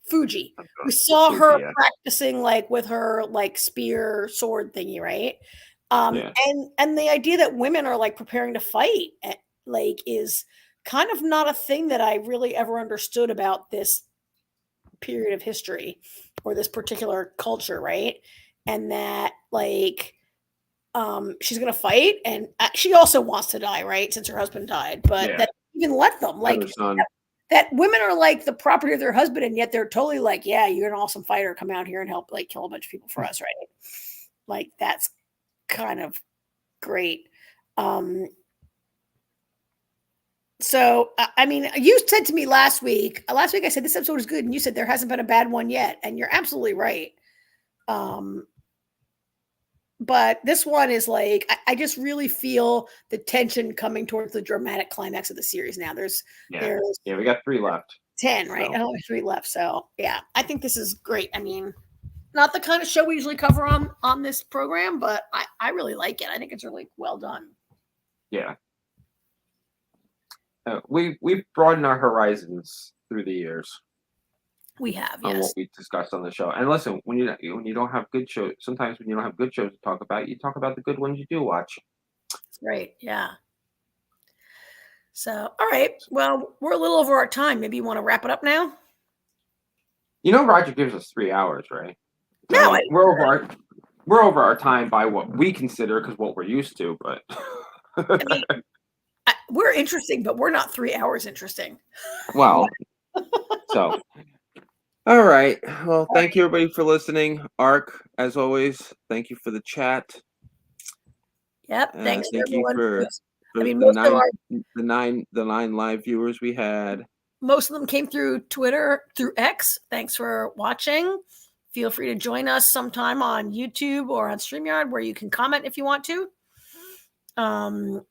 Fuji. We saw her practicing like with her like spear sword thingy, right? And the idea that women are like preparing to fight like is kind of not a thing that I really ever understood about this period of history or this particular culture, right? And that like she's gonna fight, and she also wants to die, right? Since her husband died, but that even let them like that women are like the property of their husband, and yet they're totally like, yeah, you're an awesome fighter. Come out here and help like kill a bunch of people for us, right? Like that's kind of great. So I mean, you said to me last week I said this episode is good, and you said there hasn't been a bad one yet, and you're absolutely right. But this one is like, I just really feel the tension coming towards the dramatic climax of the series now. There's we got 3 left. 10, right? So. Only 3 left. So yeah, I think this is great. I mean, not the kind of show we usually cover on this program, but I really like it. I think it's really well done. Yeah. We've broadened our horizons through the years. We have, on what we discussed on the show. And listen, when you don't have good shows, sometimes when you don't have good shows to talk about, you talk about the good ones you do watch. Right. Yeah. So, all right. Well, we're a little over our time. Maybe you want to wrap it up now? Roger gives us 3 hours, right? No, we're over our time by what we consider, because what we're used to, but I mean, we're interesting, but we're not 3 hours interesting. Well, so all right. Well, thank you everybody for listening. Ark, as always, thank you for the chat. Yep. Thanks thank you for the 9 live viewers we had. Most of them came through Twitter, through X. Thanks for watching. Feel free to join us sometime on YouTube or on StreamYard, where you can comment if you want to. We'll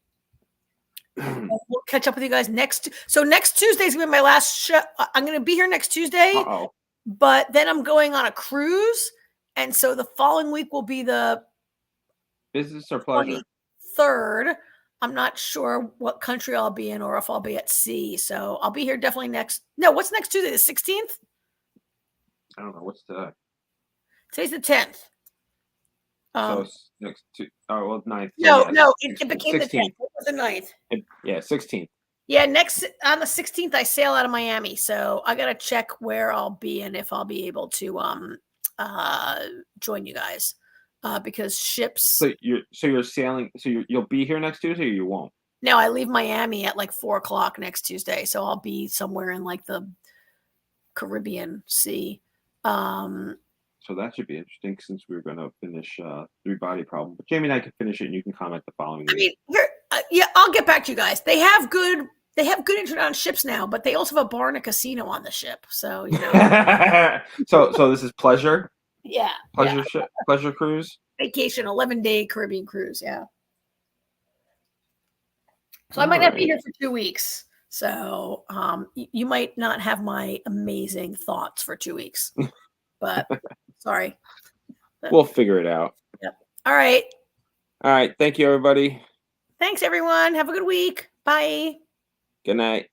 catch up with you guys next. So next Tuesday is gonna be my last show. I'm gonna be here next Tuesday, but then I'm going on a cruise, and so the following week will be the business or pleasure 23rd. I'm not sure what country I'll be in or if I'll be at sea. So I'll be here definitely what's next Tuesday? The 16th? I don't know. What's today? Today's the 10th. So it's next 9th. No, it became 16th. The 10th. was the 9th. Yeah, 16th. Yeah, next on the 16th, I sail out of Miami, so I gotta check where I'll be and if I'll be able to join you guys, because ships. So you're sailing. So you'll be here next Tuesday, or you won't? No, I leave Miami at like 4 o'clock next Tuesday, so I'll be somewhere in like the Caribbean Sea. So that should be interesting since we're going to finish Three Body Problem. But Jamie and I can finish it, and you can comment the following I week. mean, yeah, I'll get back to you guys. They have good internet on ships now, but they also have a bar and a casino on the ship. So so this is pleasure. Yeah, Pleasure cruise. Vacation, 11-day Caribbean cruise. Yeah. So I might not be here for 2 weeks. So you might not have my amazing thoughts for 2 weeks, but sorry. We'll figure it out. Yep. All right. All right. Thank you, everybody. Thanks, everyone. Have a good week. Bye. Good night.